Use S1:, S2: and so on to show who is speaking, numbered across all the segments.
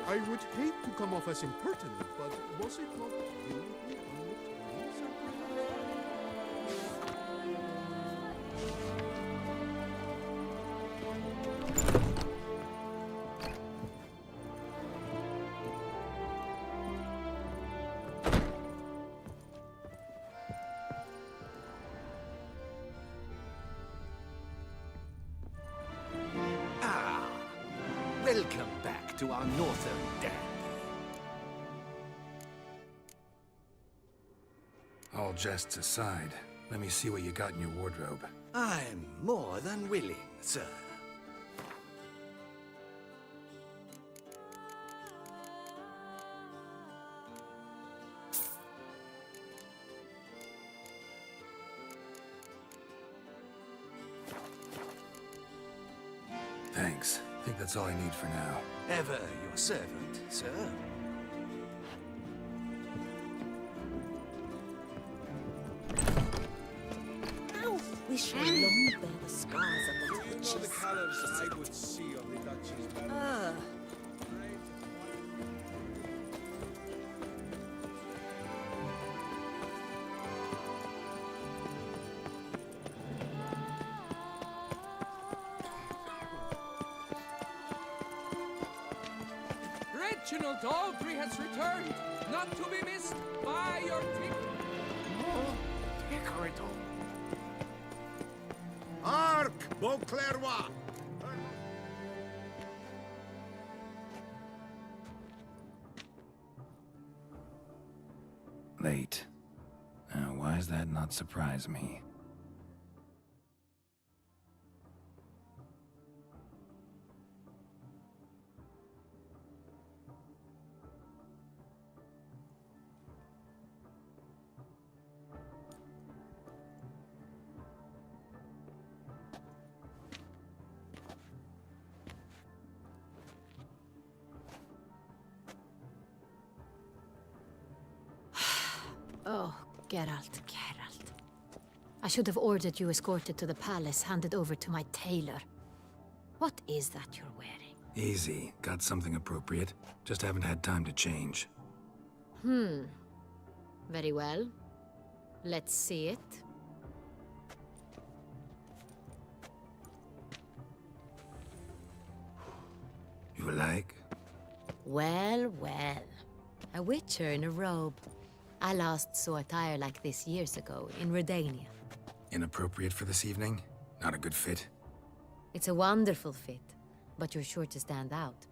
S1: I would hate to come off as impertinent, but was it not brilliantly on the table, Sir Perhaps?
S2: Ah, welcome back to our northern den.
S3: All jests aside, let me see what you got in your wardrobe.
S2: I'm more than willing, sir.
S3: Thanks. I think that's all I need for now.
S2: Ever your servant, sir.
S4: Ow! We shall long bear the scars of the witches.
S1: colours I would see on the Duchy's banner.
S4: Ah,
S5: Reginald Audrey has returned, not to be missed by your team.
S1: Arc, Beauclervois!
S3: Late. Now, why does that not surprise me?
S6: Oh, Geralt, Geralt. I should have ordered you escorted to the palace, handed over to my tailor. What is that you're wearing?
S3: Easy. Got something appropriate. Just haven't had time to change.
S6: Very well. Let's see it.
S3: You like?
S6: Well, well. A witcher in a robe. I last saw attire like this years ago in Redania.
S3: Inappropriate for this evening? Not a good fit?
S6: It's a wonderful fit, but you're sure to stand out.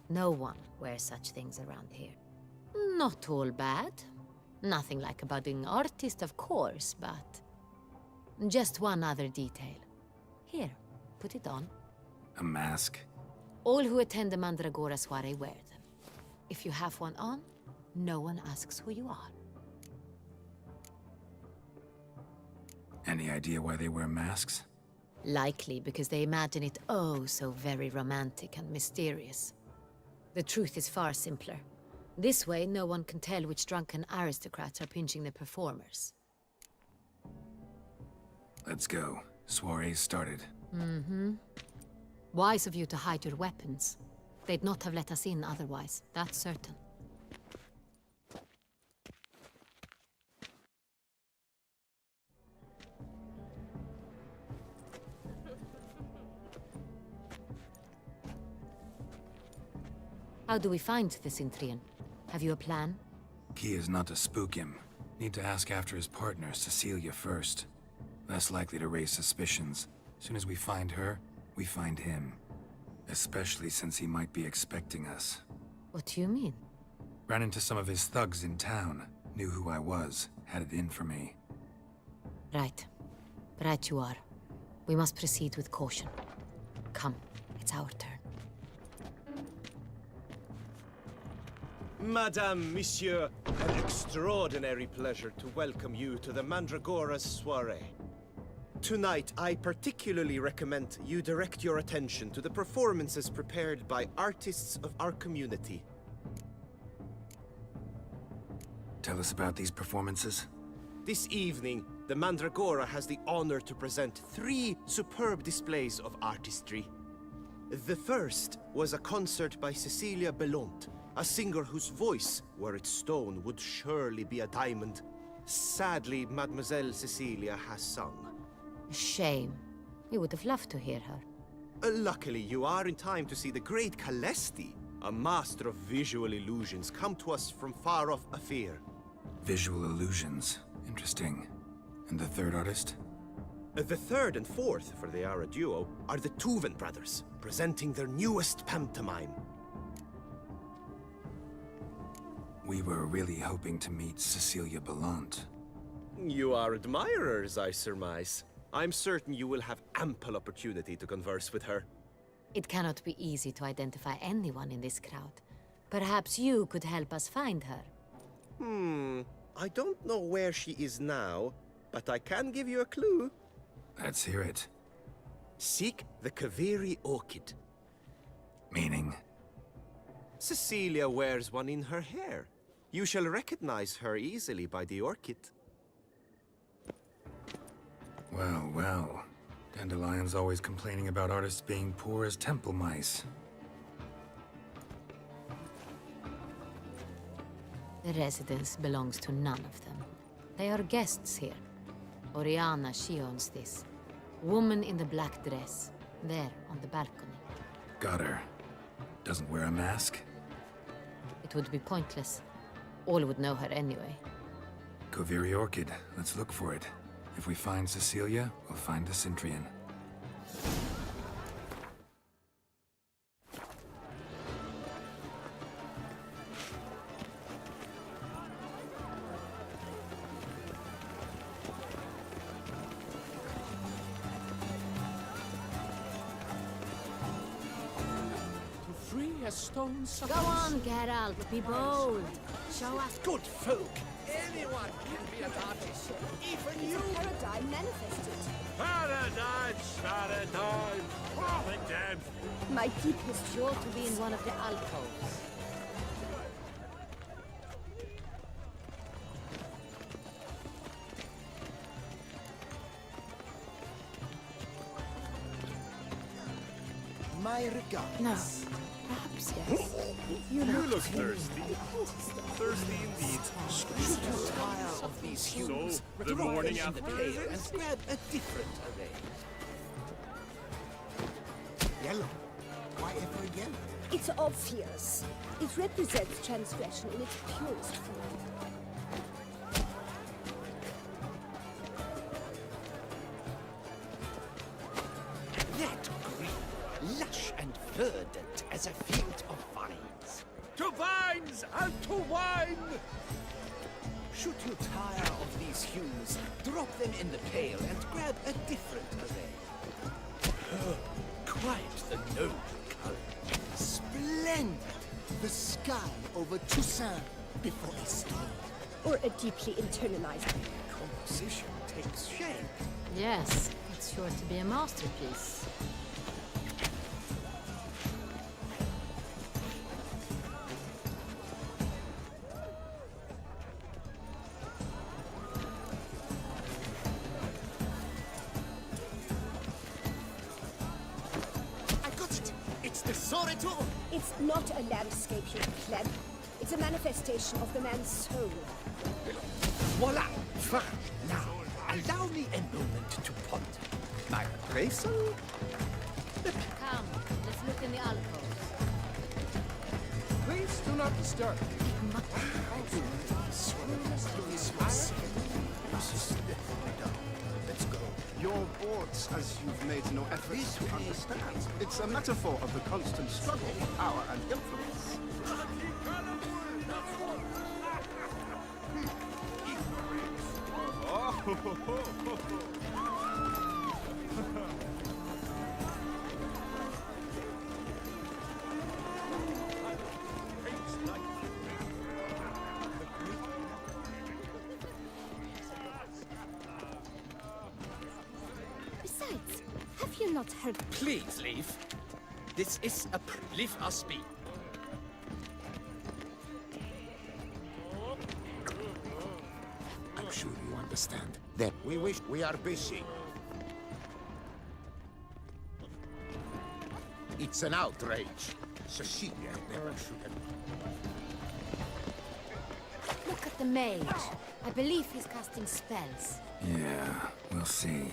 S6: No one wears such things around here. Not all bad. Nothing like a budding artist, of course, but... just one other detail. Here, put it on.
S3: A mask?
S6: All who attend the Mandragora soiree wear them. If you have one on, no one asks who you are.
S3: Any idea why they wear masks?
S6: Likely because they imagine it oh so very romantic and mysterious. The truth is far simpler. This way, no one can tell which drunken aristocrats are pinching the performers.
S3: Let's go. Soiree's started.
S6: Wise of you to hide your weapons. They'd not have let us in otherwise, that's certain. How do we find the Cintrian? Have you a plan?
S3: Key is not to spook him. Need to ask after his partner, Cecilia, first. Less likely to raise suspicions. Soon as we find her, we find him. Especially since he might be expecting us.
S6: What do you mean?
S3: Ran into some of his thugs in town. Knew who I was. Had it in for me.
S6: Right. Right you are. We must proceed with caution. Come, it's our turn.
S7: Madame, Monsieur, an extraordinary pleasure to welcome you to the Mandragora's soiree. Tonight, I particularly recommend you direct your attention to the performances prepared by artists of our community.
S3: Tell us about these performances.
S7: This evening, the Mandragora has the honor to present 3 superb displays of artistry. The first was a concert by Cecilia Belont, a singer whose voice, were it stone, would surely be a diamond. Sadly, Mademoiselle Cecilia has sung.
S6: Shame. We would have loved to hear her.
S7: Luckily, you are in time to see the great Calesti, a master of visual illusions, come to us from far off Afir.
S3: Visual illusions. Interesting. And the third artist?
S7: The third and fourth, for they are a duo, are the Tuven brothers, presenting their newest pantomime.
S3: We were really hoping to meet Cecilia Bellant.
S7: You are admirers, I surmise. I'm certain you will have ample opportunity to converse with her.
S6: It cannot be easy to identify anyone in this crowd. Perhaps you could help us find her.
S7: I don't know where she is now, but I can give you a clue.
S3: Let's hear it.
S7: Seek the Kaviri orchid.
S3: Meaning?
S7: Cecilia wears one in her hair. You shall recognize her easily by the orchid.
S3: Well, well. Dandelion's always complaining about artists being poor as temple mice.
S6: The residence belongs to none of them. They are guests here. Oriana, she owns this. Woman in the black dress. There, on the balcony.
S3: Got her. Doesn't wear a mask?
S6: It would be pointless. All would know her anyway.
S3: Koviri Orchid. Let's look for it. If we find Cecilia, we'll find the Cintrian.
S1: To free a stone
S6: Go on, Geralt, be bold. Show us.
S2: Good folk! Anyone can be an artist! Even you!
S4: Paradigm manifested.
S1: Paradise, paradise, paradise.
S4: My deepest
S6: Sure to be in one of the alcoves.
S2: My regards.
S6: No. Perhaps yes.
S2: You look thirsty. Thirsty indeed. Should you tire of these hues,
S1: the morning
S2: after the pail and grab a different array. Yellow. Why ever yellow?
S4: It's obvious. It represents transgression in its purest form.
S2: That green, lush and verdant as a field of vines.
S1: To vines and to wine.
S2: Should you tire of these hues, drop them in the pail and grab a different array. Quite the noble color. Splendid! The sky over Toussaint before a storm.
S4: Or a deeply internalized.
S2: Composition takes shape.
S6: Yes, it's sure to be a masterpiece.
S2: I got it! It's the Sorito!
S4: It's not a landscape, you pleb. It's a manifestation of the man's soul.
S2: Voila! Fine. Now, allow me a moment to ponder. My appraisal?
S6: Come, let's look in the alcoves.
S1: Please do not disturb.
S2: Let's go.
S8: Your boards, as you've made no effort to understand. It's a metaphor of the constant struggle for power and influence.
S4: Besides, have you not heard?
S9: Please leave. This is a leave us be.
S2: I'm sure you understand. That we are busy. It It's an outrage. Cecilia never should have...
S6: Look at the mage. I believe he's casting spells.
S3: Yeah, we'll see.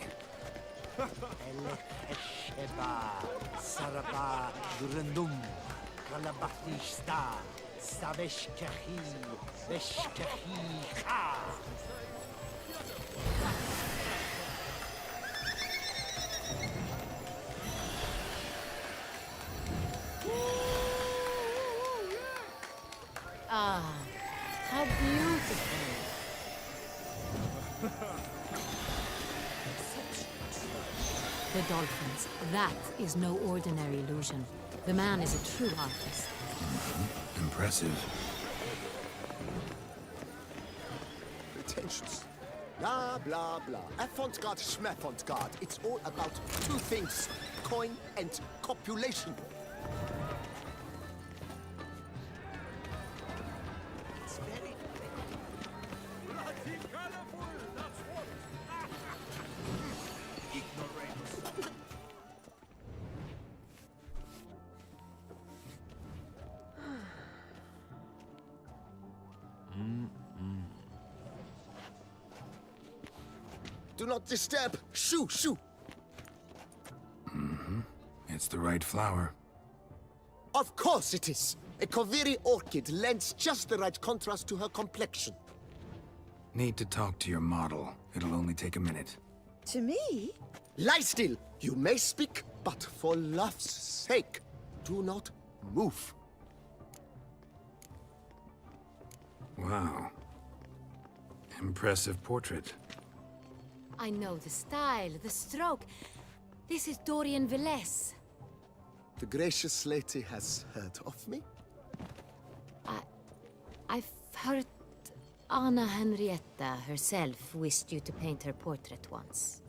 S6: Ah, how beautiful. The dolphins. That is no ordinary illusion. The man is a true artist.
S3: Impressive.
S8: Pretensions. Blah, blah, blah. Avant-garde, schmavant-garde. It's all about two things. Coin and copulation.
S2: It's very... Ignoramus.
S8: Do not disturb. Shoo, shoo.
S3: It's the right flower.
S8: Of course it is. A Koviri orchid lends just the right contrast to her complexion.
S3: Need to talk to your model. It'll only take a minute.
S4: To me?
S8: Lie still. You may speak, but for love's sake, do not move.
S3: Wow. Impressive portrait.
S6: I know the style, the stroke. This is Dorian Velez.
S8: The gracious lady has heard of me.
S6: I've heard Anna Henrietta herself wished you to paint her portrait once.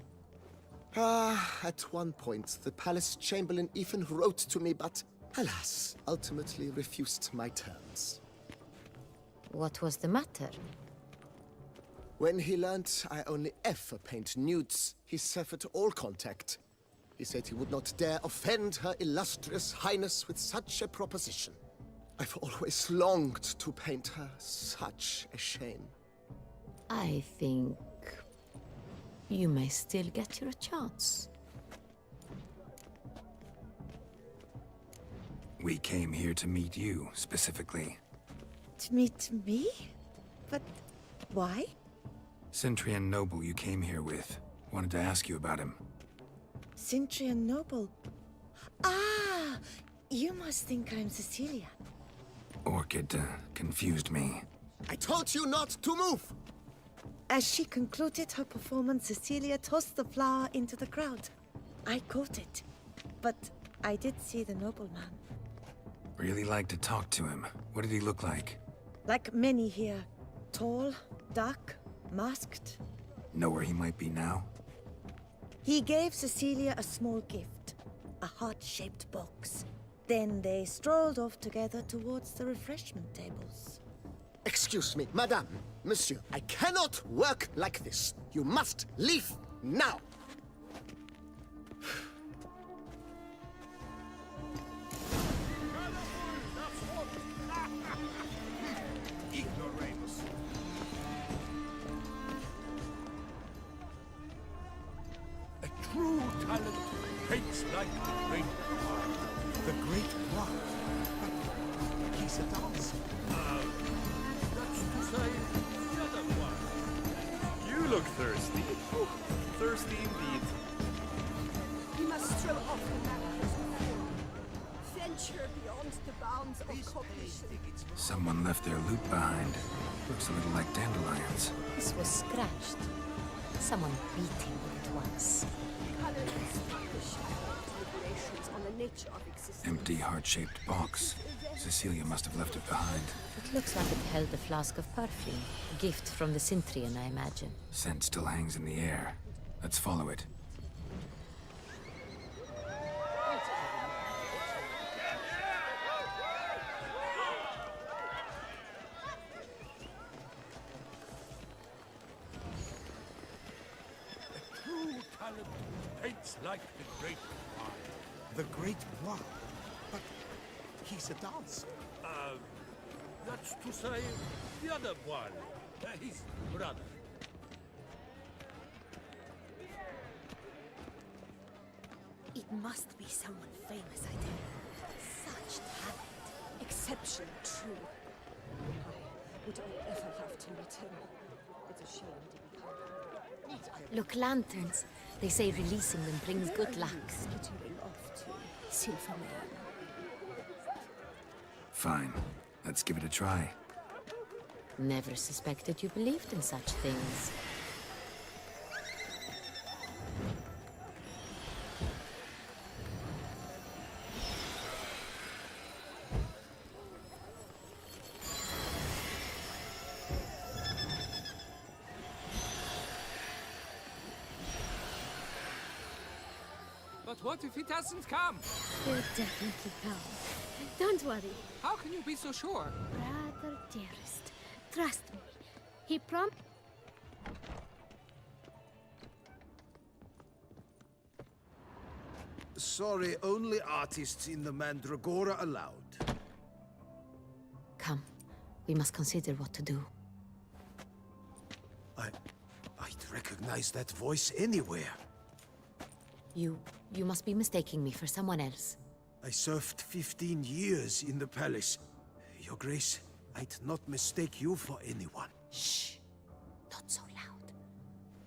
S8: At one point, the palace chamberlain even wrote to me, but alas, ultimately refused my terms.
S6: What was the matter?
S8: When he learned I only ever paint nudes, he severed all contact. He said he would not dare offend her illustrious highness with such a proposition. I've always longed to paint her. Such a shame.
S6: I think you may still get your chance.
S3: We came here to meet you, specifically.
S4: To meet me? But why?
S3: Cintrian Noble you came here with. Wanted to ask you about him.
S4: Cintrian Noble. Ah! You must think I'm Cecilia.
S3: Orchid confused me.
S8: I told you not to move!
S4: As she concluded her performance, Cecilia tossed the flower into the crowd. I caught it. But I did see the nobleman.
S3: Really like to talk to him. What did he look like?
S4: Like many here. Tall, dark, masked.
S3: Know where he might be now?
S4: He gave Cecilia a small gift. A heart-shaped box. Then they strolled off together towards the refreshment tables.
S8: Excuse me, madame, monsieur, I cannot work like this. You must leave now.
S2: Ignoramus.
S1: A true talent paints like the great one. The great one? He's a dancer. That's to say, the other one.
S10: You look thirsty. Thirsty indeed.
S11: We must throw off the manners of war. Venture beyond the bounds of cognition.
S3: Someone left their loot behind. Looks a little like dandelions.
S6: This was scratched. Someone beat him with it once.
S11: Color inspire the shadow deliberations on the nature of existence.
S3: Empty heart-shaped box. Cecilia must have left it behind.
S6: It looks like it held a flask of perfume. A gift from the Cintrian, I imagine.
S3: Scent still hangs in the air. Let's follow it.
S1: True talent paints like the great one. The great one? But he's a dancer.
S12: That's to say, the other one. His brother.
S11: It must be someone famous, I tell you. Such talent. Exceptionally true. I would I ever have to meet him. It's a shame he didn't come.
S6: Look, lanterns. They say releasing them brings good luck.
S11: Skittering off to Silvermane.
S3: Fine. Let's give it a try.
S6: Never suspected you believed in such things.
S5: But what if he doesn't come?
S13: He'll definitely come. Don't worry.
S5: How can you be so sure?
S13: Brother dearest, trust me. He promised.
S12: Sorry, only artists in the Mandragora allowed.
S6: Come. We must consider what to do.
S12: I'd recognize that voice anywhere.
S6: You must be mistaking me for someone else.
S12: I served 15 years in the palace. Your Grace, I'd not mistake you for anyone.
S6: Shh! Not so loud.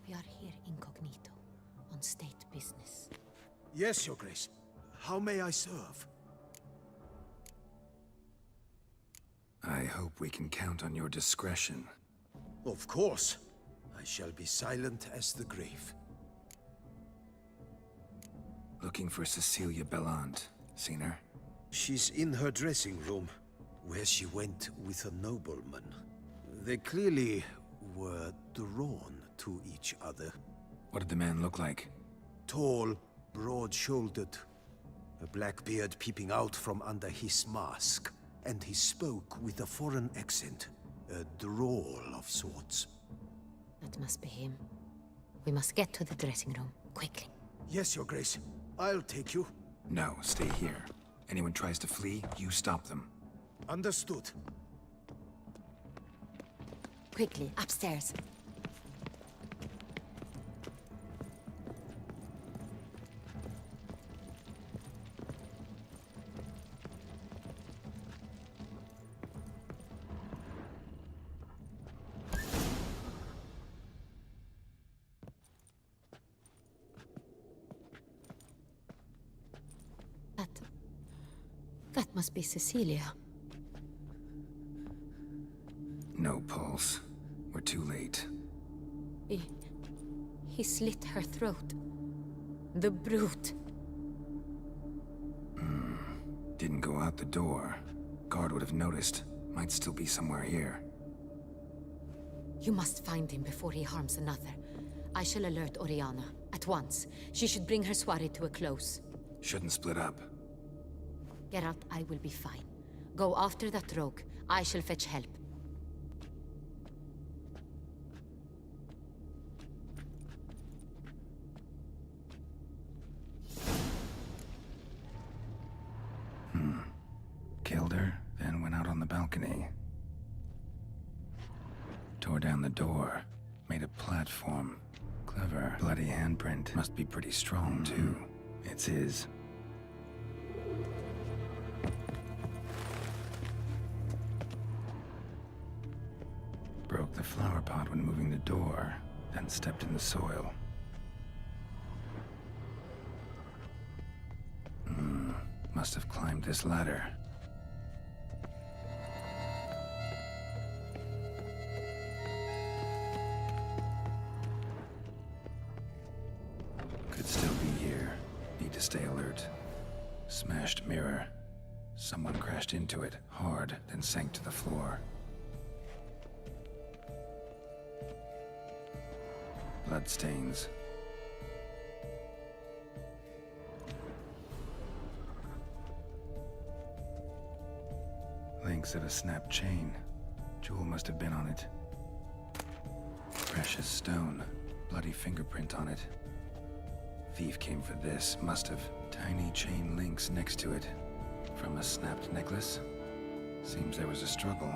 S6: We are here incognito, on state business.
S12: Yes, Your Grace. How may I serve?
S3: I hope we can count on your discretion.
S12: Of course. I shall be silent as the grave.
S3: Looking for Cecilia Bellant. Seen her?
S12: She's in her dressing room, where she went with a nobleman. They clearly were drawn to each other.
S3: What did the man look like?
S12: Tall, broad-shouldered, a black beard peeping out from under his mask, and he spoke with a foreign accent, a drawl of sorts.
S6: That must be him. We must get to the dressing room, quickly.
S12: Yes, Your Grace. I'll take you.
S3: No, stay here. Anyone tries to flee, you stop them.
S12: Understood.
S6: Quickly, upstairs. That must be Cecilia.
S3: No pulse. We're too late.
S6: He slit her throat. The brute.
S3: Didn't go out the door. Guard would have noticed. Might still be somewhere here.
S6: You must find him before he harms another. I shall alert Oriana. At once. She should bring her soirée to a close.
S3: Shouldn't split up.
S6: Geralt, I will be fine. Go after that rogue. I shall fetch help.
S3: Killed her, then went out on the balcony. Tore down the door. Made a platform. Clever. Bloody handprint. Must be pretty strong, too. It's his. Broke the flower pot when moving the door, then stepped in the soil. Must have climbed this ladder. Could still be here. Need to stay alert. Smashed mirror. Someone crashed into it, hard, then sank to the floor. Bloodstains. Links of a snapped chain. Jewel must have been on it. Precious stone. Bloody fingerprint on it. Thief came for this. Must have. Tiny chain links next to it. From a snapped necklace? Seems there was a struggle.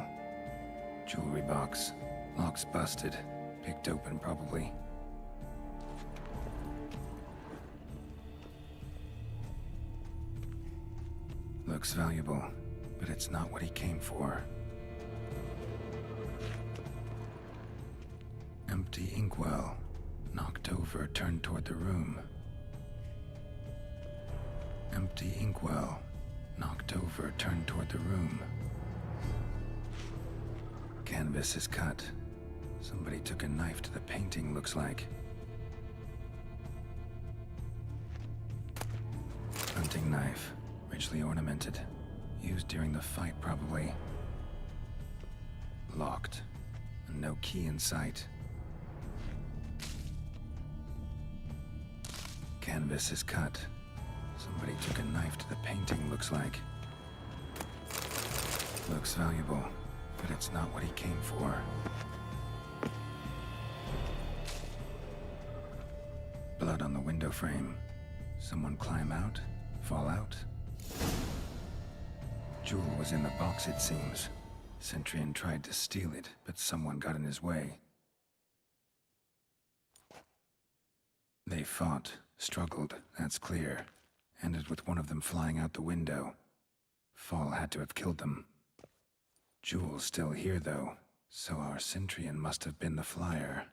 S3: Jewelry box. Locks busted. Picked open, probably. Looks valuable, but it's not what he came for. Empty inkwell. Knocked over, turned toward the room. Empty inkwell. Knocked over, turned toward the room. Canvas is cut. Somebody took a knife to the painting, looks like. Hunting knife. Richly ornamented. Used during the fight, probably. Locked. And no key in sight. Canvas is cut. Somebody took a knife to the painting, looks like. Looks valuable, but it's not what he came for. Blood on the window frame. Someone climb out? Fall out? Jewel was in the box, it seems. Centurion tried to steal it, but someone got in his way. They fought, struggled, that's clear. Ended with one of them flying out the window. Fall had to have killed them. Jewel's still here, though, so our Centurion must have been the flyer.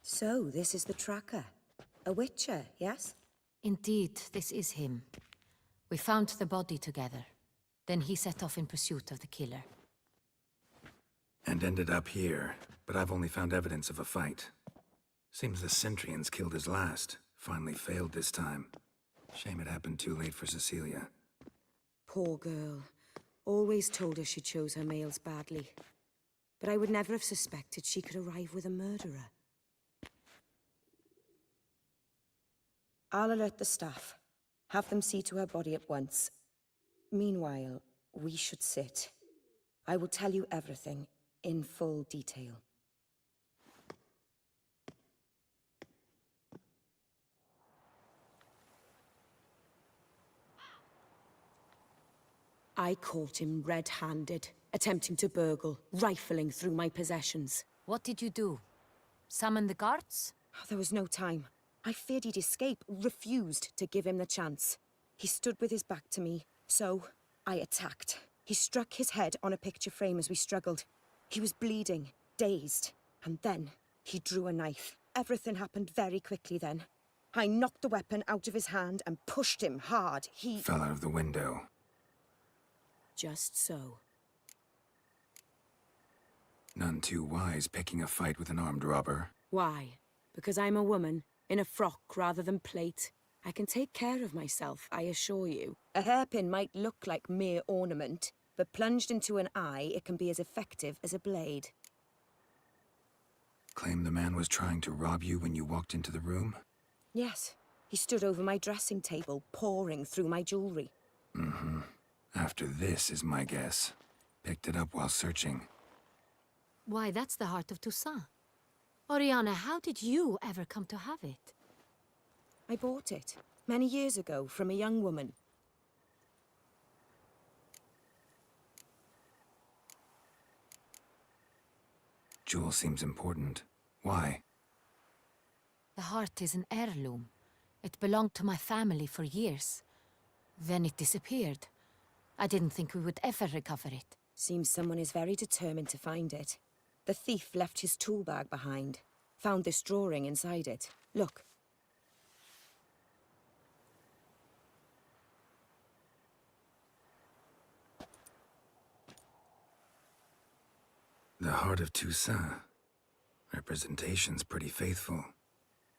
S4: So, this is the tracker. A Witcher, yes?
S6: Indeed, this is him. We found the body together. Then he set off in pursuit of the killer.
S3: And ended up here, but I've only found evidence of a fight. Seems the Centurions killed his last. Finally failed this time. Shame it happened too late for Cecilia.
S11: Poor girl. Always told her she chose her males badly. But I would never have suspected she could arrive with a murderer.
S14: I'll alert the staff. Have them see to her body at once. Meanwhile, we should sit. I will tell you everything, in full detail.
S11: I caught him red-handed, attempting to burgle, rifling through my possessions.
S6: What did you do? Summon the guards?
S14: There was no time. I feared he'd escape, refused to give him the chance. He stood with his back to me, so I attacked. He struck his head on a picture frame as we struggled. He was bleeding, dazed, and then he drew a knife. Everything happened very quickly then. I knocked the weapon out of his hand and pushed him hard. He
S3: fell out of the window.
S11: Just so.
S3: None too wise picking a fight with an armed robber.
S11: Why? Because I'm a woman, in a frock rather than plate. I can take care of myself, I assure you.
S14: A hairpin might look like mere ornament, but plunged into an eye, it can be as effective as a blade.
S3: Claim the man was trying to rob you when you walked into the room?
S14: Yes. He stood over my dressing table, pouring through my jewelry.
S3: Mm-hmm. After this is my guess. Picked it up while searching.
S6: Why, that's the heart of Toussaint. Oriana, how did you ever come to have it?
S14: I bought it, many years ago, from a young woman.
S3: Jewel seems important. Why?
S6: The heart is an heirloom. It belonged to my family for years. Then it disappeared. I didn't think we would ever recover it.
S14: Seems someone is very determined to find it. The thief left his tool bag behind. Found this drawing inside it. Look.
S3: The heart of Toussaint. Representation's pretty faithful.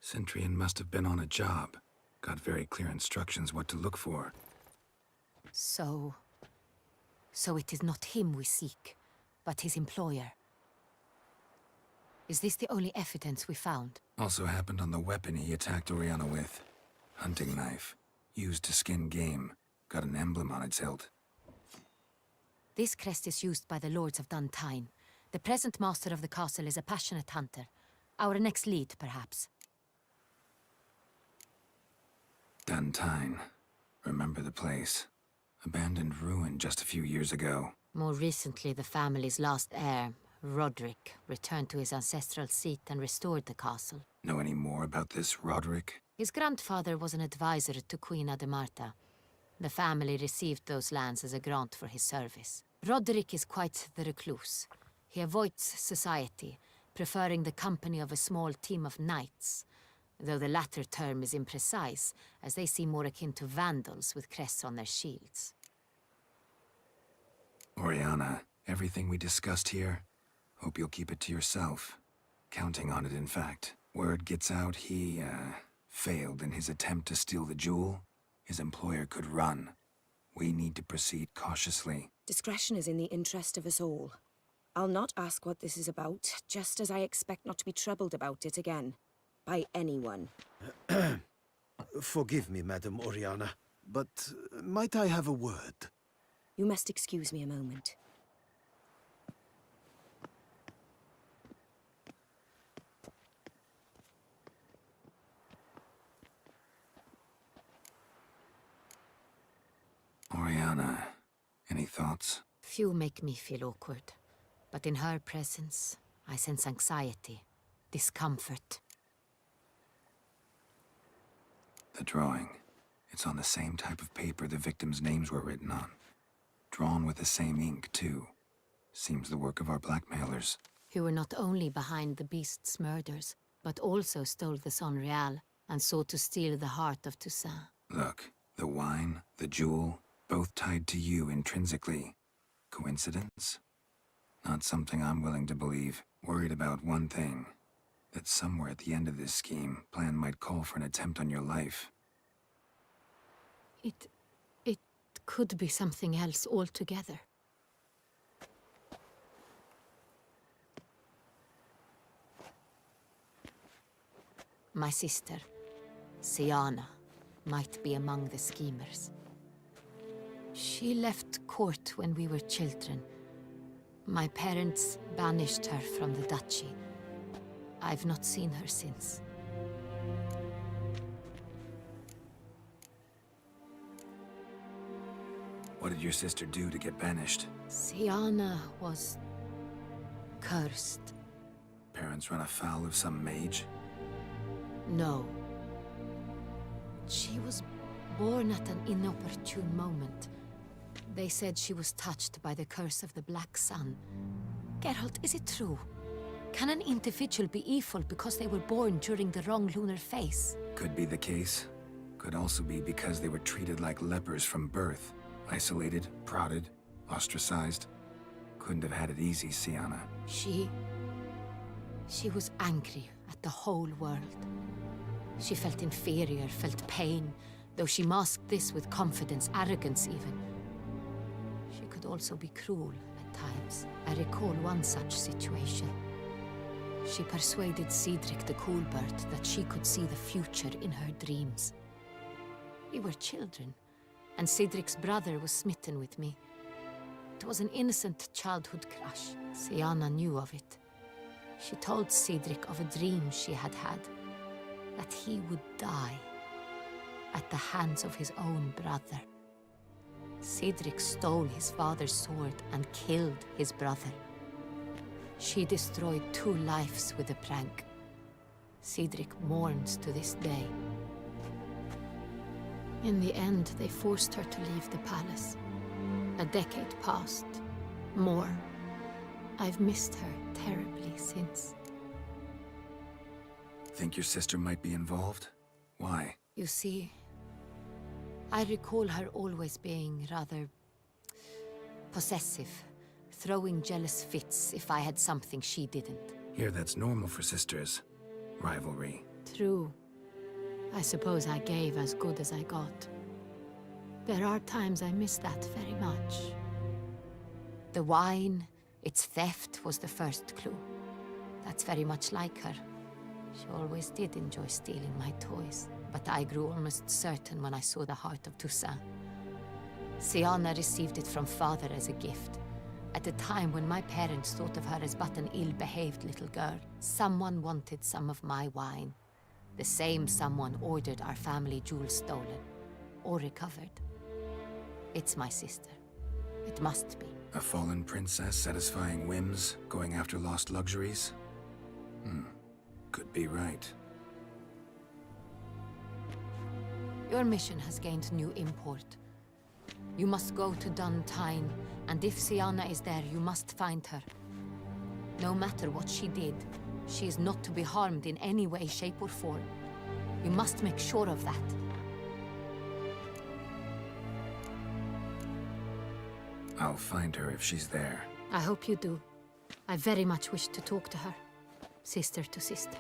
S3: Centurion must have been on a job. Got very clear instructions what to look for.
S6: So it is not him we seek, but his employer. Is this the only evidence we found?
S3: Also happened on the weapon he attacked Oriana with. Hunting knife. Used to skin game. Got an emblem on its hilt.
S6: This crest is used by the lords of Duntine. The present master of the castle is a passionate hunter. Our next lead, perhaps.
S3: Duntine. Remember the place. Abandoned ruin just a few years ago.
S6: More recently, the family's last heir, Roderick, returned to his ancestral seat and restored the castle.
S3: Know any more about this Roderick?
S6: His grandfather was an advisor to Queen Ademarta. The family received those lands as a grant for his service. Roderick is quite the recluse. He avoids society, preferring the company of a small team of knights, though the latter term is imprecise, as they seem more akin to vandals with crests on their shields.
S3: Oriana, everything we discussed here, hope you'll keep it to yourself. Counting on it, in fact. Word gets out he, failed in his attempt to steal the jewel. His employer could run. We need to proceed cautiously.
S14: Discretion is in the interest of us all. I'll not ask what this is about, just as I expect not to be troubled about it again. By anyone.
S12: Forgive me, Madam Oriana, but might I have a word?
S14: You must excuse me a moment.
S3: Oriana, any thoughts?
S6: Few make me feel awkward, but in her presence, I sense anxiety, discomfort.
S3: The drawing. It's on the same type of paper the victims' names were written on. Drawn with the same ink, too. Seems the work of our blackmailers.
S6: Who were not only behind the beast's murders, but also stole the Sonreal and sought to steal the heart of Toussaint.
S3: Look, the wine, the jewel, both tied to you intrinsically. Coincidence? Not something I'm willing to believe. Worried about one thing. That somewhere at the end of this scheme, plan might call for an attempt on your life.
S6: It could be something else altogether. My sister, Siana, might be among the schemers. She left court when we were children. My parents banished her from the duchy. I've not seen her since.
S3: What did your sister do to get banished?
S6: Siana was cursed.
S3: Parents run afoul of some mage?
S6: No. She was born at an inopportune moment. They said she was touched by the curse of the Black Sun. Geralt, is it true? Can an individual be evil because they were born during the wrong lunar phase?
S3: Could be the case. Could also be because they were treated like lepers from birth. Isolated, prodded, ostracized. Couldn't have had it easy, Siana.
S6: She was angry at the whole world. She felt inferior, felt pain, though she masked this with confidence, arrogance even. She could also be cruel at times. I recall one such situation. She persuaded Cedric the Coolbird that she could see the future in her dreams. We were children, and Cedric's brother was smitten with me. It was an innocent childhood crush. Siana knew of it. She told Cedric of a dream she had had, that he would die at the hands of his own brother. Cedric stole his father's sword and killed his brother. She destroyed 2 lives with a prank. Cedric mourns to this day. In the end, they forced her to leave the palace. A decade passed. More. I've missed her terribly since.
S3: Think your sister might be involved? Why?
S6: You see, I recall her always being rather possessive, throwing jealous fits if I had something she didn't.
S3: Here, that's normal for sisters. Rivalry.
S6: True. I suppose I gave as good as I got. There are times I miss that very much. The wine, its theft, was the first clue. That's very much like her. She always did enjoy stealing my toys, but I grew almost certain when I saw the heart of Toussaint. Siana received it from father as a gift, At a time when my parents thought of her as but an ill-behaved little girl, someone wanted some of my wine. The same someone ordered our family jewels stolen. Or recovered. It's my sister. It must be.
S3: A fallen princess satisfying whims, going after lost luxuries? Could be right.
S6: Your mission has gained new import. You must go to Dun Tine, and if Syanna is there, you must find her. No matter what she did, she is not to be harmed in any way, shape, or form. You must make sure of that.
S3: I'll find her if she's there.
S6: I hope you do. I very much wish to talk to her. Sister to sister.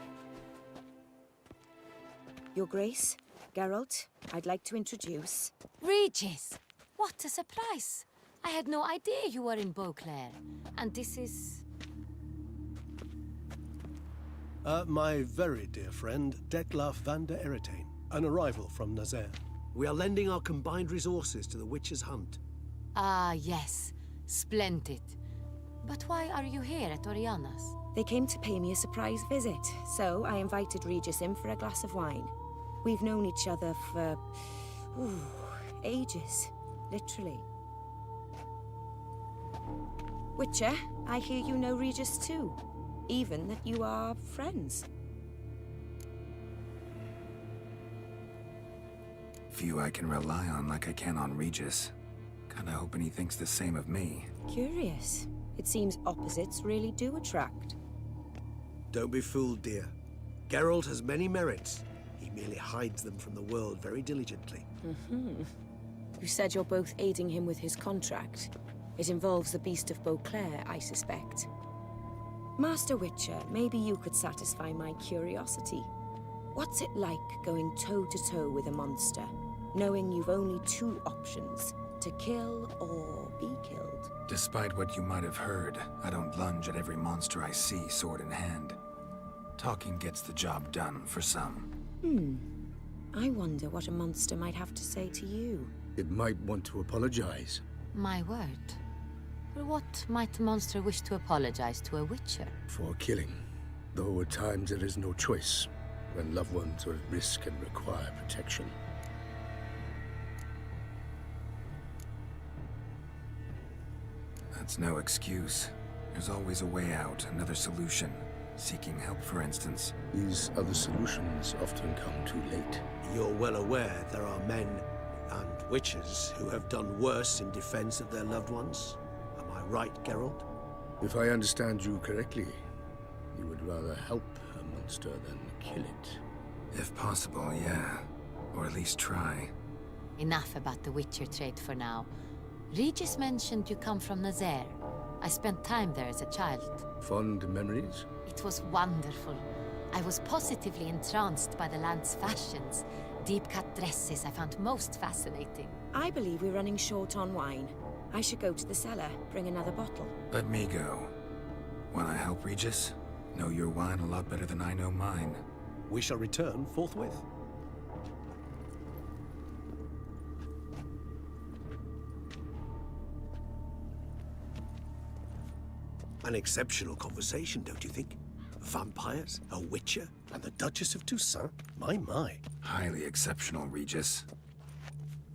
S14: Your Grace, Geralt, I'd like to introduce...
S6: Regis! What a surprise! I had no idea you were in Beauclair. And this is...
S15: My very dear friend, Dettlaff van der Eretain, an arrival from Nazaire.
S16: We are lending our combined resources to the Witch's Hunt.
S6: Ah, yes. Splendid. But why are you here at Oriana's?
S14: They came to pay me a surprise visit, so I invited Regis in for a glass of wine. We've known each other for... ages. Literally. Witcher, I hear you know Regis too. Even that you are friends.
S3: Few I can rely on like I can on Regis. Kinda hoping he thinks the same of me.
S14: Curious. It seems opposites really do attract.
S16: Don't be fooled, dear. Geralt has many merits. He merely hides them from the world very diligently.
S14: You said you're both aiding him with his contract. It involves the Beast of Beauclair, I suspect. Master Witcher, maybe you could satisfy my curiosity. What's it like going toe-to-toe with a monster, knowing you've only two options, to kill or be killed?
S3: Despite what you might have heard, I don't lunge at every monster I see sword in hand. Talking gets the job done for some.
S14: I wonder what a monster might have to say to you.
S12: It might want to apologize.
S6: My word. For what might a monster wish to apologize to a witcher?
S12: For killing. Though at times there is no choice, when loved ones are at risk and require protection.
S3: That's no excuse. There's always a way out, another solution. Seeking help, for instance.
S12: These other solutions often come too late.
S16: You're well aware there are men and witches who have done worse in defense of their loved ones. Am I right, Geralt?
S12: If I understand you correctly, you would rather help a monster than kill it.
S3: If possible, yeah. Or at least try.
S6: Enough about the witcher trade for now. Regis mentioned you come from Nazaire. I spent time there as a child.
S12: Fond memories?
S6: It was wonderful. I was positively entranced by the land's fashions. Deep-cut dresses I found most fascinating.
S14: I believe we're running short on wine. I should go to the cellar, bring another bottle.
S3: Let me go. Wanna help, Regis? Know your wine a lot better than I know mine.
S15: We shall return forthwith.
S16: An exceptional conversation, don't you think? Vampires, a witcher,
S15: and the Duchess of Toussaint? My.
S3: Highly exceptional, Regis.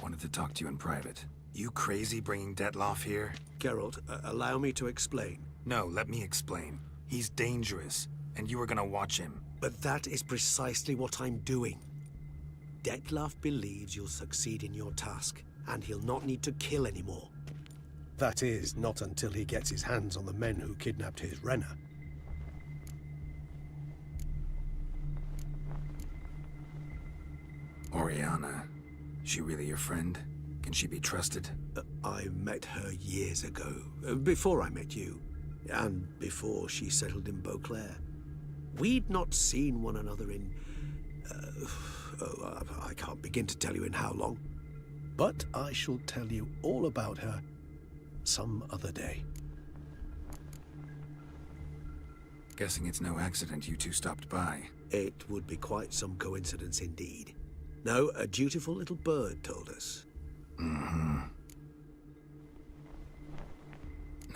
S3: Wanted to talk to you in private. You crazy bringing Dettlaff here?
S16: Geralt, allow me to explain.
S3: No, let me explain. He's dangerous, and you were gonna watch him.
S16: But that is precisely what I'm doing. Dettlaff believes you'll succeed in your task, and he'll not need to kill anymore.
S15: That is, not until he gets his hands on the men who kidnapped his Renna.
S3: Oriana. She really your friend? Can she be trusted?
S16: I met her years ago, before I met you, and before she settled in Beauclair. We'd not seen one another in... I can't begin to tell you in how long.
S15: But I shall tell you all about her some other day.
S3: Guessing it's no accident you two stopped by.
S16: It would be quite some coincidence indeed. No, a dutiful little bird told us.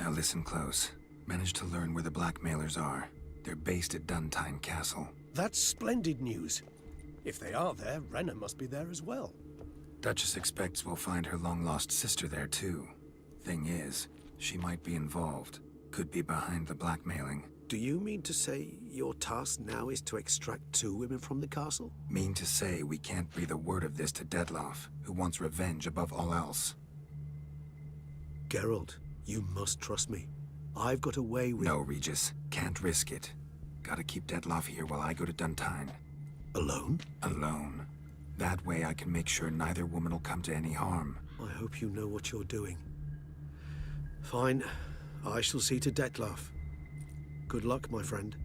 S3: Now listen close. Managed to learn where the blackmailers are. They're based at Duntine Castle.
S15: That's splendid news. If they are there, Renna must be there as well.
S3: Duchess expects we'll find her long-lost sister there, too. Thing is, she might be involved. Could be behind the blackmailing.
S16: Do you mean to say your task now is to extract 2 women from the castle?
S3: Mean to say we can't breathe a word of this to Dettlaff, who wants revenge above all else.
S16: Geralt, you must trust me. I've got a way with...
S3: No, Regis. Can't risk it. Gotta keep Dettlaff here while I go to Duntine.
S16: Alone?
S3: Alone. That way I can make sure neither woman will come to any harm.
S16: I hope you know what you're doing. Fine. I shall see to Dettlaff. Good luck, my friend.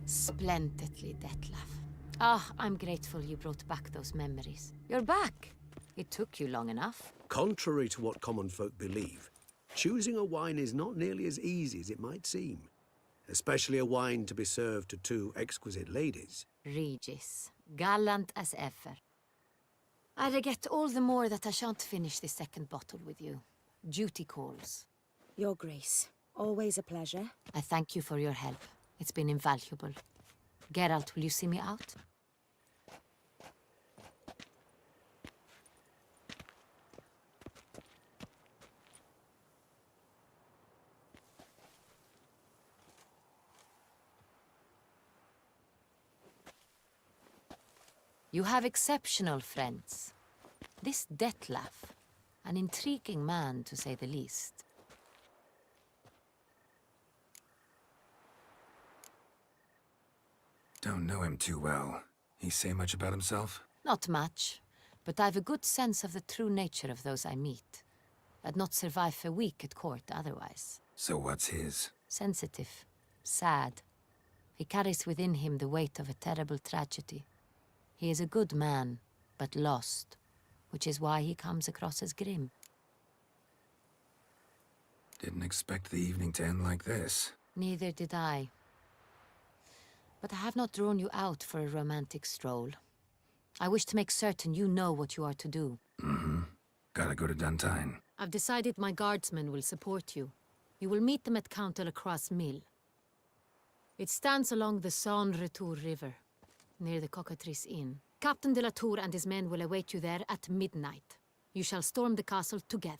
S6: Splendidly, Dettlaff. Ah, I'm grateful you brought back those memories. You're back. It took you long enough.
S16: Contrary to what common folk believe, choosing a wine is not nearly as easy as it might seem. Especially a wine to be served to 2 exquisite ladies.
S6: Regis, gallant as ever. I regret all the more that I shan't finish this second bottle with you. Duty calls.
S14: Your Grace, always a pleasure.
S6: I thank you for your help. It's been invaluable. Geralt, will you see me out? You have exceptional friends. This Dettlaff, an intriguing man to say the least.
S3: Don't know him too well. He say much about himself?
S6: Not much, but I've a good sense of the true nature of those I meet. I'd not survive a week at court otherwise.
S3: So what's his?
S6: Sensitive, sad. He carries within him the weight of a terrible tragedy. He is a good man, but lost, which is why he comes across as grim.
S3: Didn't expect the evening to end like this.
S6: Neither did I. But I have not drawn you out for a romantic stroll. I wish to make certain you know what you are to do.
S3: Mm-hmm. Gotta go to Duntine.
S6: I've decided my guardsmen will support you. You will meet them at Count Delacroix' mill. It stands along the Saône-Retour River, near the Cockatrice Inn. Captain de la Tour and his men will await you there at midnight. You shall storm the castle together.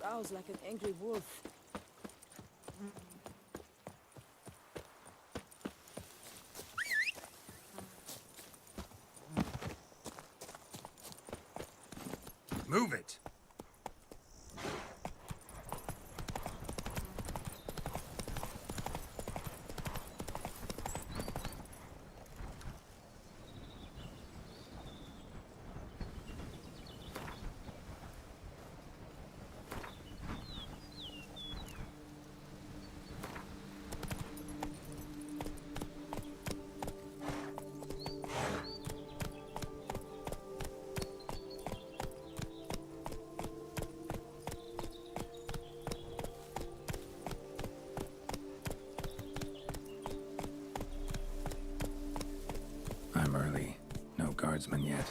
S14: Growls like an angry wolf.
S3: Move it! guardsman yet.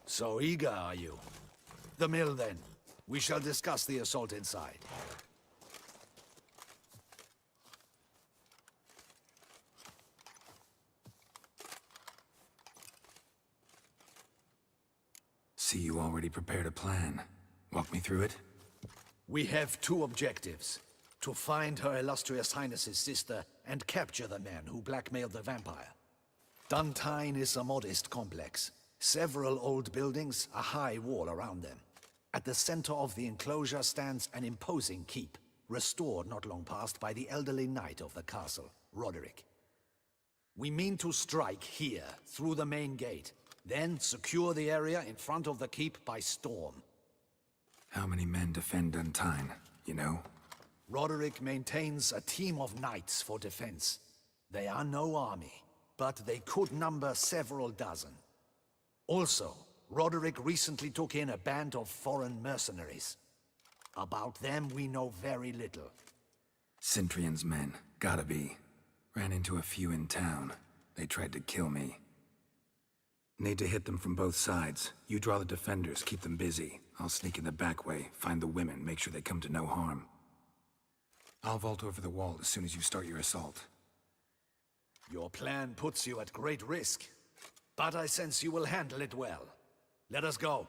S17: So eager, are you? The mill, then. We shall discuss the assault inside.
S3: See, you already prepared a plan. Walk me through it?
S17: We have two objectives. To find Her Illustrious Highness's sister and capture the man who blackmailed the vampire. Duntine is a modest complex. Several old buildings, a high wall around them. At the center of the enclosure stands an imposing keep, restored not long past by the elderly knight of the castle, Roderick. We mean to strike here, through the main gate, then secure the area in front of the keep by storm.
S3: How many men defend Duntine, you know?
S17: Roderick maintains a team of knights for defense. They are no army, but they could number several dozen. Also, Roderick recently took in a band of foreign mercenaries. About them we know very little.
S3: Cintrian's men, gotta be. Ran into a few in town. They tried to kill me. Need to hit them from both sides. You draw the defenders, keep them busy. I'll sneak in the back way, find the women, make sure they come to no harm. I'll vault over the wall as soon as you start your assault.
S17: Your plan puts you at great risk, but I sense you will handle it well. Let us go.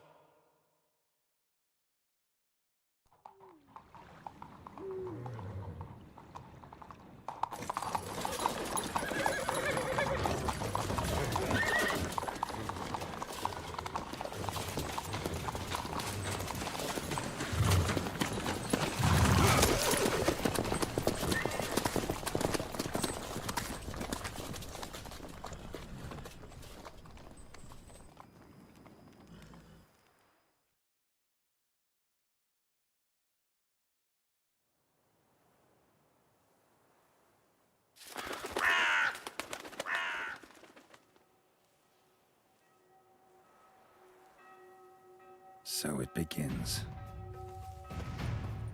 S3: So it begins.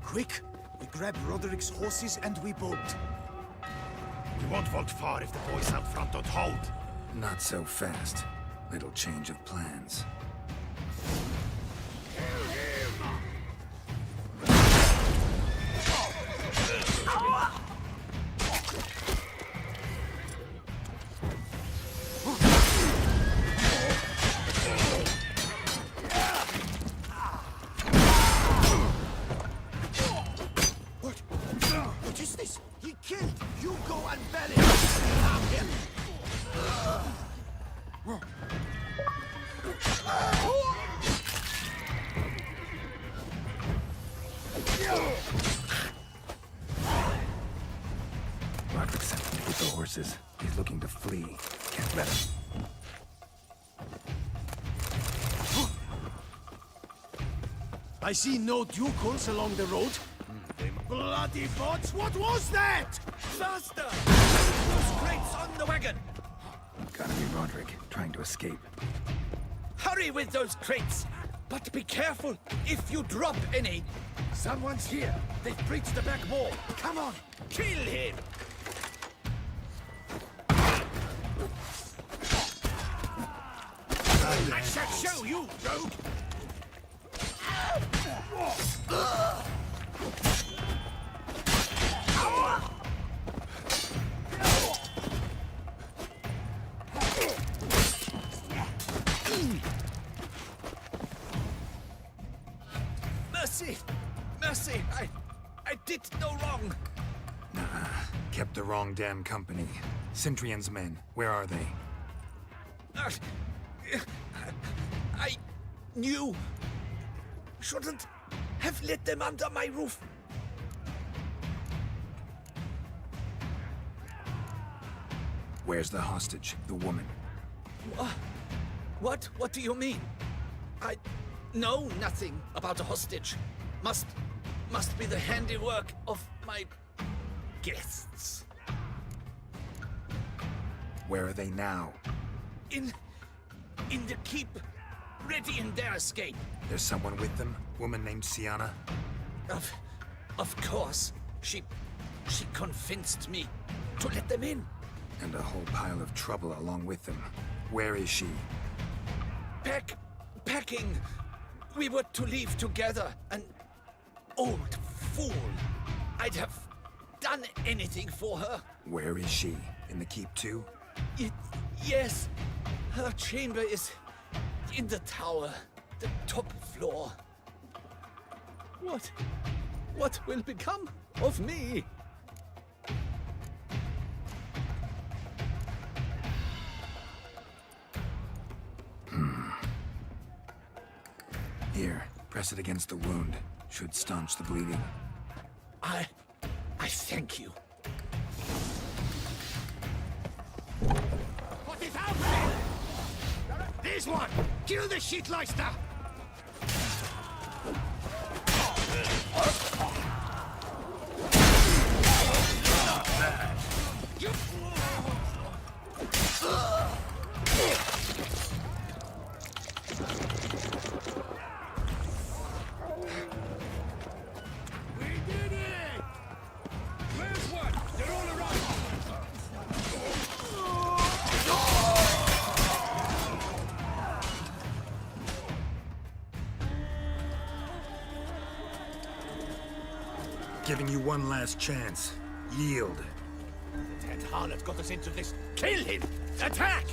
S12: Quick! We grab Roderick's horses and we bolt.
S18: We won't vault far if the boys out front don't hold.
S3: Not so fast. Little change of plans.
S12: What is this? He killed! You go and belly! Stop him!
S3: Roderick sent me with the horses. He's looking to flee. Can't let him.
S12: I see no ducals along the road. Bloody bots! What was that?
S9: Faster! Those crates on the wagon!
S3: Gotta be Roderick, trying to escape.
S9: Hurry with those crates! But be careful if you drop any.
S18: Someone's here. They've breached the back wall.
S9: Come on, kill him!
S18: I shall show you, rogue!
S9: Mercy! Mercy! I did no wrong!
S3: Nah, kept the wrong damn company. Cintrian's men, where are they?
S9: I knew. Shouldn't have let them under my roof.
S3: Where's the hostage, the woman?
S9: What? What do you mean? I know nothing about a hostage. Must be the handiwork of my guests.
S3: Where are they now?
S9: In the keep, ready in their escape.
S3: There's someone with them? Woman named Sienna?
S9: Of course. She convinced me to let them in.
S3: And a whole pile of trouble along with them. Where is she?
S9: Packing. We were to leave together. An old fool. I'd have done anything for her.
S3: Where is she? In the keep too?
S9: Yes. Her chamber is in the tower. The top floor.
S7: What will become of me?
S3: Here, press it against the wound. Should staunch the bleeding.
S9: I thank you.
S18: What is happening? This one! Kill the shitleister!
S5: We did it! Where's one? They're all around.
S3: Giving you one last chance. Yield.
S18: That harlot got us into this. Kill him! Attack!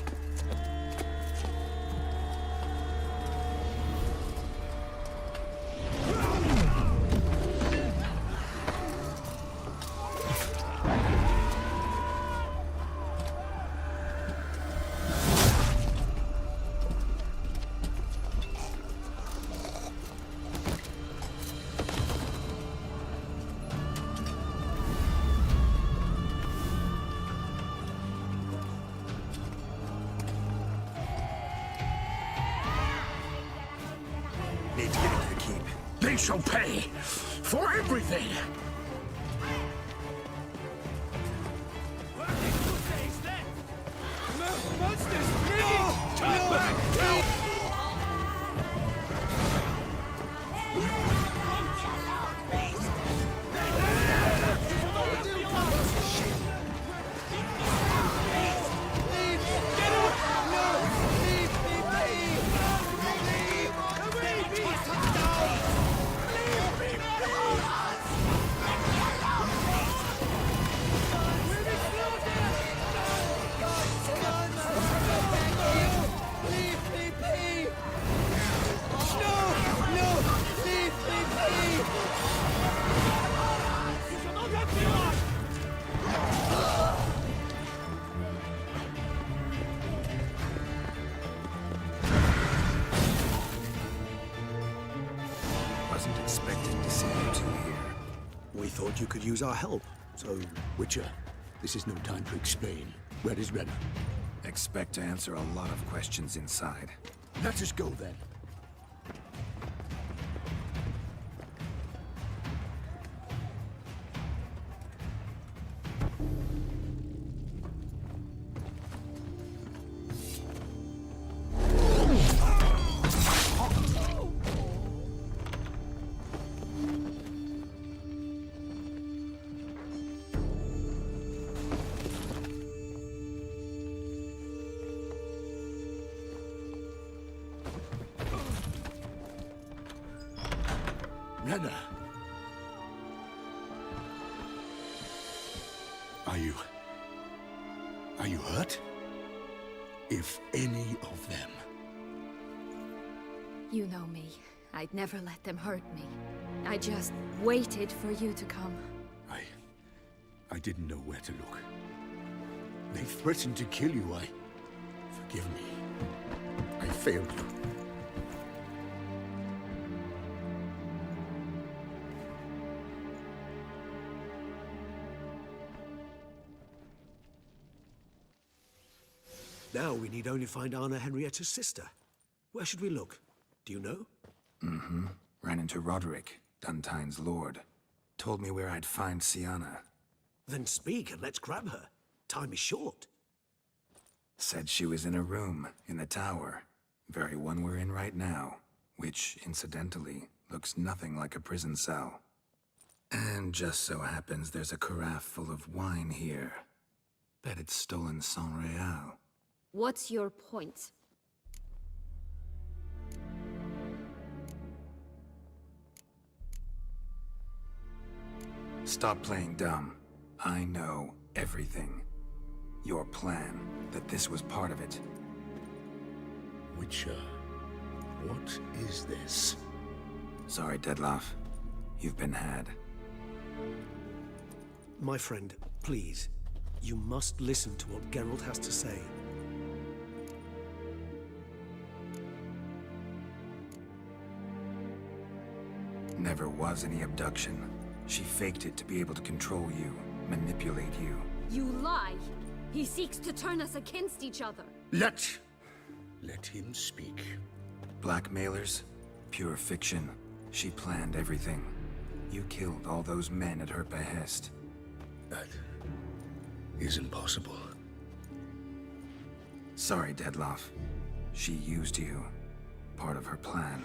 S3: Need to get into the keep.
S18: They shall pay for everything!
S5: Monsters! Turn back!
S3: Wasn't expecting to see you two here.
S16: We thought you could use our help. So,
S12: Witcher, this is no time to explain. Where is Renna?
S3: Expect to answer a lot of questions inside.
S12: Let us go then. Renna! Are you hurt? If any of them.
S11: You know me. I'd never let them hurt me. I just waited for you to come.
S12: I didn't know where to look. They threatened to kill you. Forgive me. I failed you.
S16: Now we need only find Anna Henrietta's sister. Where should we look? Do you know?
S3: Mm-hmm. Ran into Roderick, Duntine's lord. Told me where I'd find Siana.
S16: Then speak and let's grab her. Time is short.
S3: Said she was in a room in the tower. Very one we're in right now. Which, incidentally, looks nothing like a prison cell. And just so happens there's a carafe full of wine here. Bet it's stolen San Real.
S13: What's your point?
S3: Stop playing dumb. I know everything. Your plan, that this was part of it.
S18: Witcher, what is this?
S3: Sorry, Dettlaff. You've been had.
S16: My friend, please. You must listen to what Geralt has to say.
S3: Never was any abduction. She faked it to be able to control you, manipulate you.
S13: You lie! He seeks to turn us against each other.
S18: Let him speak.
S3: Blackmailers? Pure fiction. She planned everything. You killed all those men at her behest.
S18: That is impossible.
S3: Sorry, Dettlaff. She used you. Part of her plan.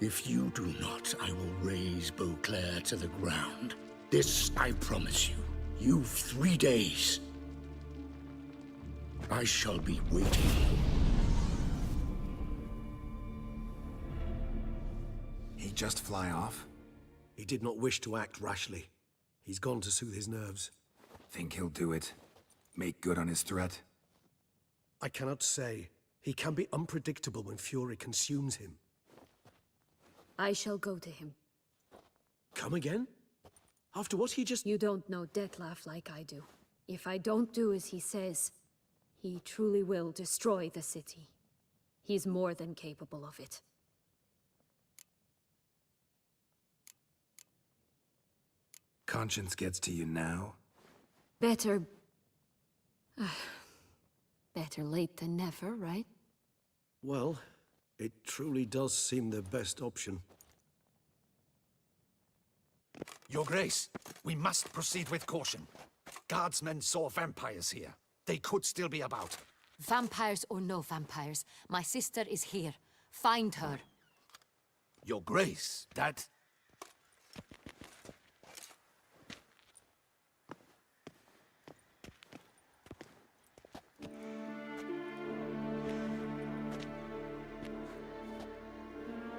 S18: If you do not, I will raise Beauclair to the ground. This I promise you. You've 3 days. I shall be waiting.
S3: He just fly off?
S16: He did not wish to act rashly. He's gone to soothe his nerves.
S3: Think he'll do it? Make good on his threat?
S16: I cannot say. He can be unpredictable when fury consumes him.
S13: I shall go to him.
S16: Come again? After what he just—
S13: You don't know Dettlaff like I do. If I don't do as he says, he truly will destroy the city. He's more than capable of it.
S3: Conscience gets to you now?
S13: Better... better late than never, right?
S16: Well, it truly does seem the best option.
S17: Your Grace, we must proceed with caution. Guardsmen saw vampires here. They could still be about.
S6: Vampires or no vampires, my sister is here. Find her.
S17: Your Grace, that...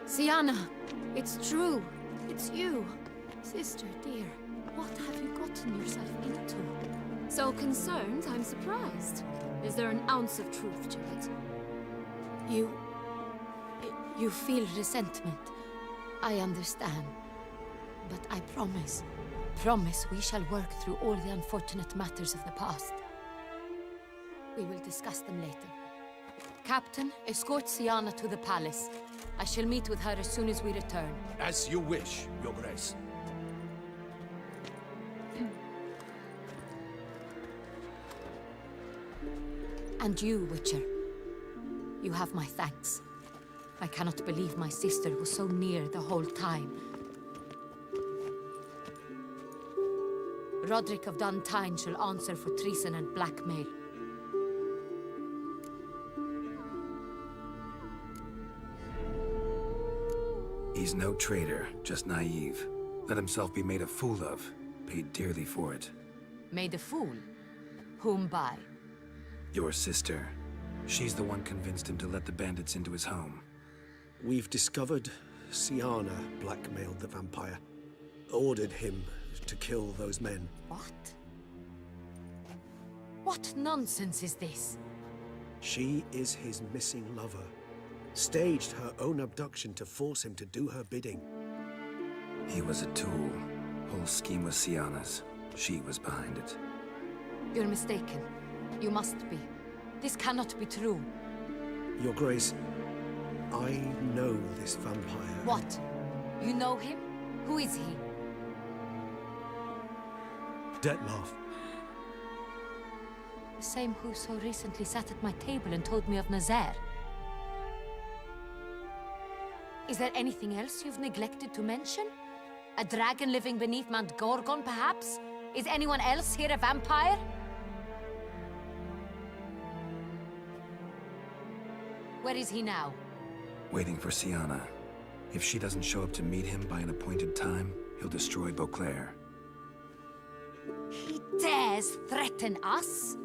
S6: Siana, it's true. It's you. Sister, dear, what have you gotten yourself into?
S13: So concerned, I'm surprised. Is there an ounce of truth to it?
S6: You feel resentment. I understand. But I promise we shall work through all the unfortunate matters of the past. We will discuss them later. Captain, escort Siana to the palace. I shall meet with her as soon as we return.
S17: As you wish, Your Grace.
S6: And you, Witcher. You have my thanks. I cannot believe my sister was so near the whole time. Roderick of Duntine shall answer for treason and blackmail.
S3: He's no traitor, just naive. Let himself be made a fool of. Paid dearly for it.
S6: Made a fool? Whom by?
S3: Your sister. She's the one convinced him to let the bandits into his home.
S16: We've discovered Siana blackmailed the vampire. Ordered him to kill those men.
S6: What? What nonsense is this?
S16: She is his missing lover. Staged her own abduction to force him to do her bidding.
S3: He was a tool. Whole scheme was Sienna's. She was behind it.
S6: You're mistaken. You must be. This cannot be true.
S16: Your Grace, I know this vampire.
S6: What? You know him? Who is he?
S15: Dettlaff.
S6: The same who so recently sat at my table and told me of Nazaire. Is there anything else you've neglected to mention? A dragon living beneath Mount Gorgon, perhaps? Is anyone else here a vampire? Where is he now?
S3: Waiting for Sienna. If she doesn't show up to meet him by an appointed time, he'll destroy Beauclair.
S6: He dares threaten us?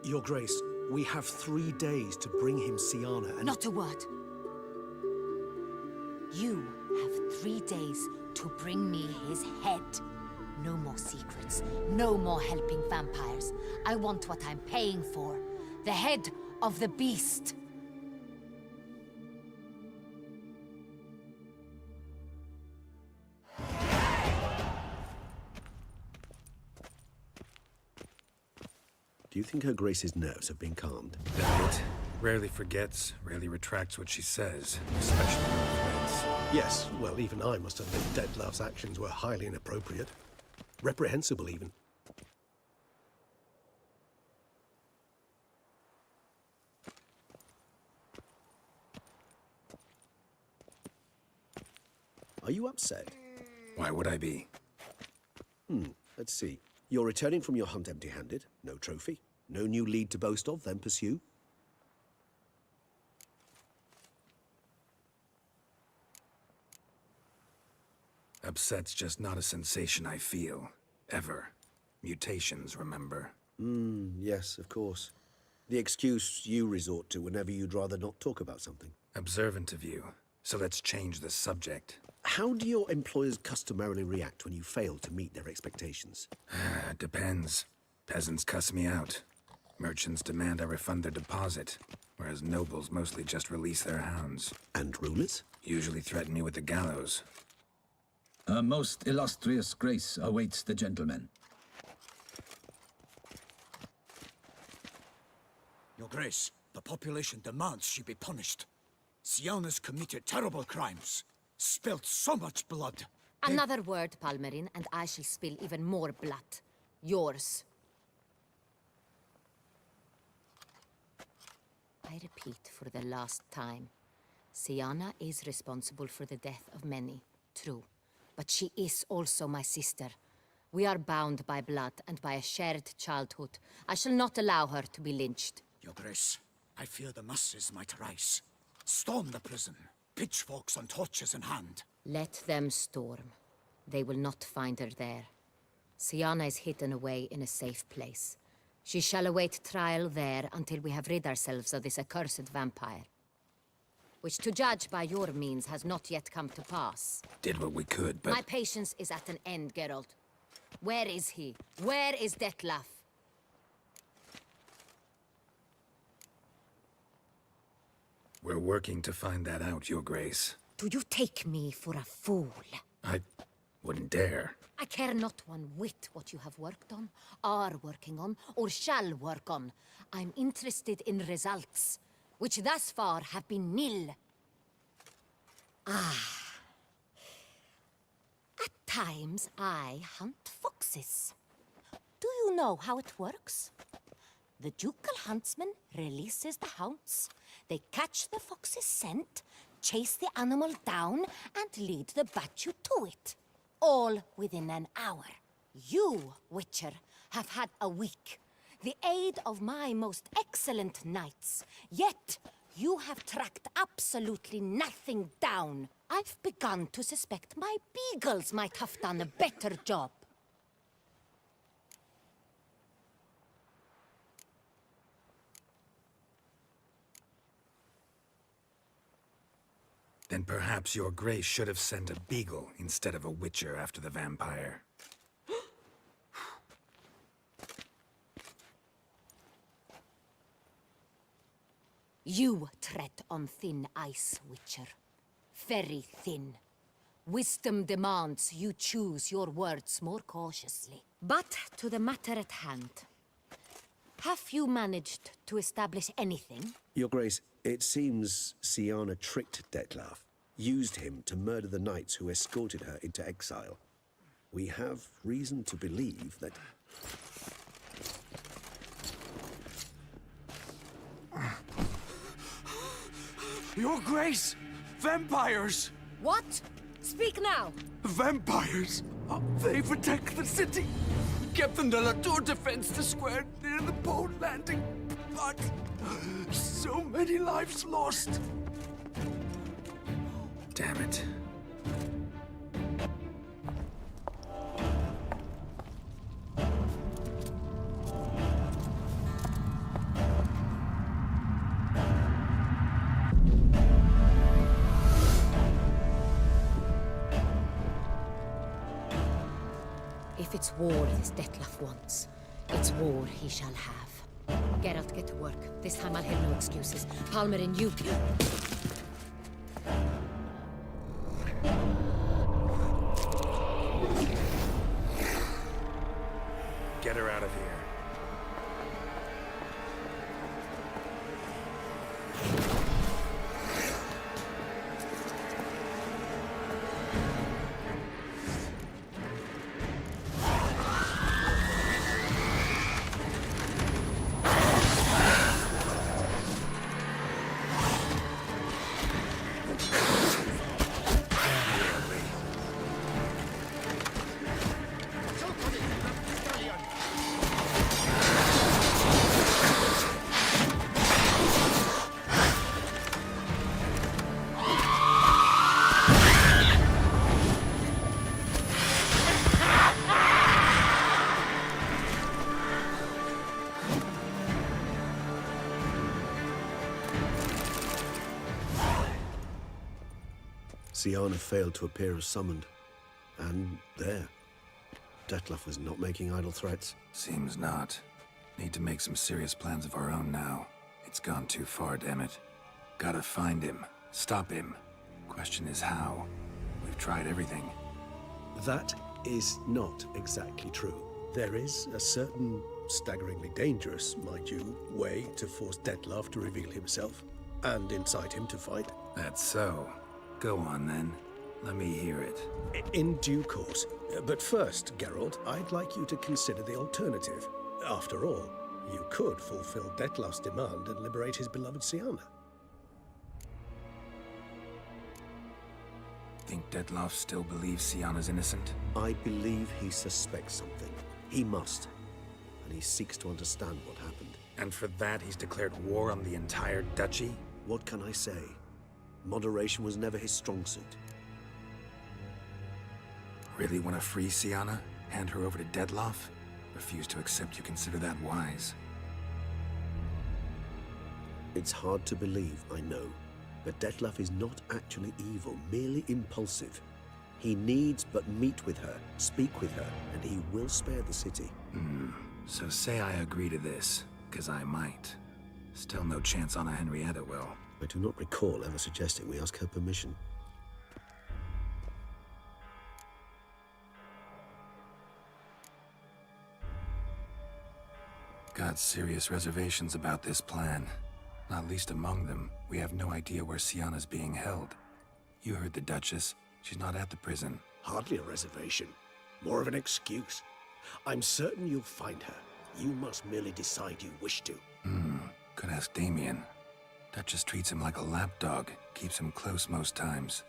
S16: Your Grace, we have 3 days to bring him Sienna and...
S6: Not a word. You have 3 days to bring me his head. No more secrets. No more helping vampires. I want what I'm paying for. The head of the beast.
S16: Do you think Her Grace's nerves have been calmed?
S3: Elliot rarely forgets, rarely retracts what she says, especially when friends.
S15: Yes, well, even I must admit Dettlaff's actions were highly inappropriate. Reprehensible, even.
S16: Are you upset?
S3: Why would I be?
S16: Let's see. You're returning from your hunt empty-handed. No trophy. No new lead to boast of, then pursue.
S3: Upset's just not a sensation I feel. Ever. Mutations, remember?
S16: Yes, of course. The excuse you resort to whenever you'd rather not talk about something.
S3: Observant of you. So let's change the subject.
S16: How do your employers customarily react when you fail to meet their expectations?
S3: Depends. Peasants cuss me out. Merchants demand I refund their deposit, whereas nobles mostly just release their hounds.
S16: And rulers?
S3: Usually threaten me with the gallows.
S9: A most illustrious grace awaits the gentleman.
S18: Your Grace, the population demands she be punished. Sienna's committed terrible crimes. Spilt so much blood.
S6: Another word, Palmerin, and I shall spill even more blood. Yours. I repeat for the last time. Sienna is responsible for the death of many, true. But she is also my sister. We are bound by blood and by a shared childhood. I shall not allow her to be lynched.
S18: Your Grace, I fear the masses might rise. Storm the prison, pitchforks and torches in hand.
S6: Let them storm. They will not find her there. Sienna is hidden away in a safe place. She shall await trial there until we have rid ourselves of this accursed vampire. Which, to judge by your means, has not yet come to pass.
S3: Did what we could, but...
S6: My patience is at an end, Geralt. Where is he? Where is Dettlaff?
S3: We're working to find that out, Your Grace.
S6: Do you take me for a fool?
S3: I wouldn't dare.
S6: I care not one whit what you have worked on, are working on, or shall work on. I'm interested in results, which thus far have been nil. At times, I hunt foxes. Do you know how it works? The ducal huntsman releases the hounds. They catch the fox's scent, chase the animal down, and lead the battue to it. All within an hour. You, Witcher, have had a week. The aid of my most excellent knights. Yet, you have tracked absolutely nothing down. I've begun to suspect my beagles might have done a better job.
S3: Then perhaps Your Grace should have sent a beagle instead of a witcher after the vampire.
S6: You tread on thin ice, Witcher. Very thin. Wisdom demands you choose your words more cautiously. But to the matter at hand. Have you managed to establish anything?
S16: Your Grace, it seems Syanna tricked Dettlaff, used him to murder the knights who escorted her into exile. We have reason to believe that...
S19: Your Grace! Vampires!
S6: What? Speak now!
S19: Vampires! They protect the city! Captain de la Tour defends the square near the boat landing, but so many lives lost!
S3: Damn it.
S6: If it's war this Dettlaff wants, it's war he shall have. Geralt, get to work. This time I'll have no excuses. Palmer and you...
S3: Get her out of here.
S16: Syanna failed to appear as summoned. And there. Dettlaff was not making idle threats.
S3: Seems not. Need to make some serious plans of our own now. It's gone too far, damn it. Gotta find him. Stop him. Question is how. We've tried everything.
S12: That is not exactly true. There is a certain, staggeringly dangerous, mind you, way to force Dettlaff to reveal himself, and incite him to fight.
S3: That's so. Go on, then. Let me hear it.
S12: In due course. But first, Geralt, I'd like you to consider the alternative. After all, you could fulfill Dettlaff's demand and liberate his beloved Syanna.
S3: Think Dettlaff still believes Syanna's innocent?
S16: I believe he suspects something. He must. And he seeks to understand what happened.
S3: And for that, he's declared war on the entire duchy?
S16: What can I say? Moderation was never his strong suit.
S3: Really want to free Syanna? Hand her over to Dettlaff? Refuse to accept you consider that wise.
S16: It's hard to believe, I know. But Dettlaff is not actually evil, merely impulsive. He needs but meet with her, speak with her, and he will spare the city.
S3: So say I agree to this, 'cause I might. Still no chance Anna Henrietta will.
S16: I do not recall ever suggesting we ask her permission.
S3: Got serious reservations about this plan. Not least among them, we have no idea where Syanna's being held. You heard the Duchess. She's not at the prison.
S12: Hardly a reservation. More of an excuse. I'm certain you'll find her. You must merely decide you wish to.
S3: Could ask Damien. Duchess treats him like a lapdog. Keeps him close most times.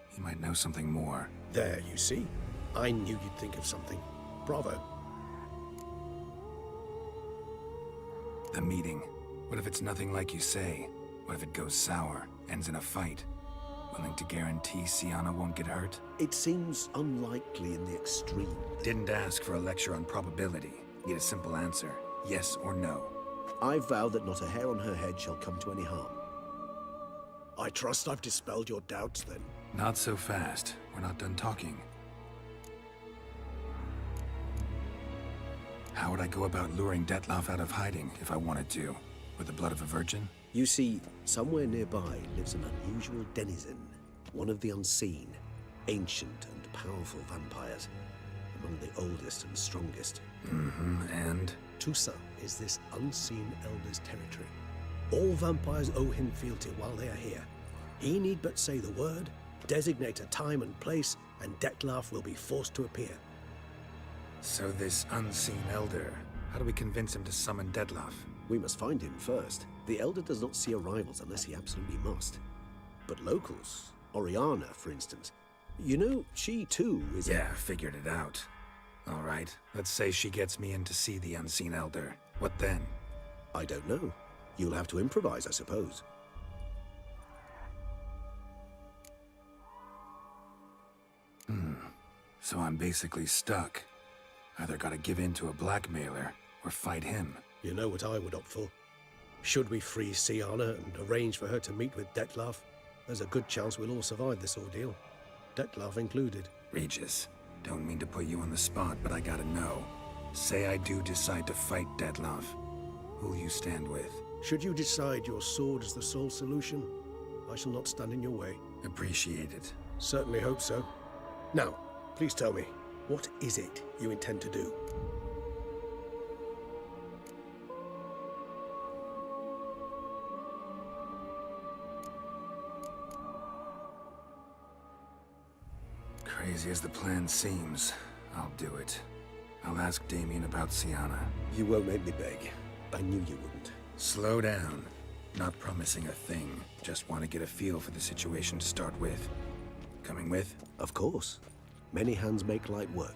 S3: He might know something more.
S12: There, you see? I knew you'd think of something. Bravo.
S3: The meeting. What if it's nothing like you say? What if it goes sour, ends in a fight? Willing to guarantee Syanna won't get hurt?
S16: It seems unlikely in the extreme.
S3: Didn't ask for a lecture on probability. Need a simple answer. Yes or no.
S16: I vow that not a hair on her head shall come to any harm.
S12: I trust I've dispelled your doubts, then.
S3: Not so fast. We're not done talking. How would I go about luring Dettlaff out of hiding if I wanted to? With the blood of a virgin?
S16: You see, somewhere nearby lives an unusual denizen, one of the unseen, ancient and powerful vampires, among the oldest and strongest.
S3: And?
S12: Toussaint is this unseen elder's territory. All vampires owe him fealty while they are here. He need but say the word, designate a time and place, and Dettlaff will be forced to appear.
S3: So this unseen elder, how do we convince him to summon Dettlaff?
S16: We must find him first. The elder does not see arrivals unless he absolutely must. But locals, Oriana, for instance, you know, she too is
S3: Yeah, figured it out. All right, let's say she gets me in to see the unseen elder. What then?
S16: I don't know. You'll have to improvise, I suppose.
S3: So I'm basically stuck. Either gotta give in to a blackmailer, or fight him.
S12: You know what I would opt for. Should we free Siana and arrange for her to meet with Dettlaff, there's a good chance we'll all survive this ordeal. Dettlaff included.
S3: Regis, don't mean to put you on the spot, but I gotta know. Say I do decide to fight Dettlaff. Who'll you stand with?
S12: Should you decide your sword is the sole solution, I shall not stand in your way.
S3: Appreciate it.
S12: Certainly hope so. Now, please tell me, what is it you intend to do?
S3: Crazy as the plan seems, I'll do it. I'll ask Damien about Siana.
S16: You won't make me beg. I knew you wouldn't.
S3: Slow down. Not promising a thing. Just want to get a feel for the situation to start with. Coming with?
S16: Of course. Many hands make light work.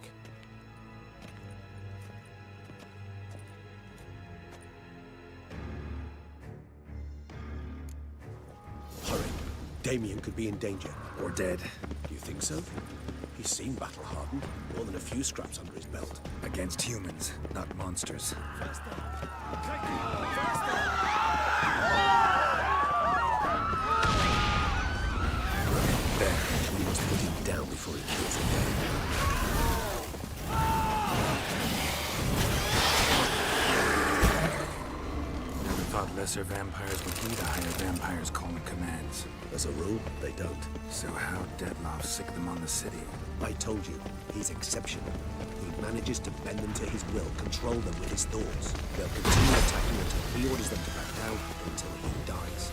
S16: Hurry. Damien could be in danger.
S3: Or dead.
S16: Do you think so? He seemed battle-hardened. More than a few scraps under his belt.
S3: Against humans, not monsters.
S16: There. We must put him down before he kills again.
S3: Never thought lesser vampires would heed a higher vampire's calling commands.
S16: As a rule, they don't.
S3: So how'd Dettlaff sick them on the city?
S16: I told you, he's exceptional. He manages to bend them to his will, control them with his thoughts. They'll continue attacking until he orders them to back down, until he dies.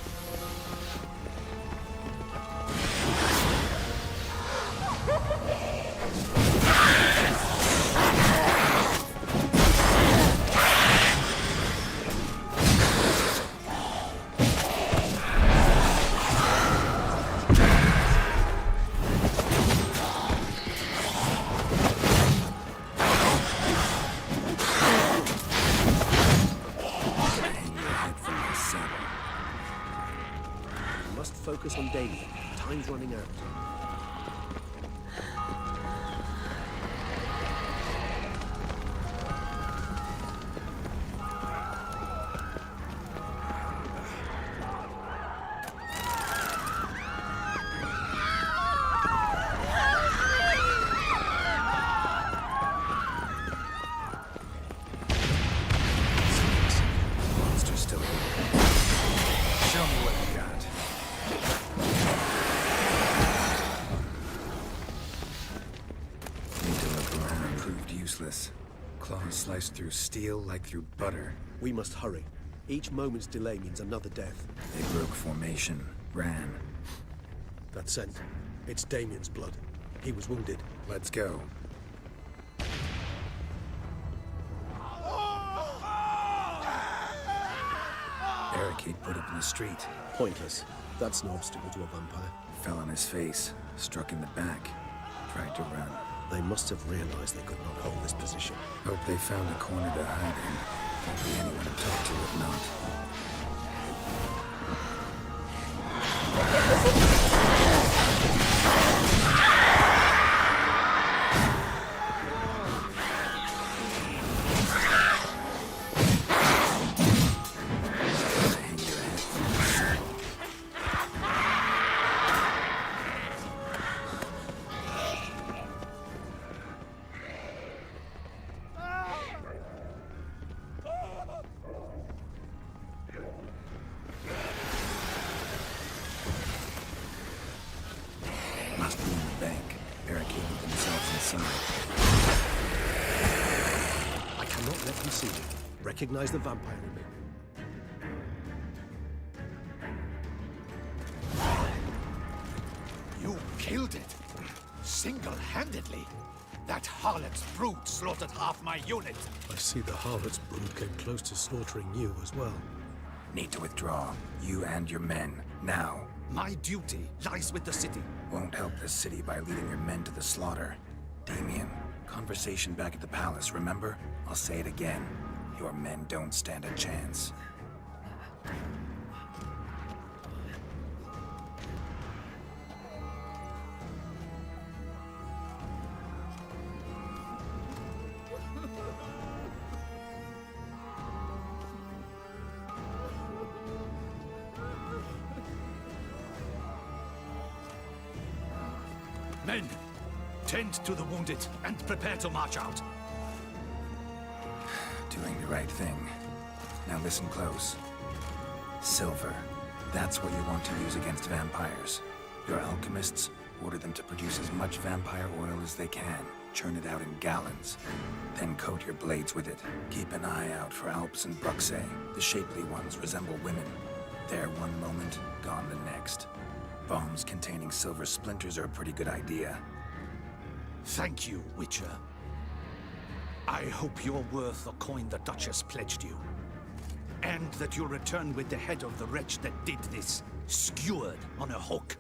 S16: Focus on Damien. Time's running out.
S3: Monster's still here. Show me what you got. Useless. Claws sliced through steel like through butter.
S16: We must hurry. Each moment's delay means another death.
S3: They broke formation. Ran.
S12: That scent. It's Damien's blood. He was wounded.
S3: Let's go. Barricade put up in the street.
S16: Pointless. That's no obstacle to a vampire.
S3: Fell on his face. Struck in the back. Tried to run.
S16: They must have realized they could not hold this position.
S3: Hope they found a corner to hide in. Won't be anyone to talk to if not.
S12: recognize the vampire in me.
S17: You killed it! Single-handedly! That harlot's brood slaughtered half my unit!
S12: I see the harlot's brood came close to slaughtering you as well.
S3: Need to withdraw. You and your men. Now.
S17: My duty lies with the city.
S3: Won't help the city by leading your men to the slaughter. Damien, conversation back at the palace, remember? I'll say it again. Your men don't stand a chance.
S17: Men, tend to the wounded and prepare to march out.
S3: Doing the right thing. Now listen close. Silver. That's what you want to use against vampires. Your alchemists, order them to produce as much vampire oil as they can. Churn it out in gallons. Then coat your blades with it. Keep an eye out for Alps and Bruxae. The shapely ones resemble women. There one moment, gone the next. Bombs containing silver splinters are a pretty good idea.
S17: Thank you, Witcher. I hope you're worth the coin the Duchess pledged you. And that you'll return with the head of the wretch that did this, skewered on a hook.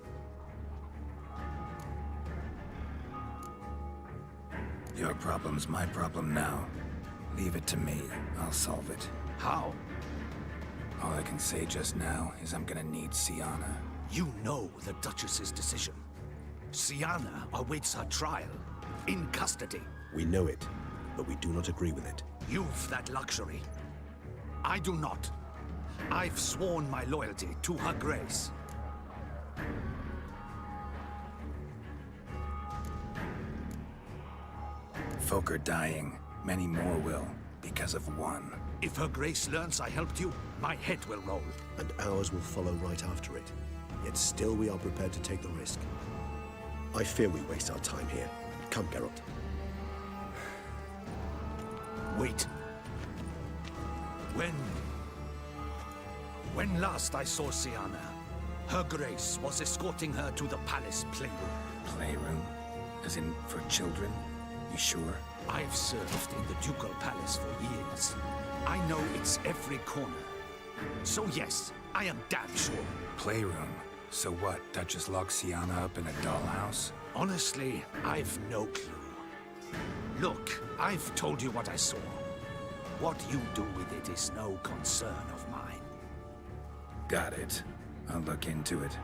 S3: Your problem's my problem now. Leave it to me. I'll solve it.
S17: How?
S3: All I can say just now is I'm gonna need Syanna.
S17: You know the Duchess's decision. Syanna awaits her trial, in custody.
S16: We know it, but we do not agree with it.
S17: You've that luxury. I do not. I've sworn my loyalty to Her Grace.
S3: Folk are dying. Many more will, because of one.
S17: If Her Grace learns I helped you, my head will roll.
S16: And ours will follow right after it. Yet still we are prepared to take the risk. I fear we waste our time here. Come, Geralt.
S17: Wait. When last I saw Syanna, Her Grace was escorting her to the palace playroom.
S3: Playroom? As in, for children? You sure?
S17: I've served in the Ducal Palace for years. I know its every corner. So yes, I am damn sure.
S3: Playroom? So what, Duchess locks Syanna up in a dollhouse?
S17: Honestly, I've no clue. Look, I've told you what I saw. What you do with it is no concern of mine.
S3: Got it. I'll look into it.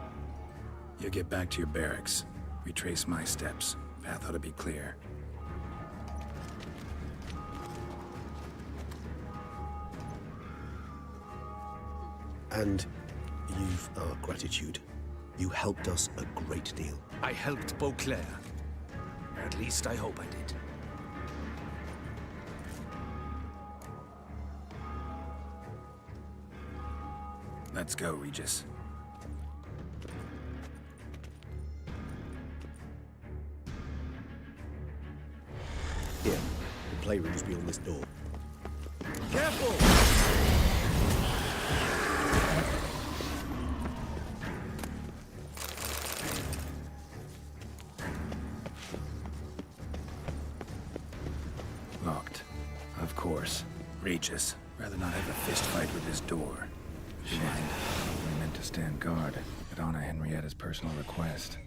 S3: You get back to your barracks. Retrace my steps. Path ought to be clear.
S16: And you've our gratitude. You helped us a great deal.
S17: I helped Beauclair. At least I hope I did.
S3: Let's go, Regis.
S16: Here, the playroom's beyond this door.
S17: Careful!
S3: Locked. Of course. Regis. Rather not have a fist fight with this door. Shit. I meant to stand guard, at Anna Henrietta's personal request.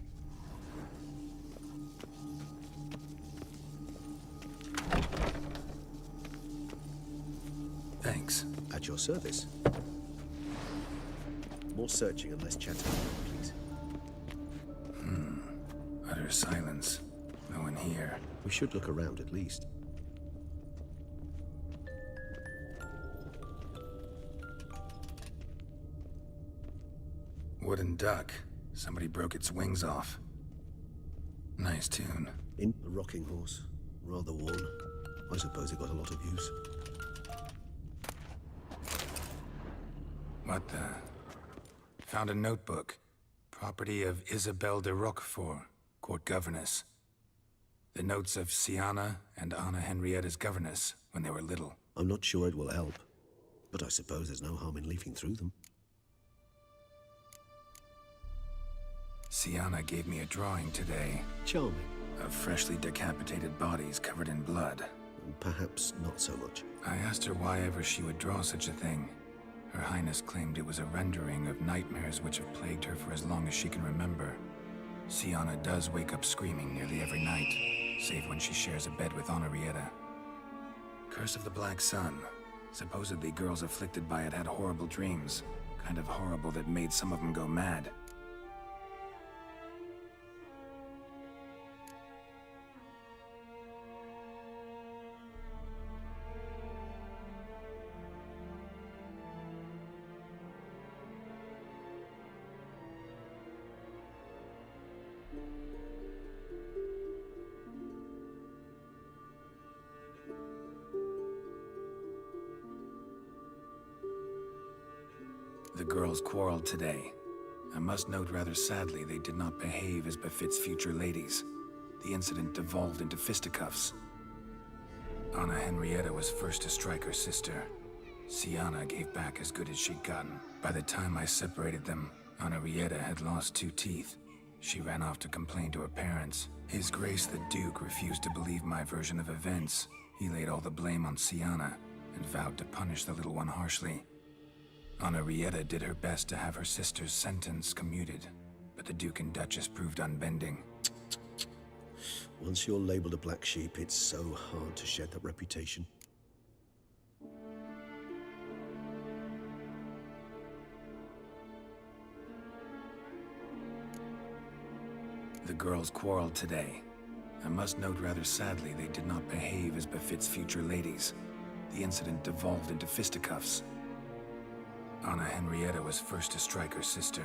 S3: Thanks.
S16: At your service. More searching and less chatting, please.
S3: Utter silence. No one here.
S16: We should look around at least.
S3: Wooden duck. Somebody broke its wings off. Nice tune.
S16: In a rocking horse. Rather worn. I suppose it got a lot of use.
S3: What the? Found a notebook. Property of Isabelle de Roquefort, court governess. The notes of Syanna and Anna Henrietta's governess when they were little.
S16: I'm not sure it will help. But I suppose there's no harm in leafing through them.
S3: Siana gave me a drawing today.
S16: Charming.
S3: Of freshly decapitated bodies covered in blood.
S16: Perhaps not so much.
S3: I asked her why ever she would draw such a thing. Her Highness claimed it was a rendering of nightmares which have plagued her for as long as she can remember. Siana does wake up screaming nearly every night, save when she shares a bed with Henrietta. Curse of the Black Sun. Supposedly girls afflicted by it had horrible dreams. Kind of horrible that made some of them go mad. The girls quarreled today. I must note rather sadly they did not behave as befits future ladies. The incident devolved into fisticuffs. Anna Henrietta was first to strike her sister. Siana gave back as good as she'd gotten. By the time I separated them, Henrietta had lost 2 teeth. She ran off to complain to her parents. His Grace the Duke refused to believe my version of events. He laid all the blame on Siana and vowed to punish the little one harshly. Henrietta did her best to have her sister's sentence commuted, but the Duke and Duchess proved unbending.
S16: Once you're labeled a black sheep, it's so hard to shed that reputation.
S3: The girls quarreled today. I must note rather sadly they did not behave as befits future ladies. The incident devolved into fisticuffs. Anna Henrietta was first to strike her sister.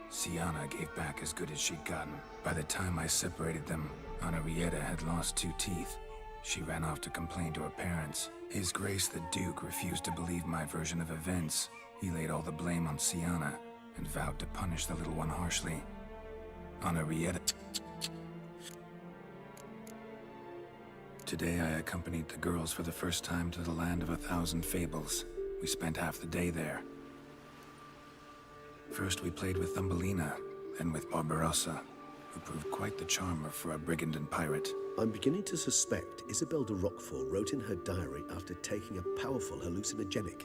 S3: Siana gave back as good as she'd gotten. By the time I separated them, Henrietta had lost 2 teeth. She ran off to complain to her parents. His Grace the Duke refused to believe my version of events. He laid all the blame on Siana and vowed to punish the little one harshly. Henrietta... Today I accompanied the girls for the first time to the land of 1,000 fables. We spent half the day there. First we played with Thumbelina, then with Barbarossa, who proved quite the charmer for a brigand and pirate.
S16: I'm beginning to suspect Isabel de Roquefort wrote in her diary after taking a powerful hallucinogenic.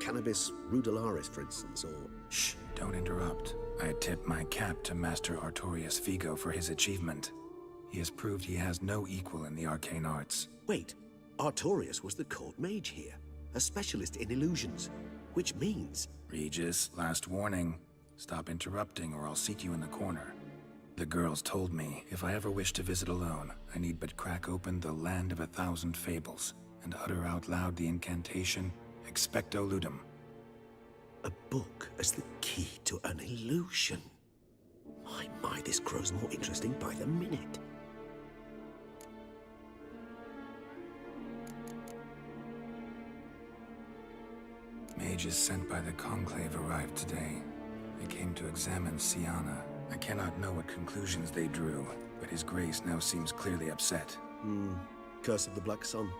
S16: Cannabis rudelaris, for instance, or...
S3: Shh, don't interrupt. I tip my cap to Master Artorius Vigo for his achievement. He has proved he has no equal in the arcane arts.
S16: Wait, Artorius was the court mage here, a specialist in illusions, which means...
S3: Regis, last warning. Stop interrupting or I'll seat you in the corner. The girls told me if I ever wish to visit alone, I need but crack open the Land of 1,000 Fables and utter out loud the incantation, Expecto Ludum.
S16: A book as the key to an illusion. My, this grows more interesting by the minute.
S3: Mages sent by the Conclave arrived today. They came to examine Siana. I cannot know what conclusions they drew, but His Grace now seems clearly upset.
S16: Curse of the Black Sun.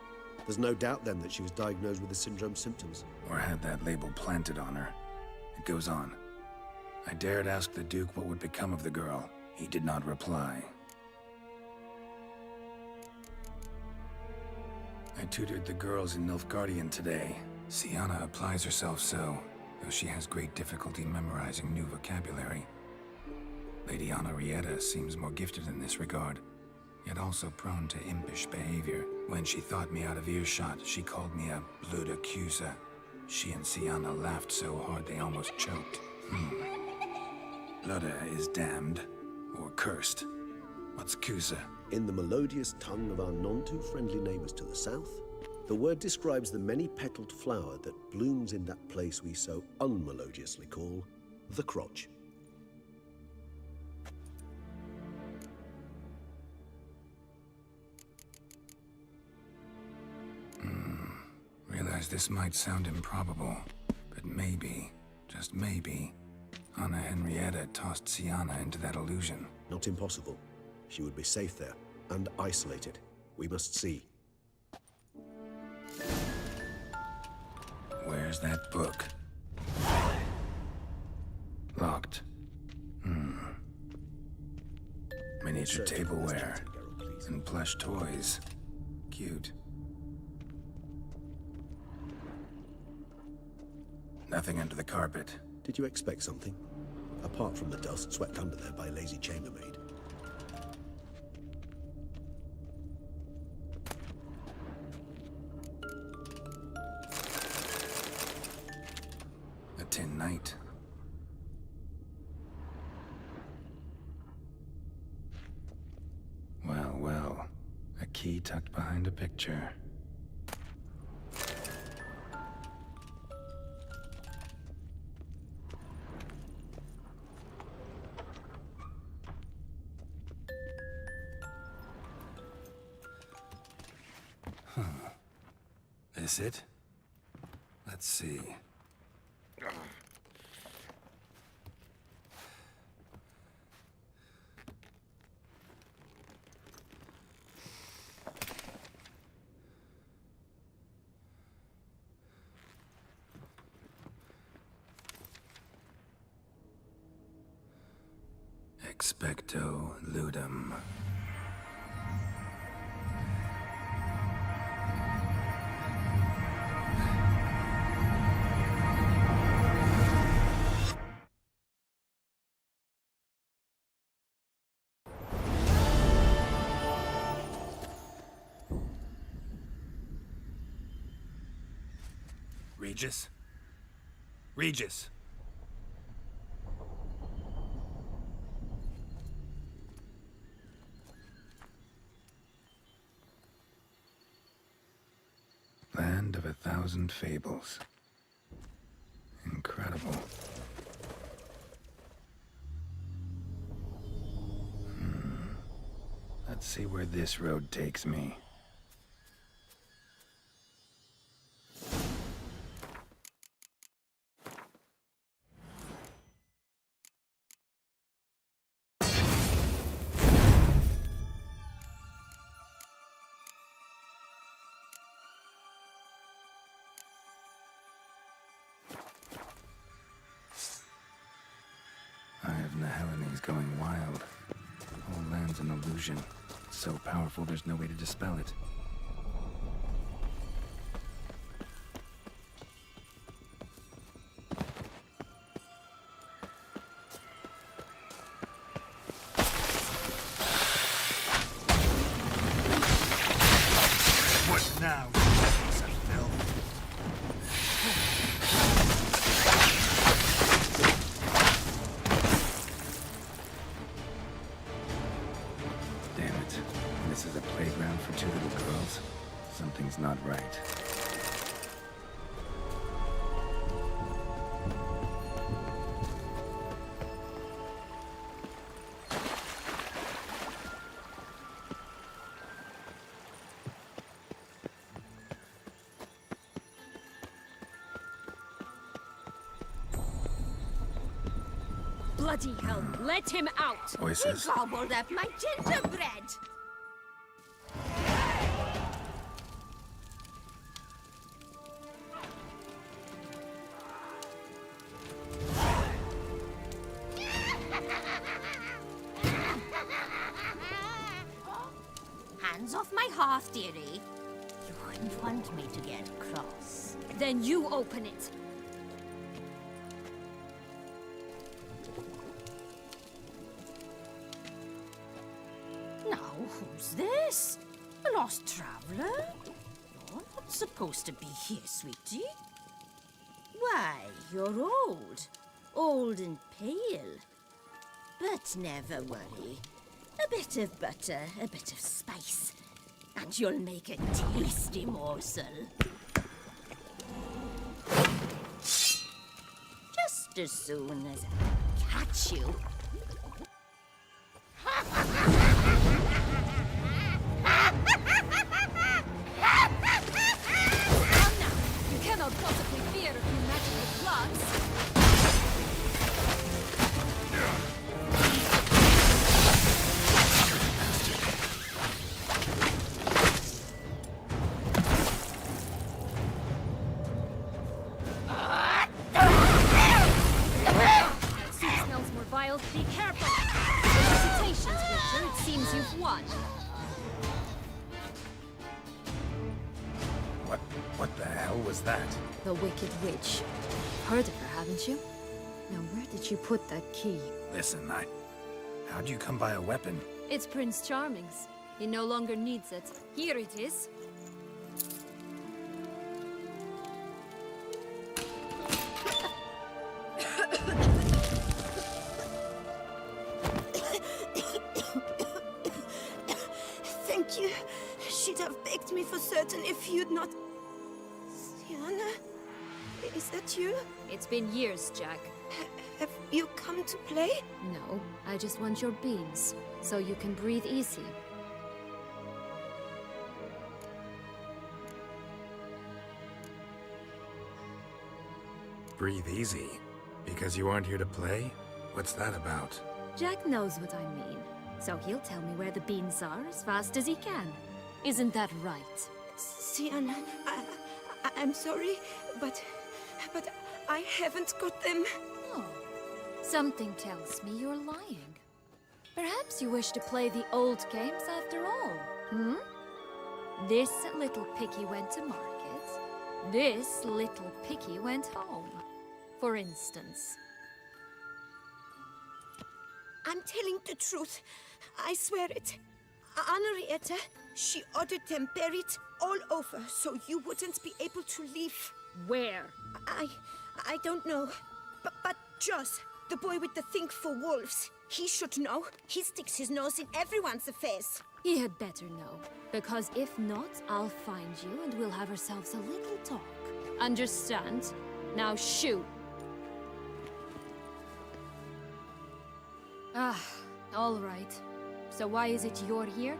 S16: There's no doubt then that she was diagnosed with the syndrome symptoms.
S3: Or had that label planted on her. It goes on. I dared ask the Duke what would become of the girl. He did not reply. I tutored the girls in Nilfgaardian today. Siana applies herself so, though she has great difficulty memorizing new vocabulary. Lady Henrietta seems more gifted in this regard, yet also prone to impish behavior. When she thought me out of earshot, she called me a blood accuser. She and Siana laughed so hard they almost choked. Ludda is damned, or cursed. What's Cusa?
S16: In the melodious tongue of our none-too-friendly neighbors to the south, the word describes the many-petaled flower that blooms in that place we so unmelodiously call the crotch.
S3: Realize this might sound improbable, but maybe, just maybe, Anna Henrietta tossed Siana into that illusion.
S16: Not impossible. She would be safe there, and isolated. We must see.
S3: Where's Where's that book? Locked. Miniature tableware. And plush toys. Cute. Nothing under the carpet.
S12: Did you expect something? Apart from the dust swept under there by a lazy chambermaid.
S3: A tin knight. Well, well. A key tucked behind a picture. This it? Let's see. Expecto ludum. Regis? Regis! Land of 1,000 fables. Incredible. Let's see where this road takes me. Neheleni's going wild. Whole land's an illusion. So powerful there's no way to dispel it. What now? This is a playground for two little girls. Something's not right.
S13: Bloody hell, let him out!
S3: Voices.
S11: He gobbled up my gingerbread! Hands off my hearth, dearie. You wouldn't want me to get cross.
S13: Then you open it.
S11: Now, who's this? A lost traveler? You're not supposed to be here, sweetie. Why, you're old. Old and pale. But never worry. A bit of butter, a bit of spice, and you'll make a tasty morsel. Just as soon as I catch you.
S13: You cannot possibly fear a few magical plants. Well, be careful! Felicitations, Witcher. It seems you've won.
S3: What the hell was that?
S13: The Wicked Witch. Heard of her, haven't you? Now, where did you put that key?
S3: Listen, how'd you come by a weapon?
S13: It's Prince Charming's. He no longer needs it. Here it is.
S14: Thank you. She'd have begged me for certain if you'd not... Sienna? Is that you?
S13: It's been years, Jack.
S14: Have you come to play?
S13: No, I just want your beans, so you can breathe easy.
S3: Breathe easy? Because you aren't here to play? What's that about?
S13: Jack knows what I mean, so he'll tell me where the beans are as fast as he can. Isn't that right?
S14: Sienna, I'm sorry, but I haven't got them.
S13: Oh, something tells me you're lying. Perhaps you wish to play the old games after all, hmm? This little piggy went to market. This little piggy went home, for instance.
S14: I'm telling the truth. I swear it. Henrietta, she ordered them buried all over so you wouldn't be able to leave.
S13: Where?
S14: I don't know. But Joss, the boy with the thing for wolves, he should know. He sticks his nose in everyone's affairs.
S13: He had better know, because if not, I'll find you and we'll have ourselves a little talk. Understand? Now shoot! Ah, all right. So why is it you're here?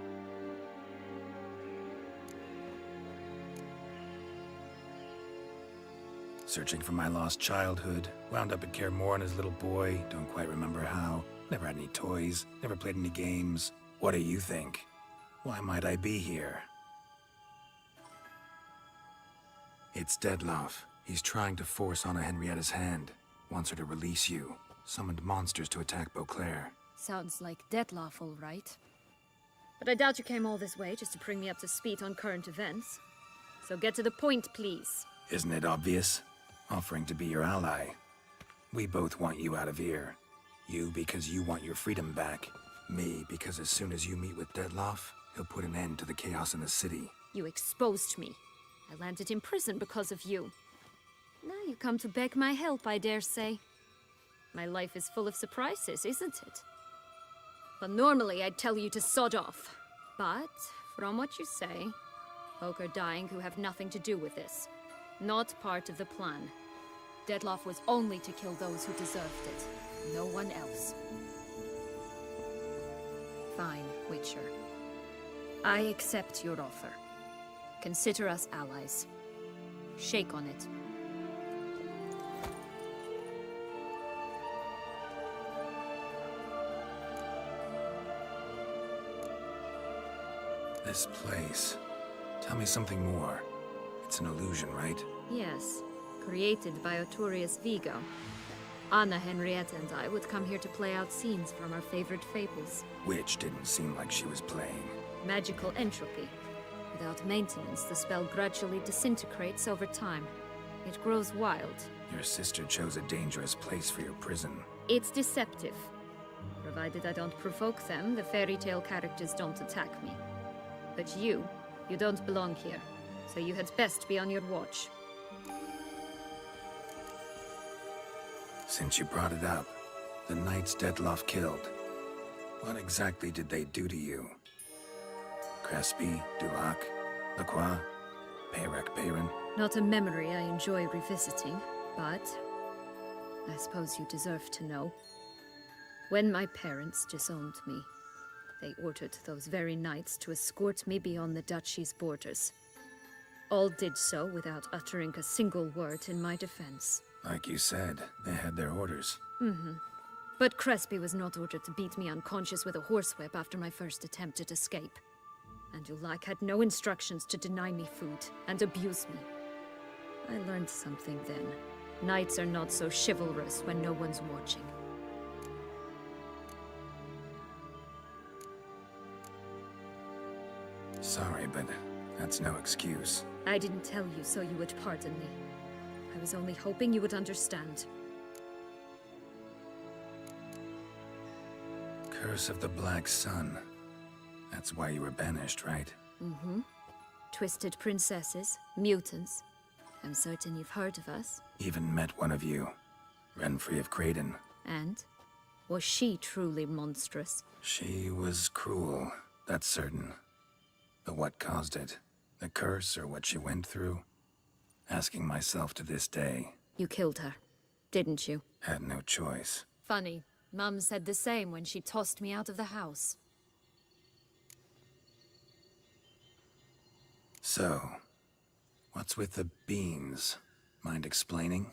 S3: Searching for my lost childhood. Wound up at Kaer Morhen as a little boy. Don't quite remember how. Never had any toys. Never played any games. What do you think? Why might I be here? It's Dettlaff. He's trying to force Anna Henrietta's hand. Wants her to release you. Summoned monsters to attack Beauclair.
S13: Sounds like Dettlaff, all right. But I doubt you came all this way just to bring me up to speed on current events. So get to the point, please.
S3: Isn't it obvious? Offering to be your ally. We both want you out of here. You because you want your freedom back. Me because as soon as you meet with Dettlaff, he'll put an end to the chaos in the city.
S13: You exposed me. I landed in prison because of you. Now you come to beg my help, I dare say. My life is full of surprises, isn't it? But normally I'd tell you to sod off. But, from what you say, folk are dying who have nothing to do with this. Not part of the plan. Dettlaff was only to kill those who deserved it. No one else. Fine, Witcher. I accept your offer. Consider us allies. Shake on it.
S3: This place. Tell me something more. It's an illusion, right?
S13: Yes, created by Arturius Vigo. Anna Henrietta and I would come here to play out scenes from our favorite fables.
S3: Which didn't seem like she was playing.
S13: Magical entropy. Without maintenance, the spell gradually disintegrates over time. It grows wild.
S3: Your sister chose a dangerous place for your prison.
S13: It's deceptive. Provided I don't provoke them, the fairy tale characters don't attack me. But you don't belong here. So you had best be on your watch.
S3: Since you brought it up, the knights Dettlaff killed. What exactly did they do to you? Crespi, Dulac, Lacroix, Peyrac-Peyran?
S13: Not a memory I enjoy revisiting, but I suppose you deserve to know. When my parents disowned me, they ordered those very knights to escort me beyond the duchy's borders. All did so without uttering a single word in my defense.
S3: Like you said, they had their orders.
S13: But Crespi was not ordered to beat me unconscious with a horsewhip after my first attempt at escape. And Dulac had no instructions to deny me food and abuse me. I learned something then. Knights are not so chivalrous when no one's watching.
S3: Sorry, but that's no excuse.
S13: I didn't tell you so you would pardon me. I was only hoping you would understand.
S3: Curse of the Black Sun. That's why you were banished, right?
S13: Mm-hmm. Twisted princesses, mutants. I'm certain you've heard of us.
S3: Even met one of you. Renfri of Kraden.
S13: And? Was she truly monstrous?
S3: She was cruel, that's certain. But what caused it? The curse or what she went through? Asking myself to this day.
S13: You killed her, didn't you?
S3: Had no choice.
S13: Funny. Mum said the same when she tossed me out of the house.
S3: So, what's with the beans? Mind explaining?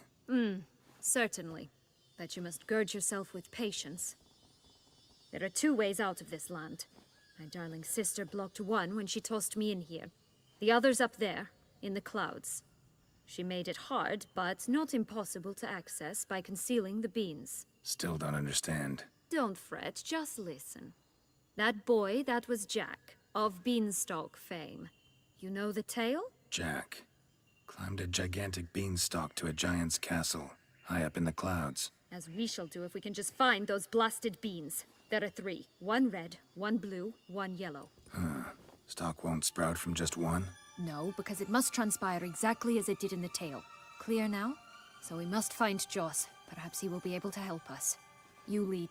S13: Certainly. But you must gird yourself with patience. There are two ways out of this land. My darling sister blocked one when she tossed me in here. The other's up there, in the clouds. She made it hard, but not impossible to access by concealing the beans.
S3: Still don't understand.
S13: Don't fret, just listen. That boy, that was Jack, of Beanstalk fame. You know the tale?
S3: Jack climbed a gigantic beanstalk to a giant's castle, high up in the clouds.
S13: As we shall do if we can just find those blasted beans. There are 3. 1 red, 1 blue, 1 yellow.
S3: Stalk won't sprout from just one?
S13: No, because it must transpire exactly as it did in the tale. Clear now? So we must find Joss. Perhaps he will be able to help us. You lead.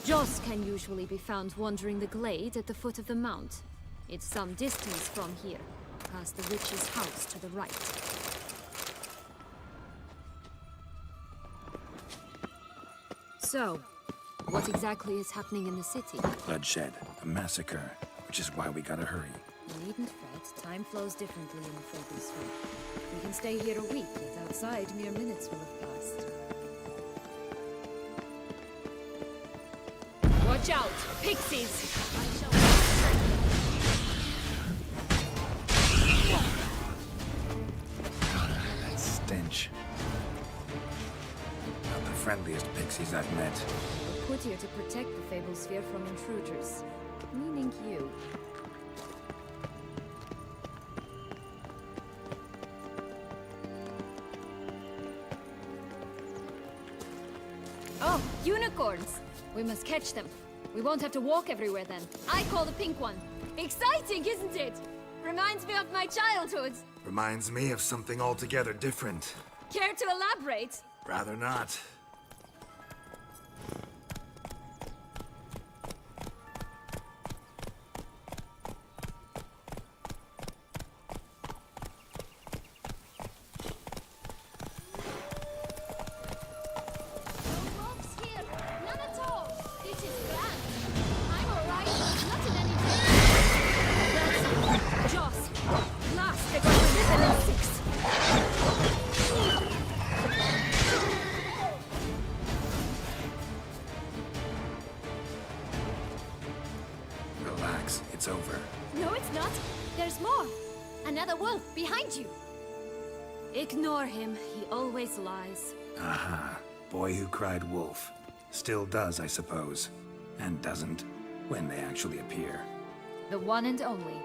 S13: Joss can usually be found wandering the glade at the foot of the mount. It's some distance from here, past the witch's house to the right. So, what exactly is happening in the city?
S3: Bloodshed, a massacre, which is why we gotta hurry.
S13: You needn't fret. Time flows differently in the Fablesword. We can stay here a week, yet outside mere minutes will have passed. Watch out! Pixies! I shall...
S3: That stench. Not the friendliest pixies I've met.
S13: We're put here to protect the Fableспhere from intruders. Meaning you. Oh, unicorns! We must catch them. We won't have to walk everywhere then. I call the pink one. Exciting, isn't it? Reminds me of my childhood.
S3: Reminds me of something altogether different.
S13: Care to elaborate?
S3: Rather not. Relax, it's over.
S13: No, it's not. There's more. Another wolf behind you. Ignore him. He always lies.
S3: Aha. Boy who cried wolf. Still does, I suppose. And doesn't, when they actually appear.
S13: The one and only.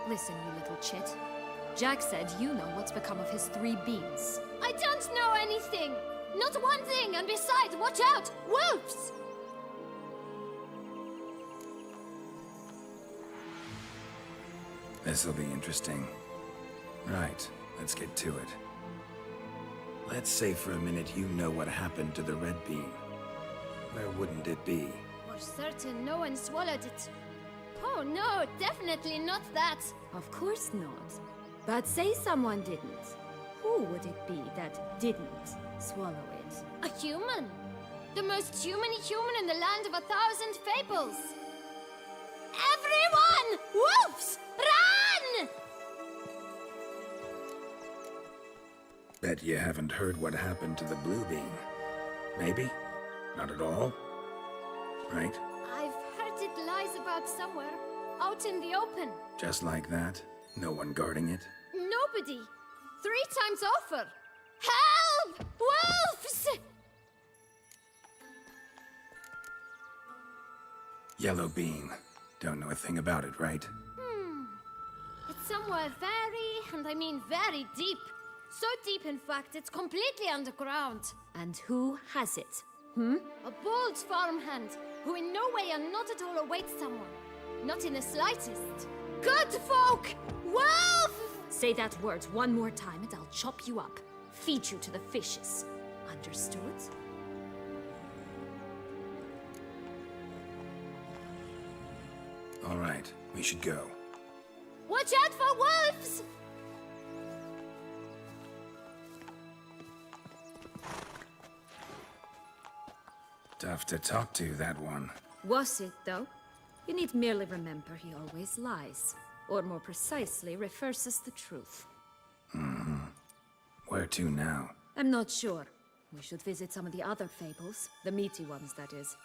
S13: Listen, you little chit. Jack said you know what's become of his 3 beans.
S20: I don't know anything! Not one thing, and besides, watch out! Wolves!
S3: This'll be interesting. Right, let's get to it. Let's say for a minute you know what happened to the red bean. Where wouldn't it be?
S20: For certain, no one swallowed it. Oh no, definitely not that.
S13: Of course not. But say someone didn't. Who would it be that didn't swallow it?
S20: A human. The most human in the land of 1,000 fables. Everyone! Wolves! Run!
S3: Bet you haven't heard what happened to the blue bean. Maybe? Not at all? Right?
S20: I've heard it lies about somewhere, out in the open.
S3: Just like that? No one guarding it?
S20: Nobody. 3 times offer. Help! Wolves!
S3: Yellow bean. Don't know a thing about it, right?
S20: It's somewhere very, and I mean very deep. So deep, in fact, it's completely underground.
S13: And who has it?
S20: A bold farmhand, who in no way and not at all awaits someone. Not in the slightest. Good folk! Wolf!
S13: Say that word one more time and I'll chop you up. Feed you to the fishes. Understood?
S3: All right, we should go.
S20: Watch out for wolves!
S3: Tough to talk to, that one.
S13: Was it, though? You need merely remember he always lies. Or more precisely, reverses the truth.
S3: Where to now?
S13: I'm not sure. We should visit some of the other fables. The meaty ones, that is.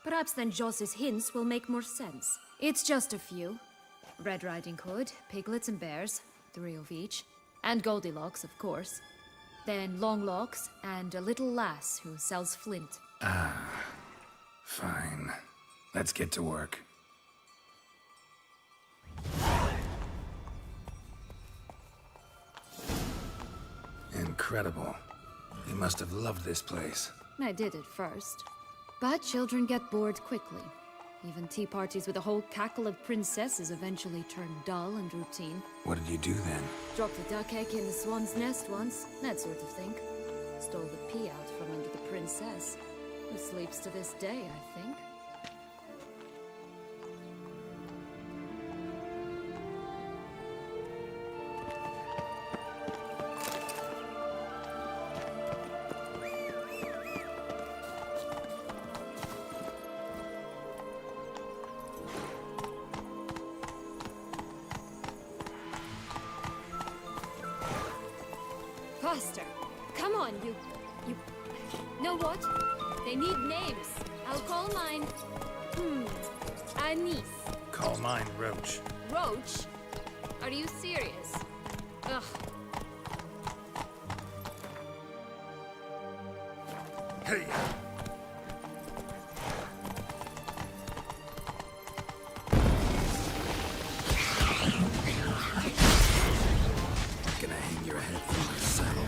S13: Perhaps then Joss's hints will make more sense. It's just a few. Red Riding Hood, piglets and bears, 3 of each. And Goldilocks, of course. Then Longlocks, and a little lass who sells flint.
S3: Fine. Let's get to work. Incredible. You must have loved this place.
S13: I did at first. But children get bored quickly. Even tea parties with a whole cackle of princesses eventually turn dull and routine.
S3: What did you do then?
S13: Dropped a duck egg in the swan's nest once, that sort of thing. Stole the pea out from under the princess, who sleeps to this day, I think.
S20: Faster! Come on, you... Know what? They need names. I'll call mine... Anise.
S3: Call mine Roach.
S20: Roach? Are you serious? Ugh.
S3: Hey! Gonna hang your head from my saddle.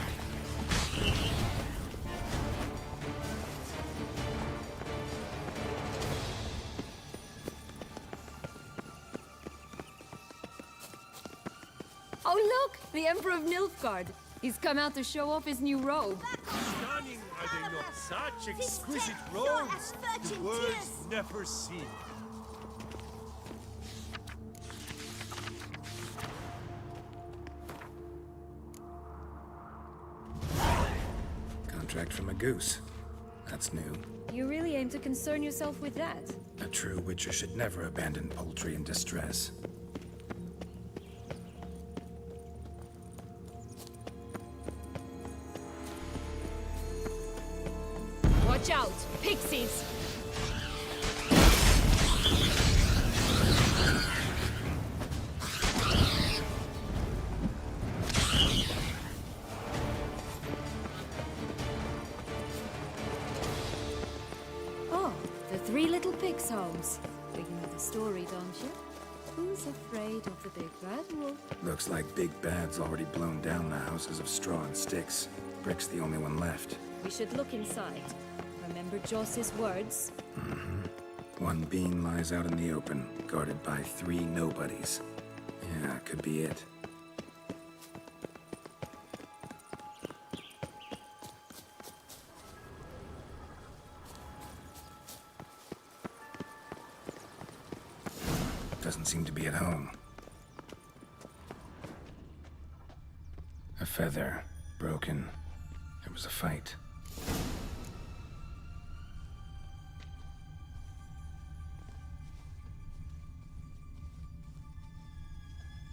S13: Oh look! The Emperor of Nilfgaard! He's come out to show off his new robe.
S10: Stunning, are they not? Such exquisite robes! The words never seen.
S3: Contract from a goose. That's new.
S13: You really aim to concern yourself with that?
S3: A true witcher should never abandon poultry in distress.
S13: Watch out! Pixies! Oh, the 3 little pigs' homes. You know the story, don't you? Who's afraid of the big bad wolf?
S3: Looks like Big Bad's already blown down the houses of straw and sticks. Brick's the only one left.
S13: We should look inside. Remember Joss's words?
S3: One bean lies out in the open, guarded by 3 nobodies. Yeah, could be it. Doesn't seem to be at home. A feather, broken. There was a fight.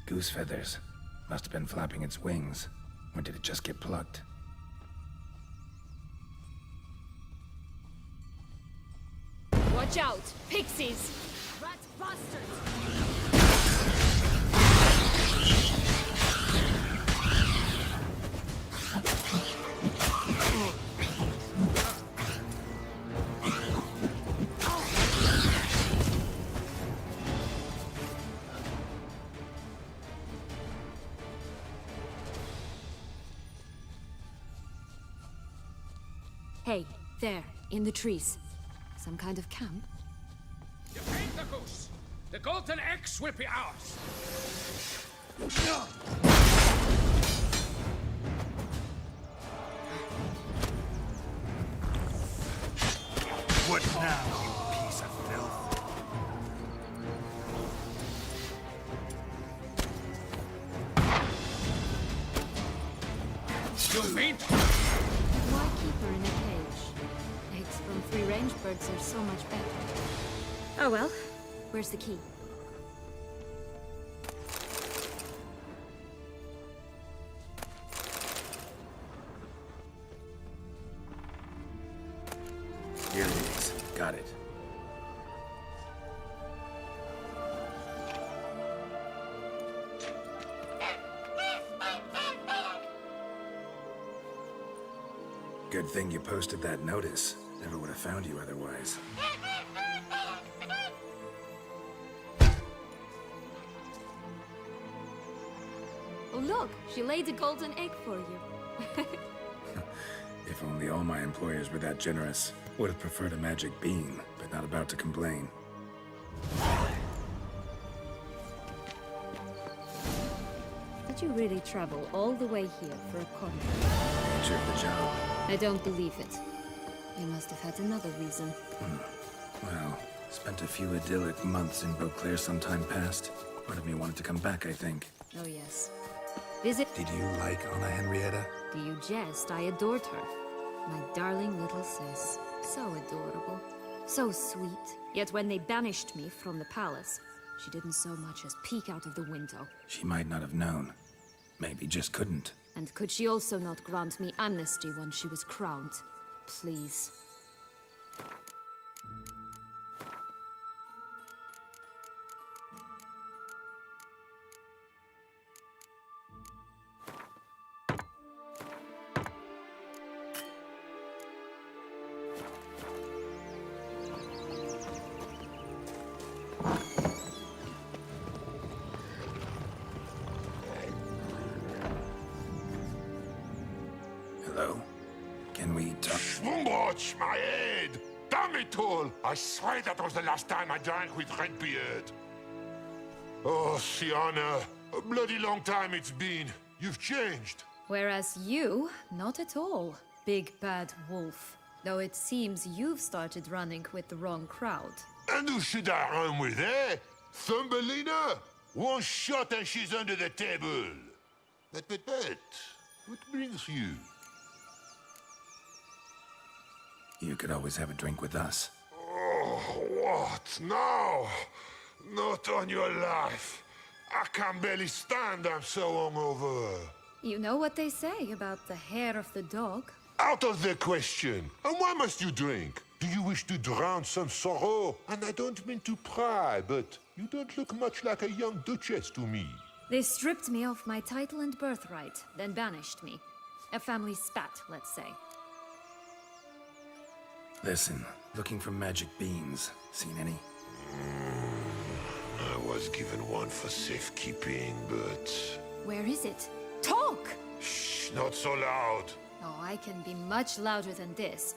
S3: Goose feathers. Must have been flapping its wings. Or did it just get plucked?
S13: Watch out! Pixies!
S20: Rat bastards!
S13: Hey, there, in the trees. Some kind of camp?
S5: You paid the goose. The golden eggs will be ours.
S3: What now, you piece of filth?
S5: You mean?
S13: Why keep her in a cage? Eggs from free-range birds are so much better. Oh well, where's the key?
S3: Here it is. Got it. Good thing you posted that notice. Never would have found you otherwise.
S13: Oh look, she laid a golden egg for you.
S3: If only all my employers were that generous. Would have preferred a magic bean, but not about to complain.
S13: Did you really travel all the way here for a contract?
S3: Nature of the job.
S13: I don't believe it. You must have had another reason.
S3: Well, spent a few idyllic months in Beauclair some time past. Part of me wanted to come back, I think.
S13: Oh yes. Visit.
S3: Did you like Anna Henrietta?
S13: Do you jest? I adored her. My darling little sis. So adorable. So sweet. Yet when they banished me from the palace, she didn't so much as peek out of the window.
S3: She might not have known. Maybe just couldn't.
S13: And could she also not grant me amnesty once she was crowned? Please.
S3: Hello? Can we talk?
S10: Schwungwatch, my head! Damn it all! I swear that was the last time I drank with Redbeard. Oh, Sienna, a bloody long time it's been. You've changed.
S13: Whereas you, not at all, big bad wolf. Though it seems you've started running with the wrong crowd.
S10: And who should I run with, eh? Thumbelina? One shot and she's under the table. But, what brings you?
S3: You could always have a drink with us.
S10: Oh, what now? Not on your life. I can barely stand, I'm so hungover.
S13: You know what they say about the hair of the dog?
S10: Out of the question. And why must you drink? Do you wish to drown some sorrow? And I don't mean to pry, but you don't look much like a young duchess to me.
S13: They stripped me of my title and birthright, then banished me. A family spat, let's say.
S3: Listen, looking for magic beans. Seen any?
S10: I was given one for safekeeping, but...
S13: Where is it? Talk!
S10: Shh, not so loud.
S13: Oh, I can be much louder than this.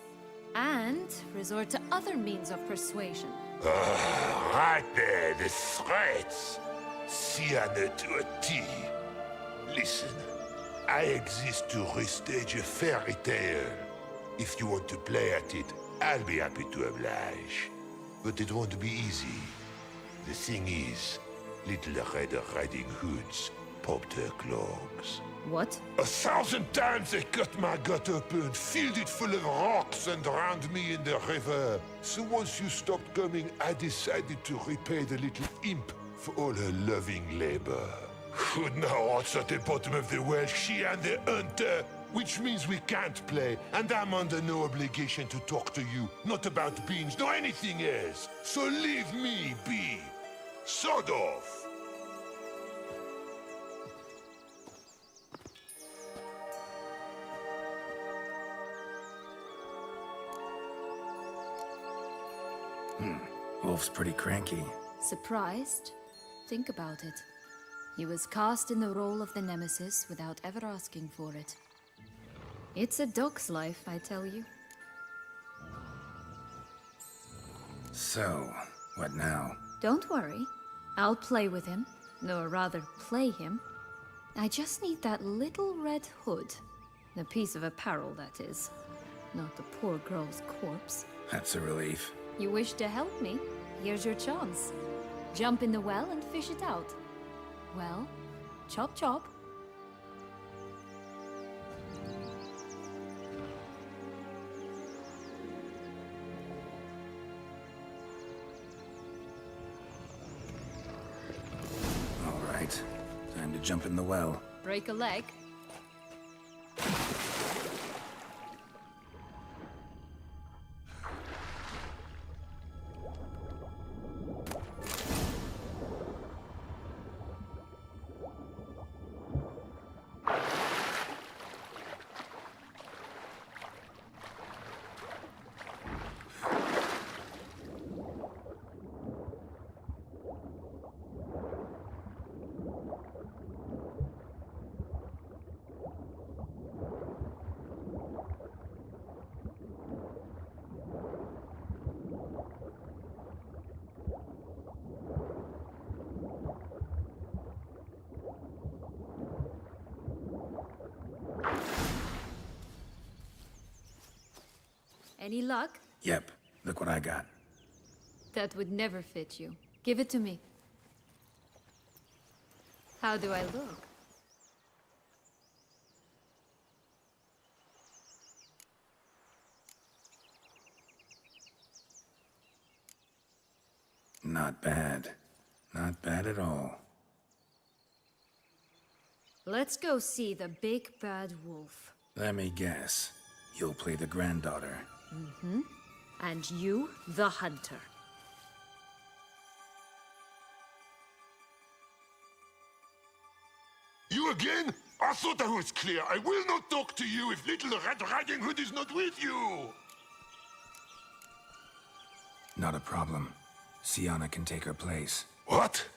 S13: And resort to other means of persuasion.
S10: Right there, the threats. Sienna to a T. Listen, I exist to restage a fairy tale. If you want to play at it, I'll be happy to oblige. But it won't be easy. The thing is, Little Red Riding Hoods popped her clogs.
S13: What?
S10: 1,000 times they cut my gut open, filled it full of rocks and drowned me in the river. So once you stopped coming, I decided to repay the little imp for all her loving labor. Who now what's at the bottom of the well, she and the hunter, which means we can't play, and I'm under no obligation to talk to you, not about beans, nor anything else. So leave me be. Sod off.
S3: Wolf's pretty cranky.
S13: Surprised? Think about it. He was cast in the role of the Nemesis without ever asking for it. It's a dog's life, I tell you.
S3: So, what now?
S13: Don't worry. I'll play with him. Or rather, play him. I just need that little red hood. The piece of apparel, that is. Not the poor girl's corpse.
S3: That's a relief.
S13: You wish to help me? Here's your chance. Jump in the well and fish it out. Well, chop chop.
S3: All right. Time to jump in the well.
S13: Break a leg. Any luck?
S3: Yep. Look what I got.
S13: That would never fit you. Give it to me. How do I look?
S3: Not bad. Not bad at all.
S13: Let's go see the big bad wolf.
S3: Let me guess. You'll play the granddaughter.
S13: Mm-hmm. And you, the hunter.
S10: You again? I thought I was clear. I will not talk to you if Little Red Riding Hood is not with you!
S3: Not a problem. Sienna can take her place.
S10: What?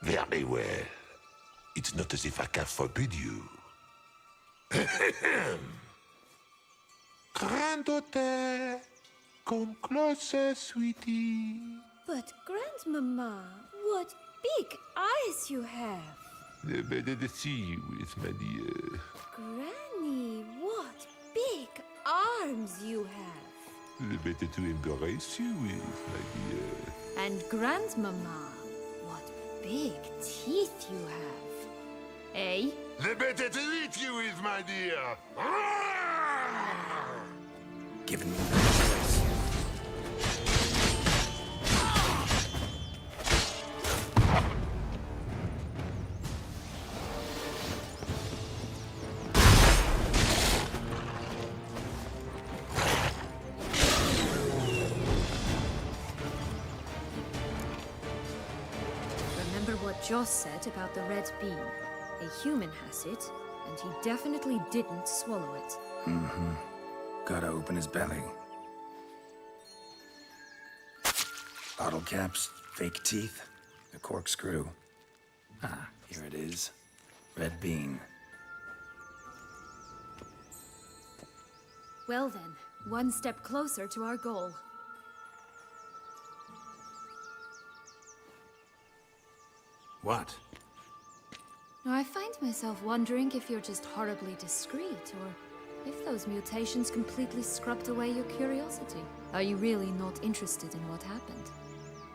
S10: Very well. It's not as if I can forbid you. Granddaughter, come closer, sweetie.
S11: But, Grandmama, what big eyes you have!
S10: The better to see you with, my dear.
S11: Granny, what big arms you have!
S10: The better to embrace you with, my dear.
S13: And Grandmama, what big teeth you have. Eh?
S10: The better to eat you with, my dear.
S3: Given me no choice.
S13: Remember what Joss said about the red bean? A human has it, and he definitely didn't swallow it.
S3: Mm-hmm. Gotta open his belly. Bottle caps, fake teeth, a corkscrew. Ah, here it is. Red bean.
S13: Well then, one step closer to our goal.
S3: What?
S13: I find myself wondering if you're just horribly discreet, or if those mutations completely scrubbed away your curiosity. Are you really not interested in what happened?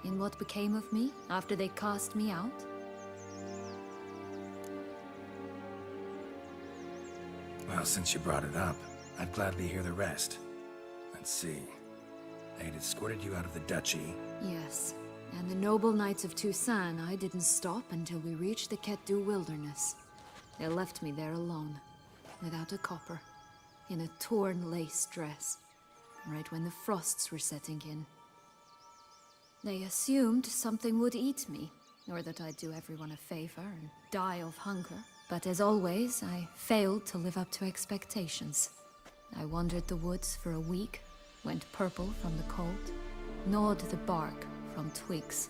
S13: In what became of me after they cast me out?
S3: Well, since you brought it up, I'd gladly hear the rest. Let's see. I had escorted you out of the duchy.
S13: Yes. And the noble knights of Toussaint, I didn't stop until we reached the Ketdu wilderness. They left me there alone, without a copper, in a torn lace dress, right when the frosts were setting in. They assumed something would eat me, or that I'd do everyone a favor and die of hunger. But as always, I failed to live up to expectations. I wandered the woods for a week, went purple from the cold, gnawed the bark from twigs.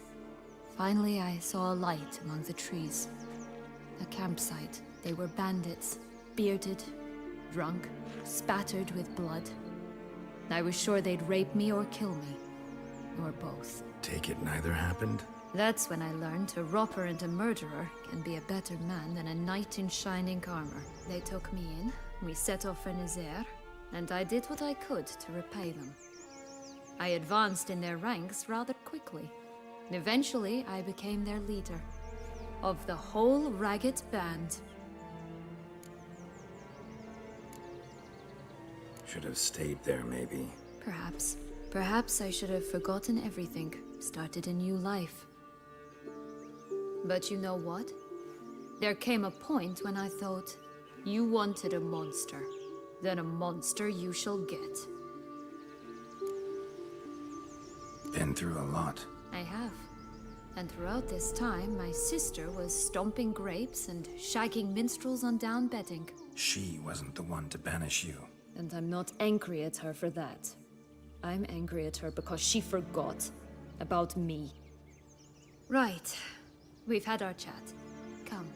S13: Finally, I saw a light among the trees. A campsite. They were bandits, bearded, drunk, spattered with blood. I was sure they'd rape me or kill me. Or both.
S3: Take it neither happened?
S13: That's when I learned a robber and a murderer can be a better man than a knight in shining armor. They took me in, we set off for Nazaire, and I did what I could to repay them. I advanced in their ranks rather quickly. And eventually, I became their leader. Of the whole ragged band.
S3: Should have stayed there, maybe.
S13: Perhaps. Perhaps I should have forgotten everything, started a new life. But you know what? There came a point when I thought, you wanted a monster. Then a monster you shall get.
S3: Been through a lot.
S13: I have. And throughout this time, my sister was stomping grapes and shagging minstrels on down bedding.
S3: She wasn't the one to banish you.
S13: And I'm not angry at her for that. I'm angry at her because she forgot about me. Right. We've had our chat. Come.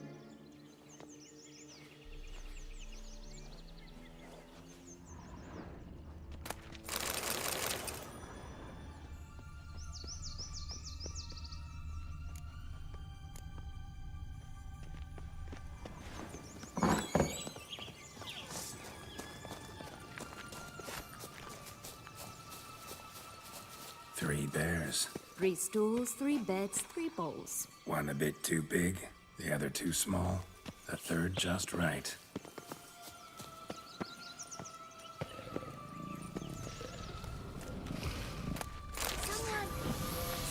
S3: Three bears.
S13: 3 stools, 3 beds, 3 bowls.
S3: One a bit too big, the other too small, the third just right.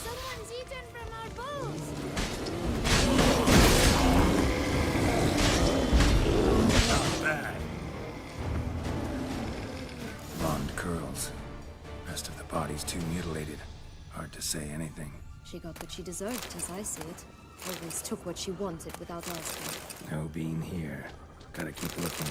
S20: Someone's eaten from our bowls!
S3: Not bad. Blonde curls. Rest of the body's too mutilated. Hard to say anything.
S13: She got what she deserved, as I see it. Always took what she wanted without asking.
S3: No bean here. Gotta keep looking.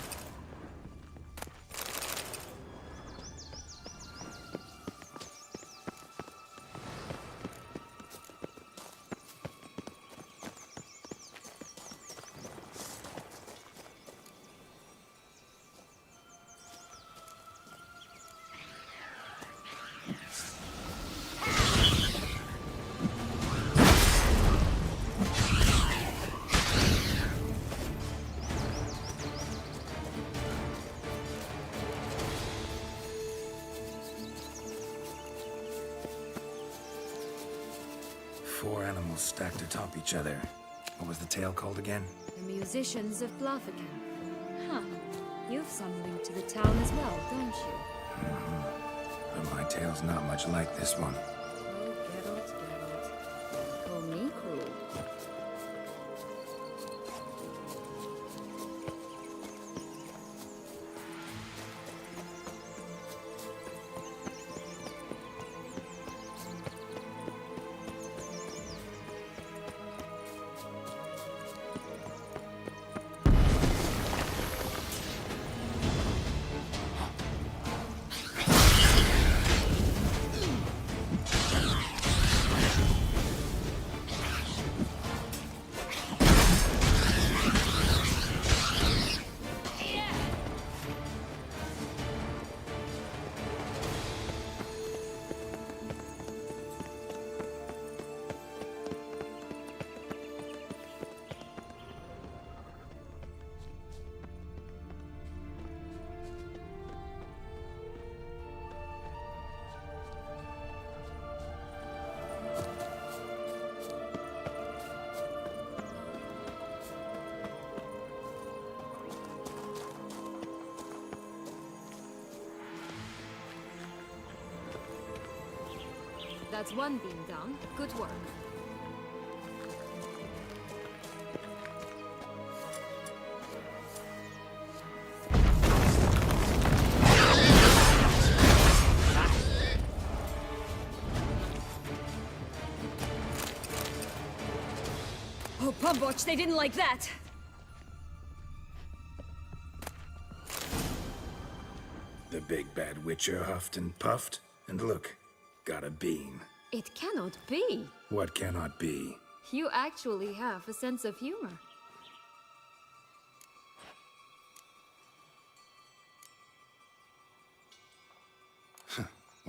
S3: Four animals stacked atop each other. What was the tale called again?
S13: The musicians of Blaviken. Huh. You've some link to the town as well, don't you?
S3: But my tale's not much like this one.
S13: Oh, Geralt. Call me cruel. That's one beam down. Good work. Oh, Pumboch, they didn't like that!
S3: The big bad witcher huffed and puffed, and look, got a bean.
S13: It cannot be!
S3: What cannot be?
S13: You actually have a sense of humor.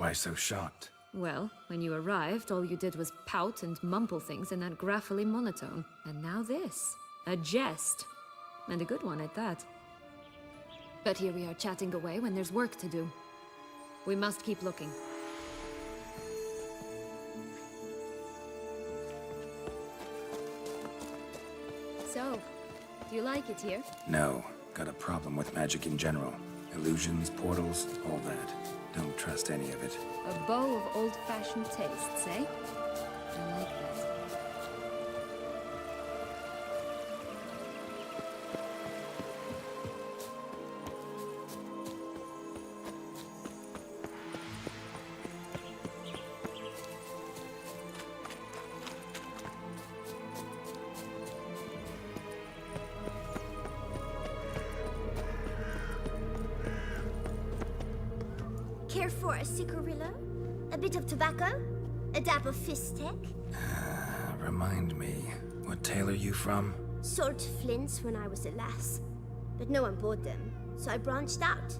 S3: Why so shocked?
S13: Well, when you arrived, all you did was pout and mumble things in that graphically monotone. And now this. A jest. And a good one at that. But here we are chatting away when there's work to do. We must keep looking. So, do you like it here?
S3: No. Got a problem with magic in general. Illusions, portals, all that. Don't trust any of it.
S13: A bow of old-fashioned tastes, eh? I like that.
S20: Care for a cigarillo? A bit of tobacco? A dab of fistek?
S3: Remind me, what tale are you from?
S20: Sold flints when I was a lass. But no one bought them, so I branched out.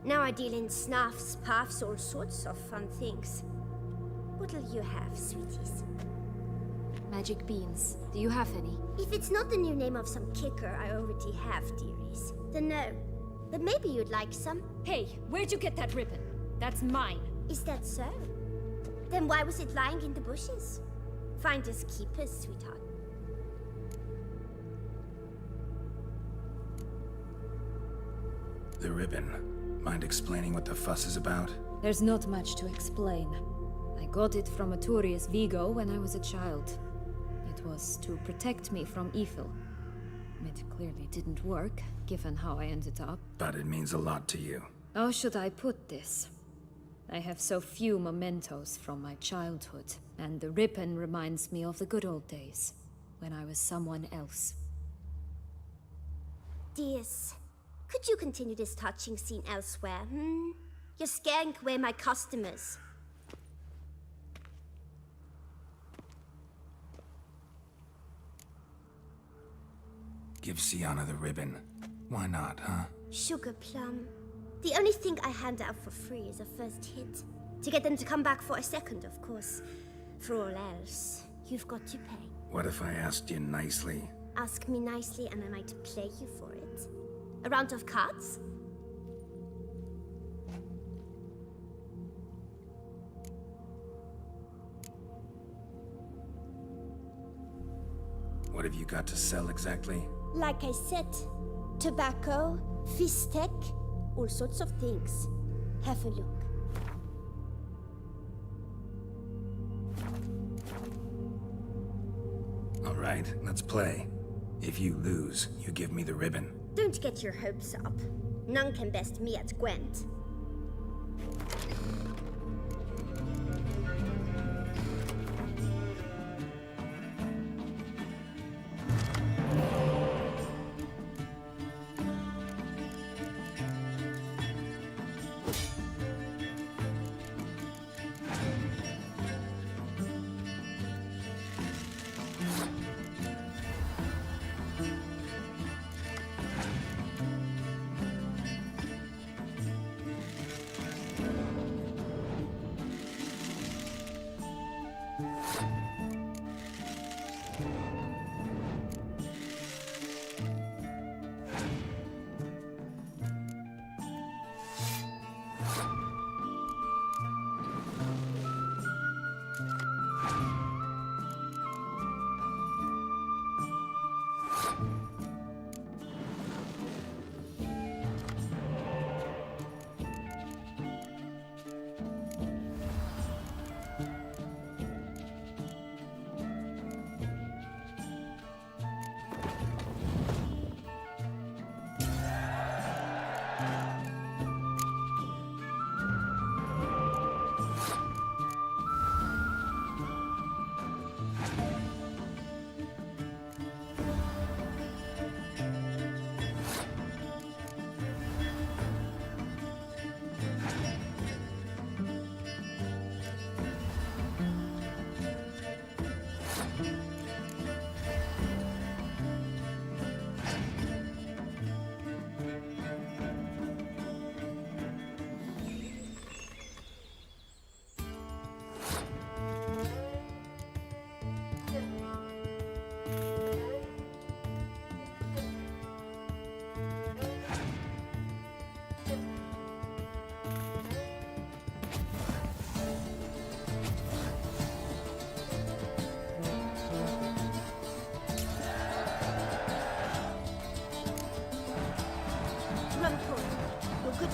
S20: Now I deal in snuffs, puffs, all sorts of fun things. What'll you have, sweeties?
S13: Magic beans. Do you have any?
S20: If it's not the new name of some kicker I already have, dearies, then no. But maybe you'd like some.
S13: Hey, where'd you get that ribbon? That's mine.
S20: Is that so? Then why was it lying in the bushes? Finders keepers, sweetheart.
S3: The ribbon. Mind explaining what the fuss is about?
S13: There's not much to explain. I got it from Arturius Vigo when I was a child. It was to protect me from evil. It clearly didn't work, given how I ended up.
S3: But it means a lot to you.
S13: How should I put this? I have so few mementos from my childhood, and the ribbon reminds me of the good old days, when I was someone else.
S20: Dears, could you continue this touching scene elsewhere, You're scaring away my customers.
S3: Give Sienna the ribbon. Why not, huh?
S20: Sugar plum. The only thing I hand out for free is a first hit. To get them to come back for a second, of course. For all else, you've got to pay.
S3: What if I asked you nicely?
S20: Ask me nicely and I might play you for it. A round of cards?
S3: What have you got to sell exactly?
S20: Like I said, tobacco, fistek, all sorts of things. Have a look.
S3: All right, let's play. If you lose, you give me the ribbon.
S20: Don't get your hopes up. None can best me at Gwent.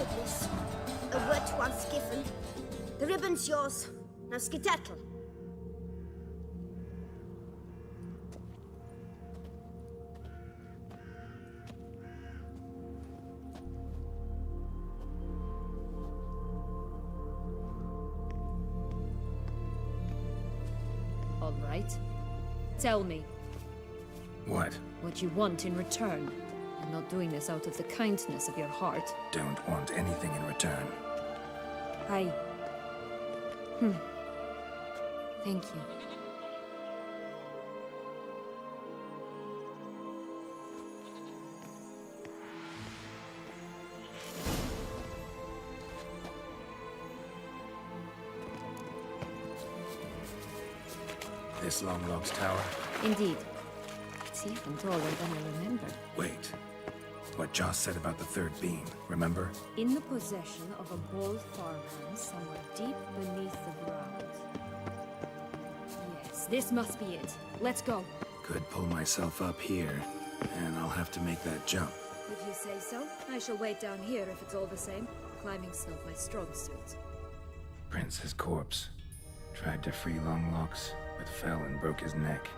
S20: Tigris. A word once given. The ribbon's yours. Now skedaddle.
S13: All right. Tell me
S3: What?
S13: what you want in return. I'm not doing this out of the kindness of your heart.
S3: Don't want anything in return.
S13: Thank you.
S3: This Longlog's tower?
S13: Indeed. It's even taller than I remember.
S3: Wait. What Joss said about the third beam, remember?
S13: In the possession of a bold farmhand somewhere deep beneath the ground. Yes, this must be it. Let's go.
S3: Could pull myself up here, and I'll have to make that jump.
S13: If you say so, I shall wait down here if it's all the same. Climbing's not my strong suit.
S3: Prince's corpse. Tried to free Longlocks, but fell and broke his neck.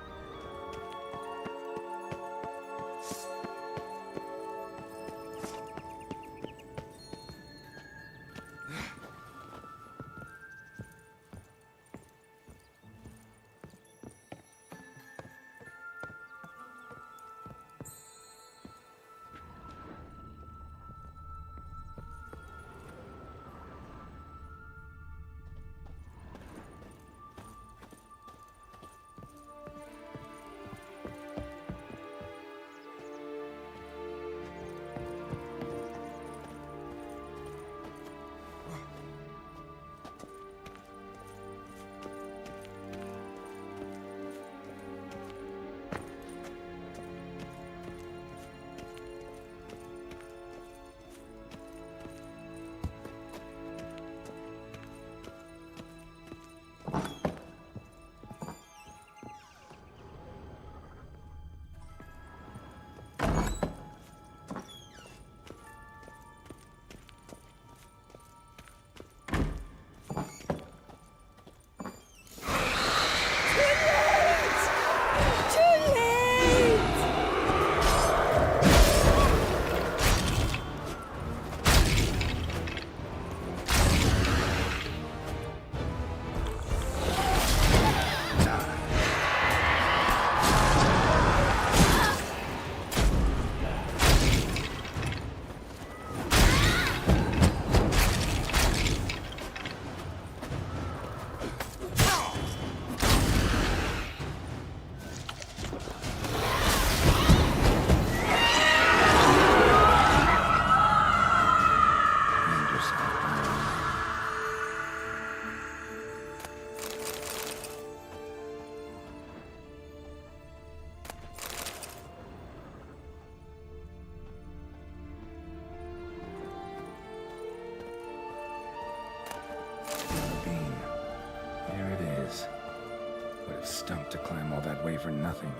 S3: Stunk to climb all that way for nothing.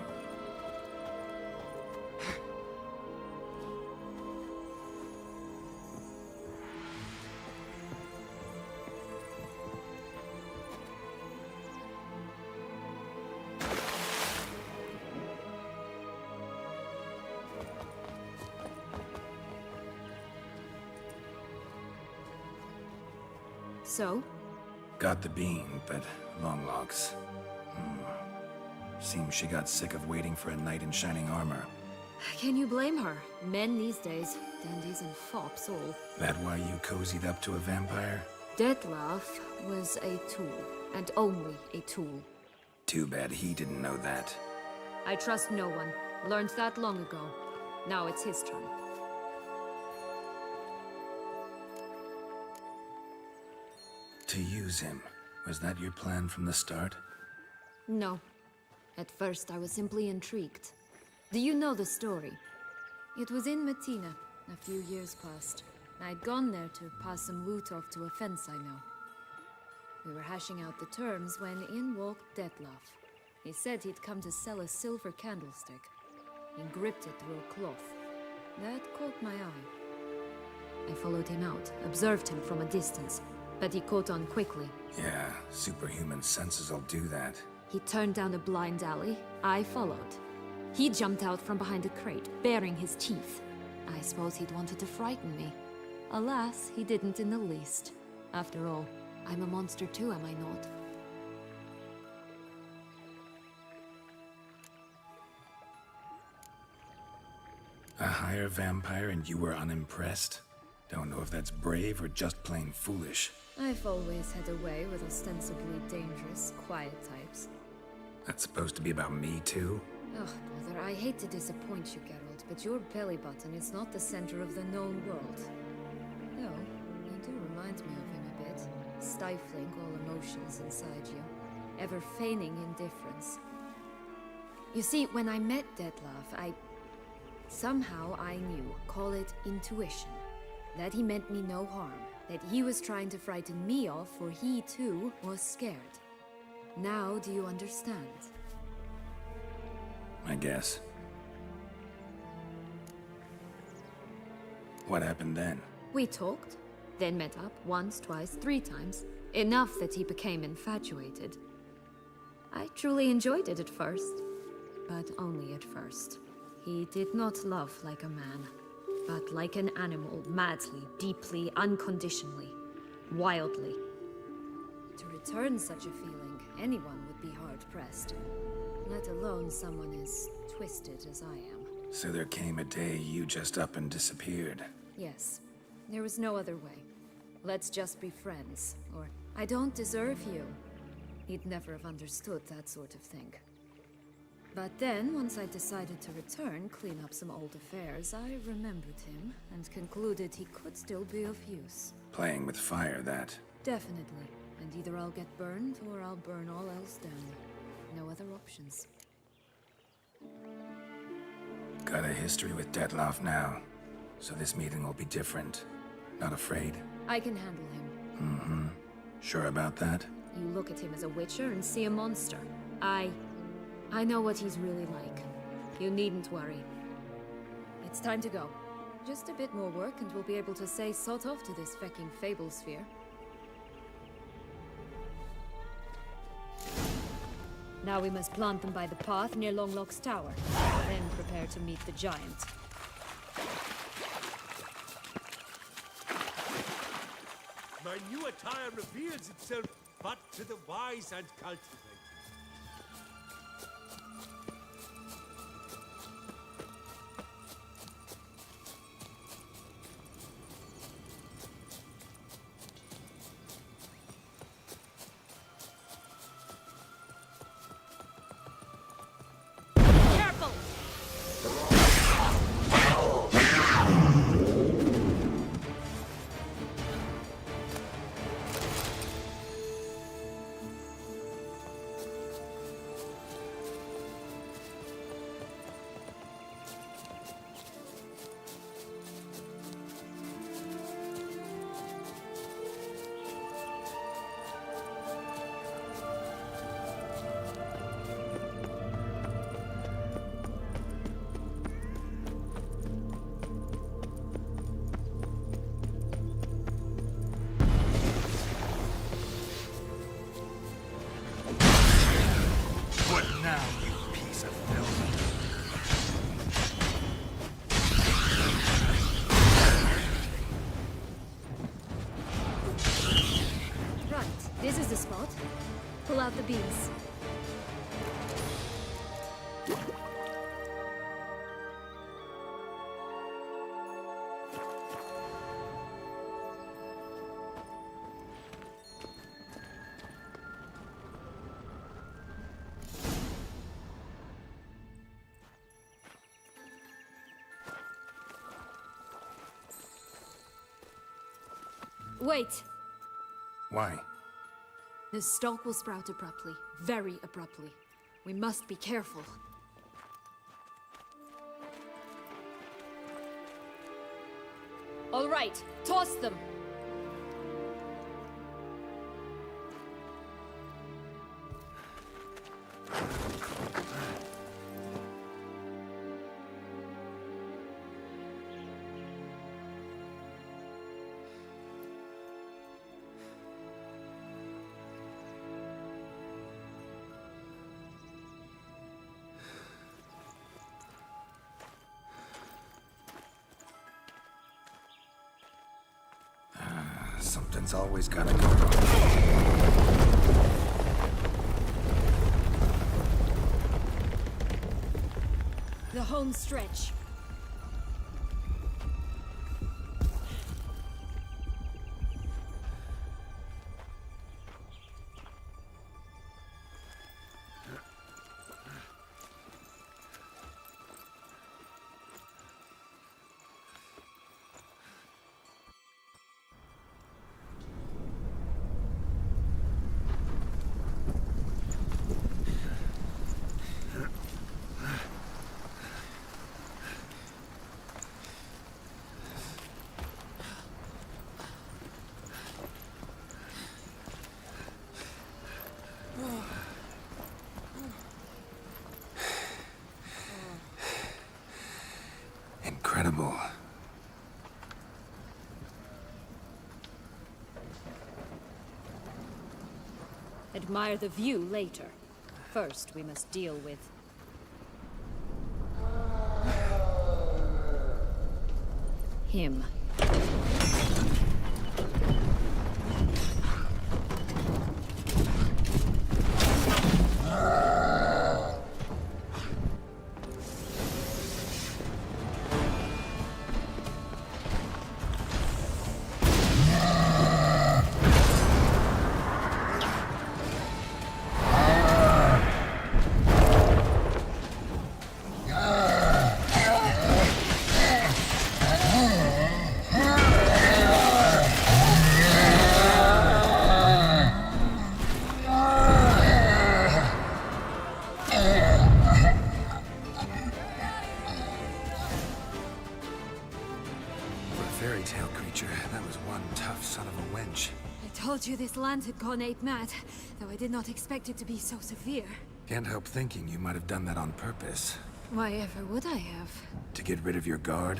S13: So?
S3: Got the beam, but Longlocks. Seems she got sick of waiting for a knight in shining armor.
S13: Can you blame her? Men these days, dandies and fops all.
S3: That why you cozied up to a vampire?
S13: Dettlaff was a tool, and only a tool.
S3: Too bad he didn't know that.
S13: I trust no one. Learned that long ago. Now it's his turn.
S3: To use him. Was that your plan from the start?
S13: No. At first, I was simply intrigued. Do you know the story? It was in Metina, a few years past. I'd gone there to pass some loot off to a fence I know. We were hashing out the terms when in walked Dettlaff. He said he'd come to sell a silver candlestick. He gripped it through a cloth. That caught my eye. I followed him out, observed him from a distance, but he caught on quickly.
S3: Yeah, superhuman senses will do that.
S13: He turned down a blind alley. I followed. He jumped out from behind a crate, baring his teeth. I suppose he'd wanted to frighten me. Alas, he didn't in the least. After all, I'm a monster too, am I not?
S3: A higher vampire and you were unimpressed? Don't know if that's brave or just plain foolish.
S13: I've always had a way with ostensibly dangerous, quiet types.
S3: That's supposed to be about me too?
S13: Oh, bother, I hate to disappoint you, Geralt, but your belly button is not the center of the known world. No, you do remind me of him a bit. Stifling all emotions inside you. Ever feigning indifference. You see, when I met Dettlaff, somehow I knew, call it intuition, that he meant me no harm, that he was trying to frighten me off, for he too was scared. Now do you understand?
S3: I guess. What happened then?
S13: We talked, then met up once, twice, 3 times. Enough that he became infatuated. I truly enjoyed it at first, but only at first. He did not love like a man, but like an animal, madly, deeply, unconditionally, wildly. To return such a feeling, anyone would be hard-pressed, let alone someone as twisted as I am.
S3: So there came a day you just up and disappeared.
S13: Yes, there was no other way. Let's just be friends, or I don't deserve you. He'd never have understood that sort of thing. But then, once I decided to return, clean up some old affairs, I remembered him and concluded he could still be of use.
S3: Playing with fire, that.
S13: Definitely. And either I'll get burned, or I'll burn all else down. No other options.
S3: Got a history with Dettlaff now, so this meeting will be different. Not afraid?
S13: I can handle him.
S3: Mm-hmm. Sure about that?
S13: You look at him as a witcher and see a monster. I know what he's really like. You needn't worry. It's time to go. Just a bit more work and we'll be able to say sod off to this fecking fable sphere. Now we must plant them by the path near Longlock's tower. Then prepare to meet the giant.
S1: My new attire reveals itself but to the wise and cultivated.
S3: Now, you piece of filth.
S13: Right, this is the spot. Pull out the beams. Wait!
S3: Why?
S13: The stalk will sprout abruptly. Very abruptly. We must be careful. All right, toss them!
S3: Something's always gotta go wrong.
S13: The home stretch.
S3: Incredible.
S13: Admire the view later. First, we must deal with... him.
S3: Fairy tale creature, that was one tough son of a wench.
S13: I told you this land had gone ape mad, though I did not expect it to be so severe.
S3: Can't help thinking you might have done that on purpose.
S13: Why ever would I have?
S3: To get rid of your guard,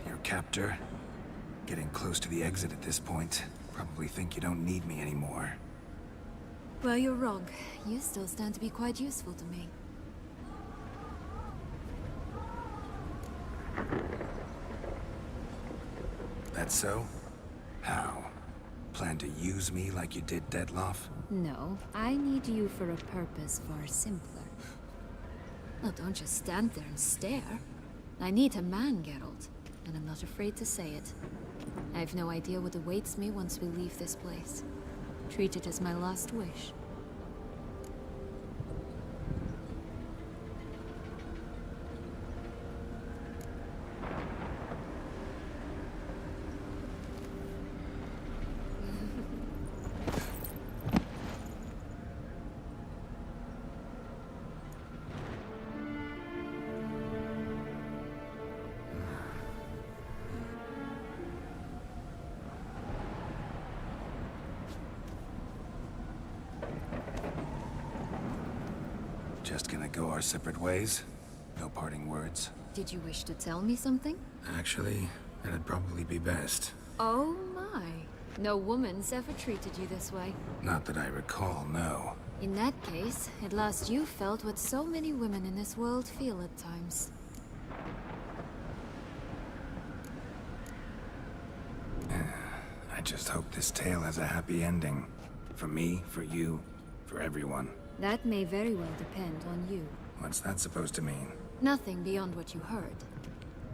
S3: your captor. Getting close to the exit at this point. Probably think you don't need me anymore.
S13: Well, you're wrong. You still stand to be quite useful to me.
S3: That so? How? Plan to use me like you did Detloff?
S13: No, I need you for a purpose far simpler. No, don't just stand there and stare. I need a man, Geralt, and I'm not afraid to say it. I have no idea what awaits me once we leave this place. Treat it as my last wish.
S3: Just gonna go our separate ways? No parting words?
S13: Did you wish to tell me something?
S3: Actually, that'd probably be best.
S13: Oh my. No woman's ever treated you this way.
S3: Not that I recall, no.
S13: In that case, at last you felt what so many women in this world feel at times.
S3: I just hope this tale has a happy ending. For me, for you, for everyone.
S13: That may very well depend on you.
S3: What's that supposed to mean?
S13: Nothing beyond what you heard.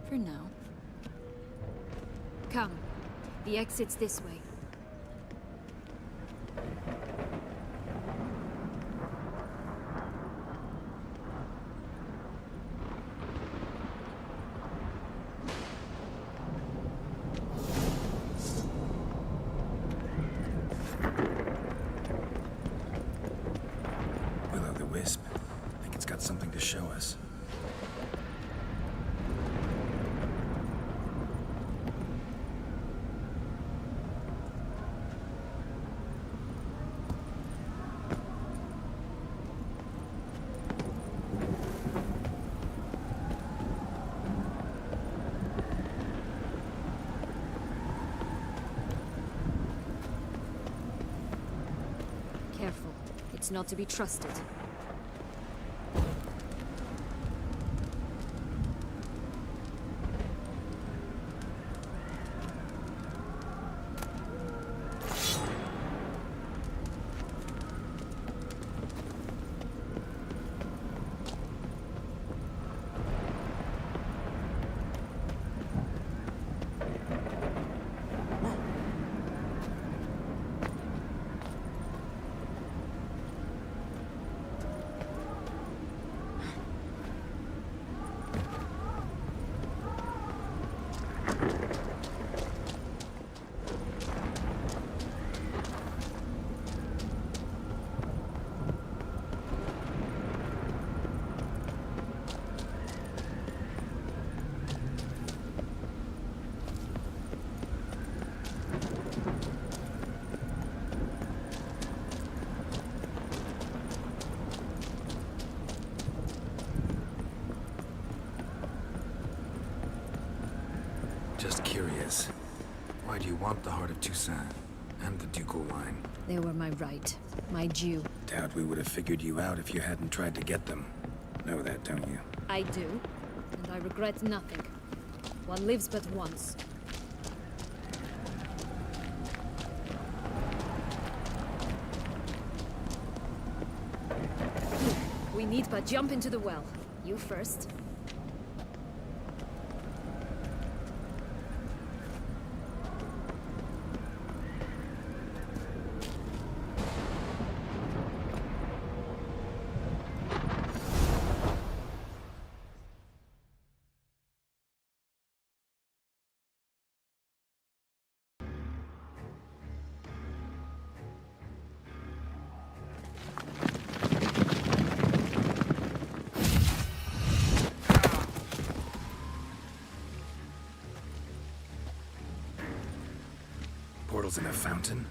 S13: For now. Come. The exit's this way.
S3: Will-o'-the-wisp. Think it's got something to show us.
S13: Careful. It's not to be trusted.
S3: Just curious. Why do you want the Heart of Toussaint and the ducal line?
S13: They were my right. My due.
S3: Doubt we would have figured you out if you hadn't tried to get them. Know that, don't you?
S13: I do. And I regret nothing. One lives but once. We need but jump into the well. You first.
S3: Portals in a fountain?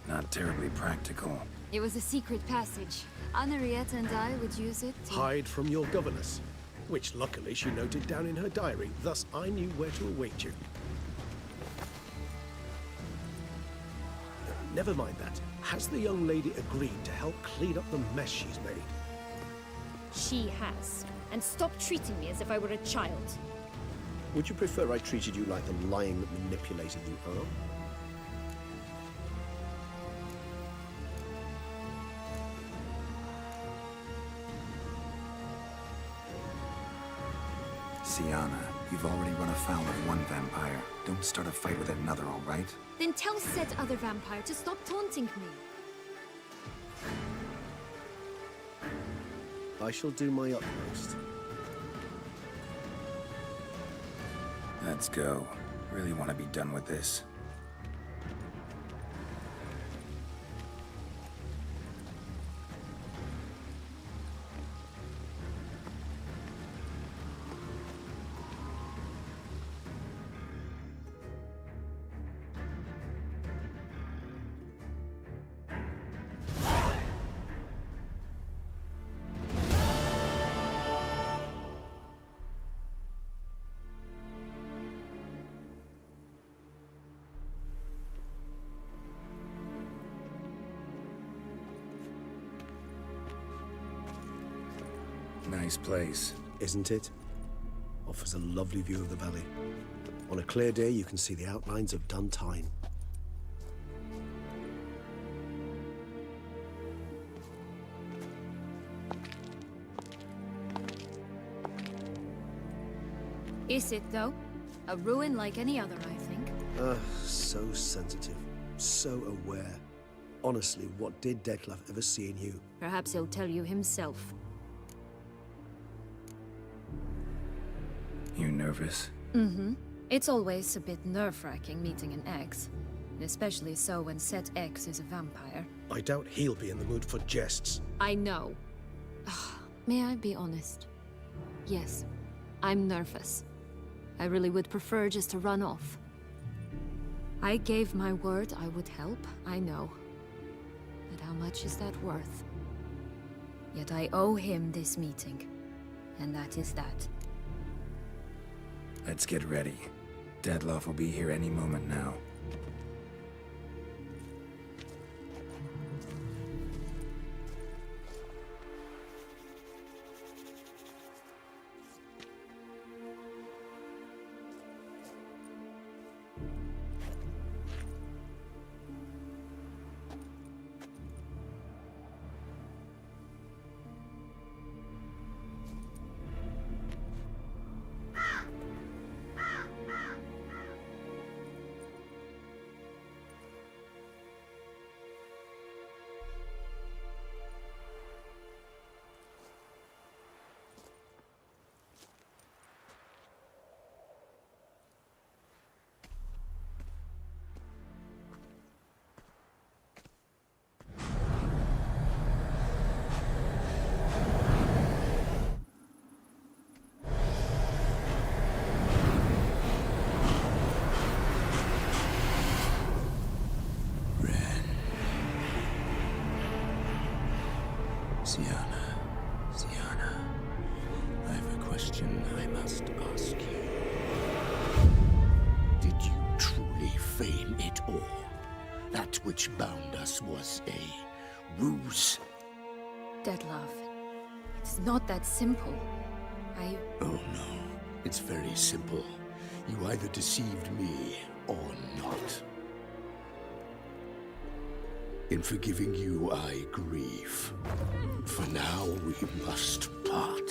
S3: Not terribly practical.
S13: It was a secret passage. Henriette and I would use it to...
S12: Hide from your governess, which luckily she noted down in her diary, thus I knew where to await you. Never mind that. Has the young lady agreed to help clean up the mess she's made?
S13: She has. And stop treating me as if I were a child.
S16: Would you prefer I treated you like the lying, manipulated you are?
S3: Sienna, you've already run afoul of one vampire. Don't start a fight with another, all right?
S13: Then tell said other vampire to stop taunting me.
S16: I shall do my utmost.
S3: Let's go. Really want to be done with this. Nice place.
S16: Isn't it? Offers a lovely view of the valley. On a clear day, you can see the outlines of Duntine.
S13: Is it, though? A ruin like any other, I think.
S16: So sensitive. So aware. Honestly, what did Dettlaff ever see in you?
S13: Perhaps he'll tell you himself.
S3: You nervous?
S13: Mm-hmm. It's always a bit nerve-wracking meeting an ex. Especially so when said ex is a vampire.
S12: I doubt he'll be in the mood for jests.
S13: I know. May I be honest? Yes, I'm nervous. I really would prefer just to run off. I gave my word I would help, I know. But how much is that worth? Yet I owe him this meeting. And that is that.
S3: Let's get ready. Dettlaff will be here any moment now.
S18: which bound us was a ruse.
S13: Detlef, it's not that simple.
S18: Oh no, it's very simple. You either deceived me or not. In forgiving you, I grieve. For now, we must part.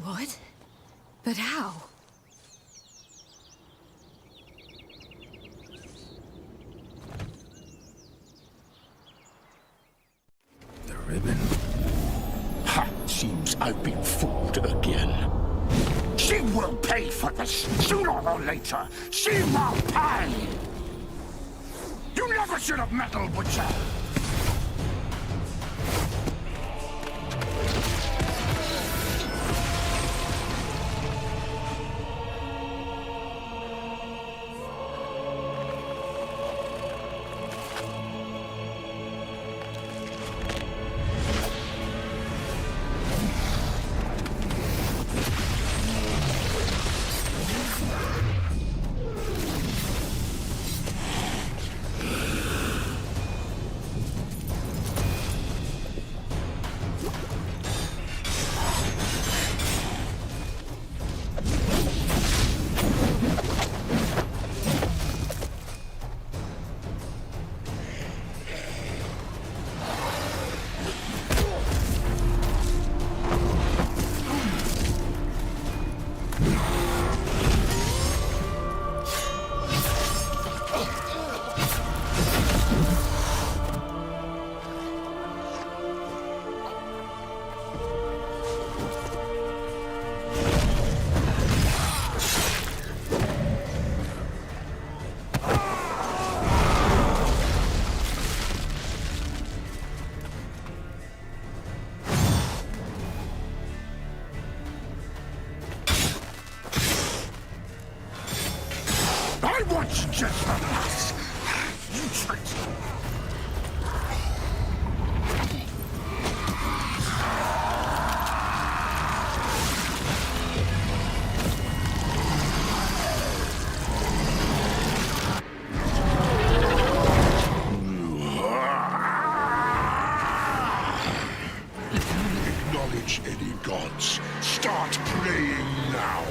S13: What? But how?
S3: The ribbon?
S18: Ha! Seems I've been fooled again. She will pay for this, sooner or later. She will pay! You never should have meddled, Butcher! Just the last. You tricked me.
S10: If you acknowledge any gods, start praying now.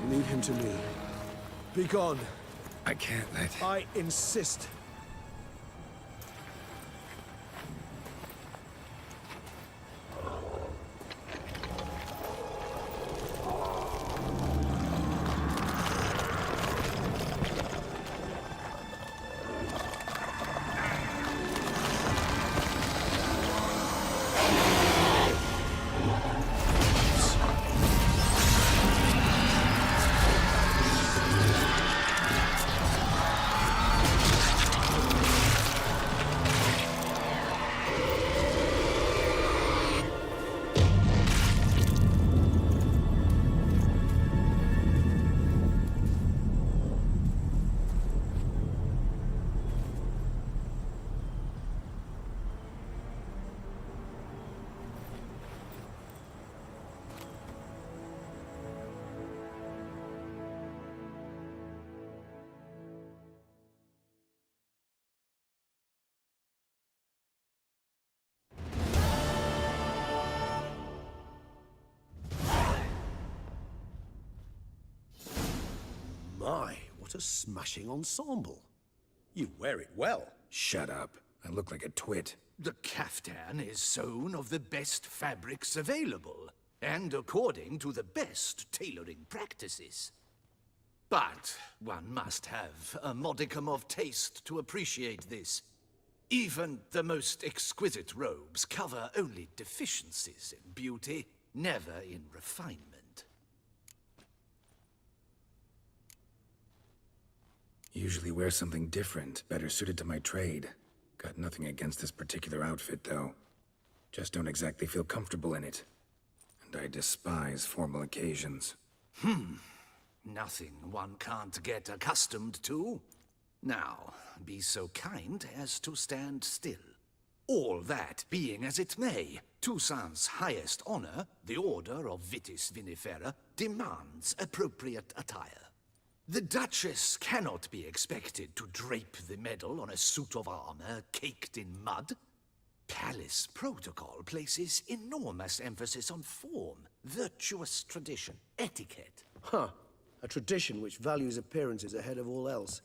S15: Leave him to me. Be gone.
S3: I can't let...
S15: I insist.
S12: My, what a smashing ensemble. You wear it well.
S3: Shut up. I look like a twit.
S17: The caftan is sewn of the best fabrics available, and according to the best tailoring practices. But one must have a modicum of taste to appreciate this. Even the most exquisite robes cover only deficiencies in beauty, never in refinement.
S3: Usually wear something different, better suited to my trade. Got nothing against this particular outfit, though. Just don't exactly feel comfortable in it. And I despise formal occasions.
S17: Nothing one can't get accustomed to. Now, be so kind as to stand still. All that being as it may, Toussaint's highest honor, the Order of Vitis Vinifera, demands appropriate attire. The Duchess cannot be expected to drape the medal on a suit of armor caked in mud. Palace protocol places enormous emphasis on form, virtuous tradition, etiquette.
S12: Huh. A tradition which values appearances ahead of all else.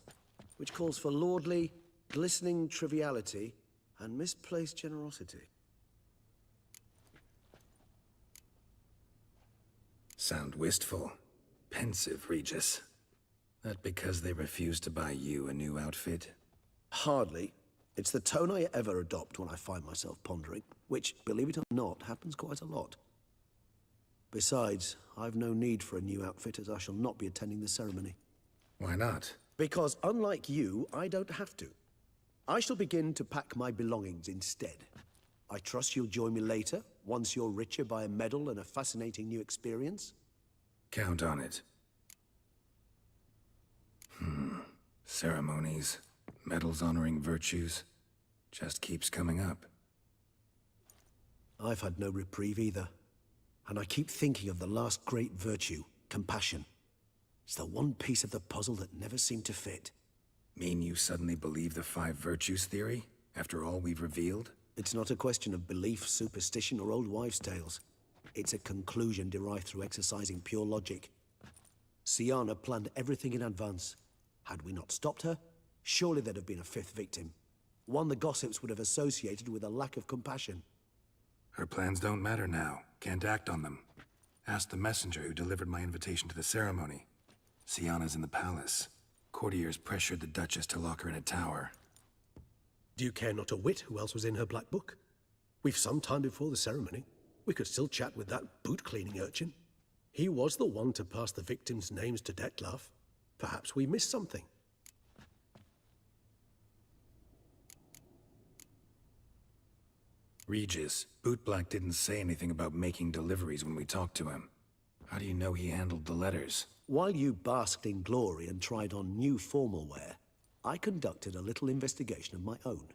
S12: Which calls for lordly, glistening triviality and misplaced generosity.
S3: Sound wistful. Pensive, Regis. That because they refused to buy you a new outfit?
S12: Hardly. It's the tone I ever adopt when I find myself pondering, which, believe it or not, happens quite a lot. Besides, I've no need for a new outfit as I shall not be attending the ceremony.
S3: Why not?
S12: Because unlike you, I don't have to. I shall begin to pack my belongings instead. I trust you'll join me later, once you're richer by a medal and a fascinating new experience?
S3: Count on it. Ceremonies, medals honoring virtues, just keeps coming up.
S12: I've had no reprieve either. And I keep thinking of the last great virtue, compassion. It's the one piece of the puzzle that never seemed to fit.
S3: Mean you suddenly believe the 5 virtues theory, after all we've revealed?
S12: It's not a question of belief, superstition, or old wives' tales. It's a conclusion derived through exercising pure logic. Syanna planned everything in advance. Had we not stopped her, surely there'd have been a 5th victim. One the gossips would have associated with a lack of compassion.
S3: Her plans don't matter now. Can't act on them. Ask the messenger who delivered my invitation to the ceremony. Syanna's in the palace. courtiers pressured the Duchess to lock her in a tower.
S12: Do you care not a whit who else was in her black book? We've some time before the ceremony. We could still chat with that boot-cleaning urchin. He was the one to pass the victims' names to Dettlaff. Perhaps we missed something.
S3: Regis, Bootblack didn't say anything about making deliveries when we talked to him. How do you know he handled the letters?
S16: While you basked in glory and tried on new formal wear, I conducted a little investigation of my own.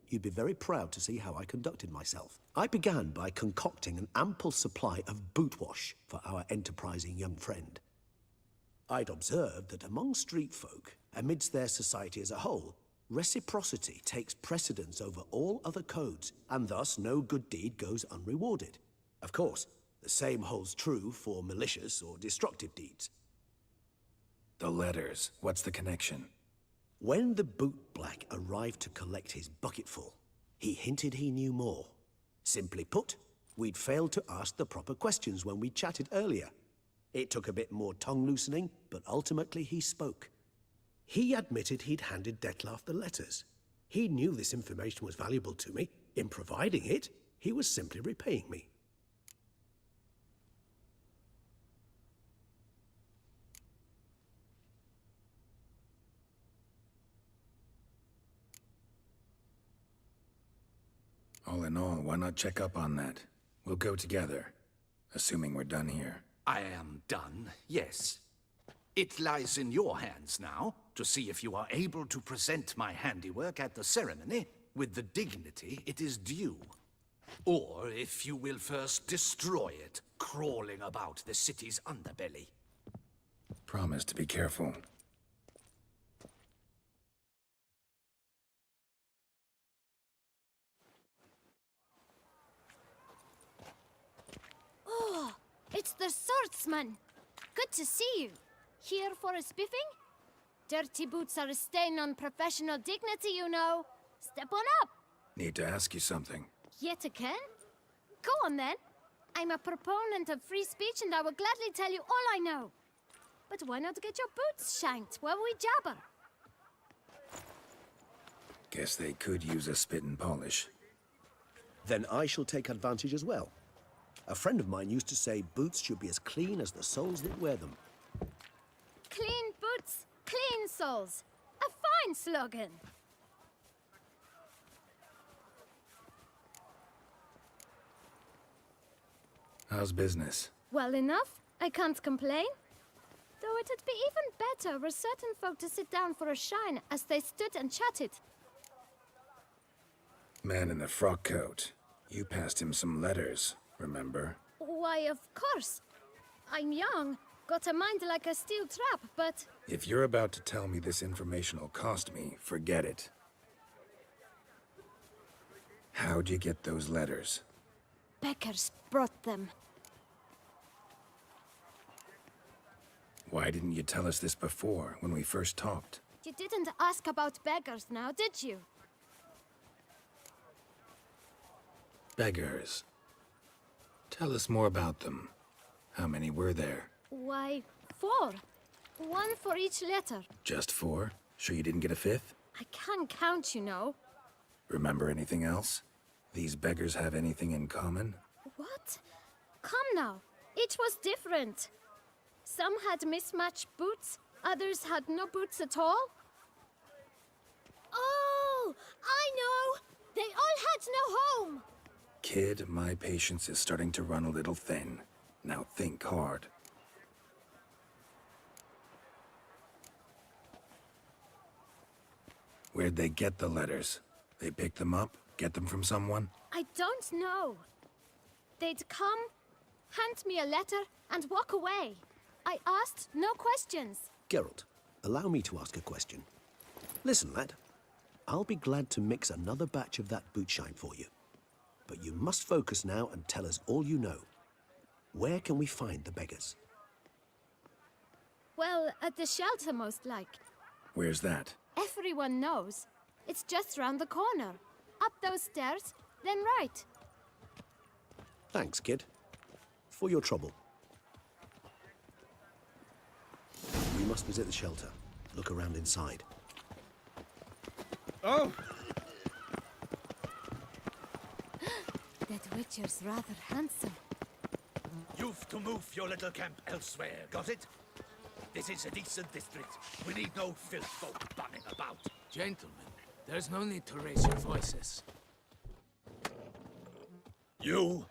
S16: You'd be very proud to see how I conducted myself. I began by concocting an ample supply of boot wash for our enterprising young friend. I'd observed that among street folk, amidst their society as a whole, reciprocity takes precedence over all other codes, and thus no good deed goes unrewarded. Of course, the same holds true for malicious or destructive deeds.
S3: The letters, what's the connection?
S16: When the bootblack arrived to collect his bucketful, he hinted he knew more. Simply put, we'd failed to ask the proper questions when we chatted earlier. It took a bit more tongue-loosening, but ultimately he spoke.
S12: He admitted he'd handed Dettlaff the letters. He knew this information was valuable to me. In providing it, he was simply repaying me.
S3: All in all, why not check up on that? We'll go together, assuming we're done here.
S17: I am done, yes. It lies in your hands now to see if you are able to present my handiwork at the ceremony with the dignity it is due. Or if you will first destroy it, crawling about the city's underbelly.
S3: Promise to be careful.
S20: Oh, it's the swordsman. Good to see you. Here for a spiffing? Dirty boots are a stain on professional dignity, you know. Step on up.
S3: Need to ask you something.
S20: Yet again? Go on then. I'm a proponent of free speech and I will gladly tell you all I know. But why not get your boots shanked while we jabber?
S3: Guess they could use a spit and polish.
S16: Then I shall take advantage as well. A friend of mine used to say boots should be as clean as the soles that wear them.
S20: Clean boots, clean soles. A fine slogan.
S3: How's business?
S20: Well enough. I can't complain. Though it'd be even better were certain folk to sit down for a shine as they stood and chatted.
S3: Man in the frock coat. You passed him some letters, remember?
S20: Why, of course. I'm young, got a mind like a steel trap, but...
S3: If you're about to tell me this information will cost me, forget it. How'd you get those letters?
S20: Beggars brought them.
S3: Why didn't you tell us this before, when we first talked?
S20: You didn't ask about beggars now, did you?
S3: Beggars. Tell us more about them. How many were there?
S20: Why, 4. 1 for each letter.
S3: Just 4? Sure you didn't get a 5th?
S20: I can't count, you know.
S3: Remember anything else? These beggars have anything in common?
S20: What? Come now. Each was different. Some had mismatched boots, others had no boots at all. Oh, I know! They all had no home!
S3: Kid, my patience is starting to run a little thin. Now think hard. Where'd they get the letters? They pick them up? Get them from someone?
S20: I don't know. They'd come, hand me a letter, and walk away. I asked no questions.
S16: Geralt, allow me to ask a question. Listen, lad. I'll be glad to mix another batch of that bootshine for you. But you must focus now and tell us all you know. Where can we find the beggars?
S20: Well, at the shelter, most like.
S3: Where's that?
S20: Everyone knows. It's just round the corner. Up those stairs, then right.
S16: Thanks, kid. For your trouble. We must visit the shelter. look around inside.
S19: Oh!
S13: That Witcher's rather handsome.
S9: You've to move your little camp elsewhere, got it? This is a decent district. We need no filth folk bumming about.
S5: Gentlemen, there's no need to raise your voices.
S9: You?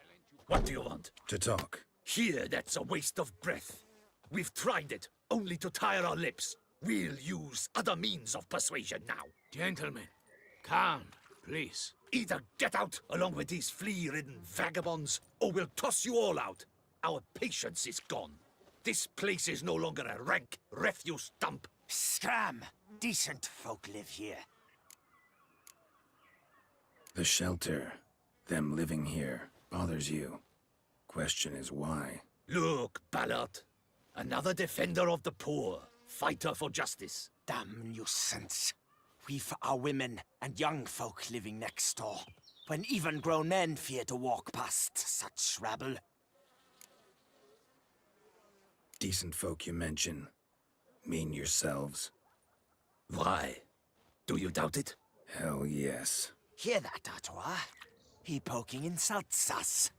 S9: What do you want?
S3: To talk.
S9: Here, that's a waste of breath. We've tried it, only to tire our lips. We'll use other means of persuasion now.
S5: Gentlemen, calm, please.
S9: Either get out along with these flea-ridden vagabonds, or we'll toss you all out. Our patience is gone. This place is no longer a rank refuse dump.
S21: Scram! Decent folk live here.
S3: The shelter, them living here, bothers you. Question is why?
S9: Look, Ballard. Another defender of the poor. Fighter for justice.
S21: Damn nuisance. We've our women and young folk living next door, when even grown men fear to walk past such rabble.
S3: Decent folk you mention. Mean yourselves.
S9: Why? Do you doubt it?
S3: Hell yes.
S21: Hear that, Artois? He poking insults us.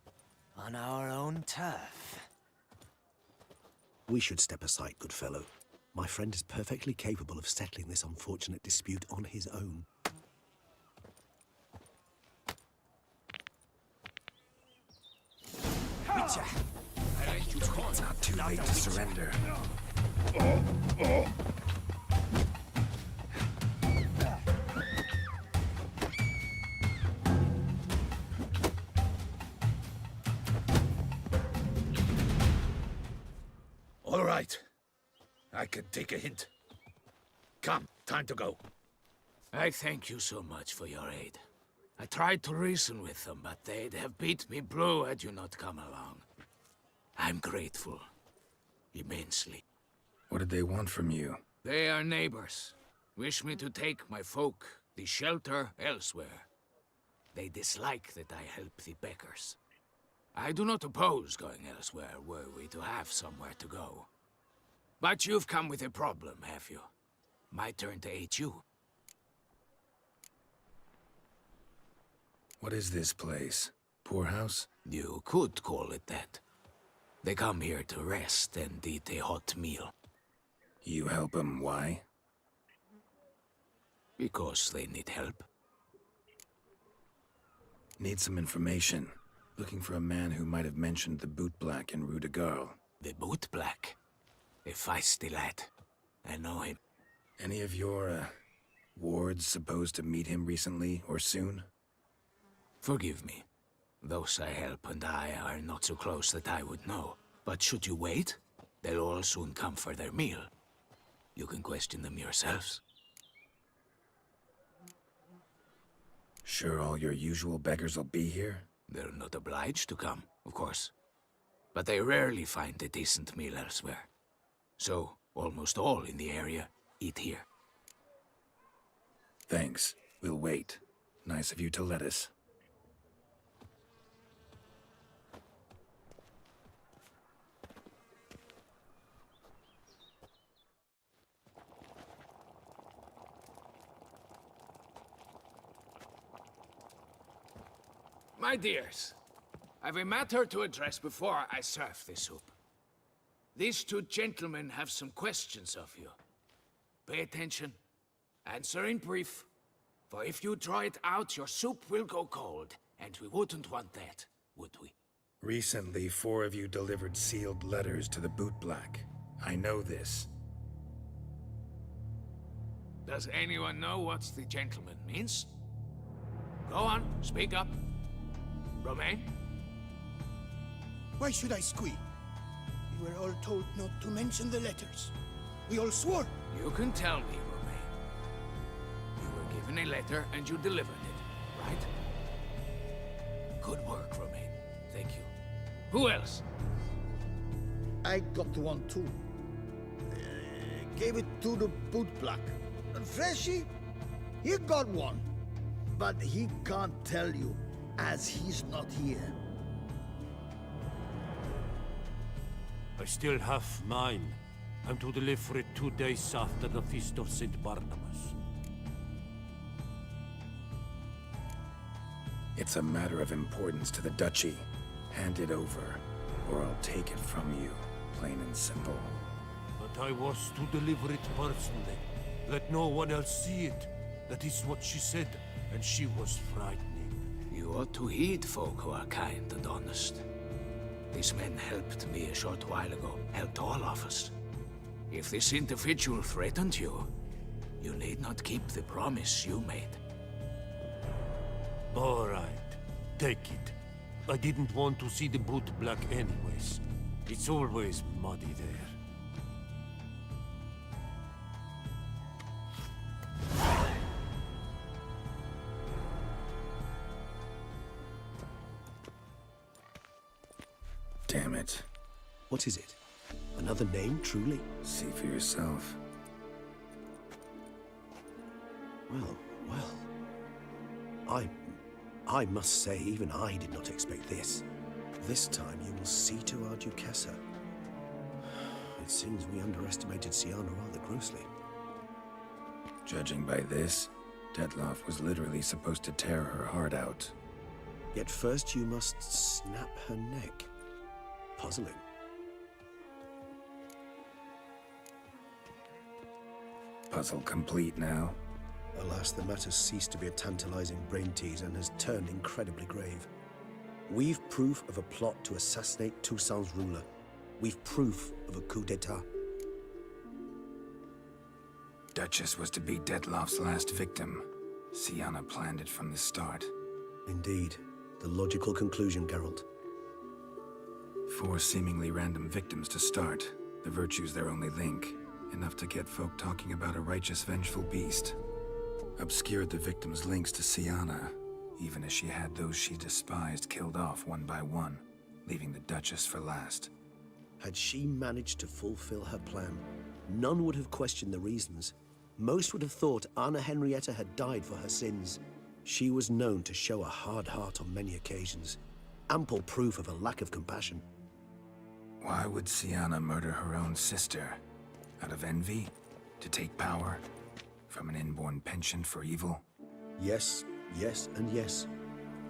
S21: On our own turf.
S16: We should step aside, good fellow. My friend is perfectly capable of settling this unfortunate dispute on his own.
S21: Witcher!
S3: It's not too late to surrender.
S9: All right. I can take a hint. Come, time to go.
S5: I thank you so much for your aid. I tried to reason with them, but they'd have beat me blue had you not come along. I'm grateful. Immensely.
S3: What did they want from you?
S5: They are neighbors. Wish me to take my folk, the shelter, elsewhere. They dislike that I help the beggars. I do not oppose going elsewhere were we to have somewhere to go. But you've come with a problem, have you? My turn to aid you.
S3: What is this place? Poorhouse?
S5: You could call it that. They come here to rest and eat a hot meal.
S3: You help them, why?
S5: Because they need help.
S3: Need some information. Looking for a man who might have mentioned the Bootblack in Rue de Garl.
S5: The Bootblack? A feisty lad. I know him.
S3: Any of your, wards supposed to meet him recently or soon?
S5: Forgive me. Those I help and I are not so close that I would know. But should you wait, they'll all soon come for their meal. You can question them yourselves.
S3: Sure all your usual beggars will be here?
S5: They're not obliged to come, of course. But they rarely find a decent meal elsewhere. So, almost all in the area eat here.
S3: Thanks. We'll wait. Nice of you to let us.
S5: My dears, I've a matter to address before I serve the soup. These two gentlemen have some questions of you. Pay attention. Answer in brief. For if you draw it out, your soup will go cold, and we wouldn't want that, would we?
S3: Recently, 4 of you delivered sealed letters to the Bootblack. I know this.
S5: Does anyone know what the gentleman means? Go on, speak up. Romain?
S22: Why should I squeal? We were all told not to mention the letters. We all swore.
S5: You can tell me, Romain. You were given a letter and you delivered it, right? Good work, Romain. Thank you. Who else?
S23: I got one too. Gave it to the Bootblack. And Freshy, he got one. But he can't tell you, as he's not here.
S24: I still have mine.
S2: I'm to deliver it 2 days after the Feast of St. Barnabas.
S3: It's a matter of importance to the Duchy. Hand it over, or I'll take it from you, plain and simple.
S2: But I was to deliver it personally. Let no one else see it. That is what she said, and she was frightening.
S5: You ought to heed folk who are kind and honest. These men helped me a short while ago, helped all of us. If this individual threatened you, you need not keep the promise you made.
S2: All right, take it. I didn't want to see the boot black anyways. It's always muddy there.
S3: Damn it.
S16: What is it? Another name, truly?
S3: See for yourself.
S16: Well. I must say, even I did not expect this. This time you will see to our Duquesa. It seems we underestimated Syanna rather grossly.
S3: Judging by this, Dettlaff was literally supposed to tear her heart out.
S16: Yet first you must snap her neck. Puzzling.
S3: Puzzle complete now.
S12: Alas, the matter's ceased to be a tantalizing brain tease and has turned incredibly grave. We've proof of a plot to assassinate Toussaint's ruler. We've proof of a coup d'etat.
S3: Duchess was to be Dettlaff's last victim. Syanna planned it from the start.
S12: Indeed. The logical conclusion, Geralt.
S3: 4 seemingly random victims to start. The virtue's their only link. Enough to get folk talking about a righteous, vengeful beast. Obscured the victims' links to Syanna, even as she had those she despised killed off one by one, leaving the Duchess for last.
S16: Had she managed to fulfill her plan, none would have questioned the reasons. Most would have thought Anna Henrietta had died for her sins. She was known to show a hard heart on many occasions. Ample proof of a lack of compassion.
S3: Why would Syanna murder her own sister? Out of envy? To take power? From an inborn penchant for evil?
S16: Yes, yes, and yes.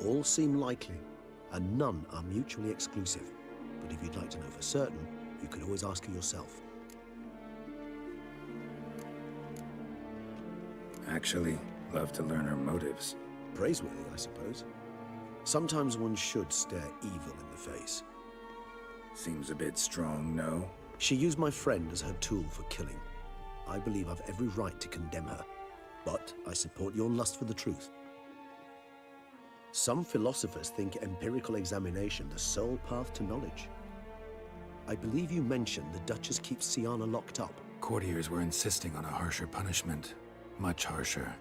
S16: All seem likely, and none are mutually exclusive. But if you'd like to know for certain, you could always ask her yourself.
S3: Actually, love to learn her motives.
S16: Praiseworthy, I suppose. Sometimes one should stare evil in the face.
S3: Seems a bit strong, no?
S16: She used my friend as her tool for killing. I believe I've every right to condemn her, but I support your lust for the truth. Some philosophers think empirical examination the sole path to knowledge. I believe you mentioned the Duchess keeps Syanna locked up.
S3: Courtiers were insisting on a harsher punishment. Much harsher.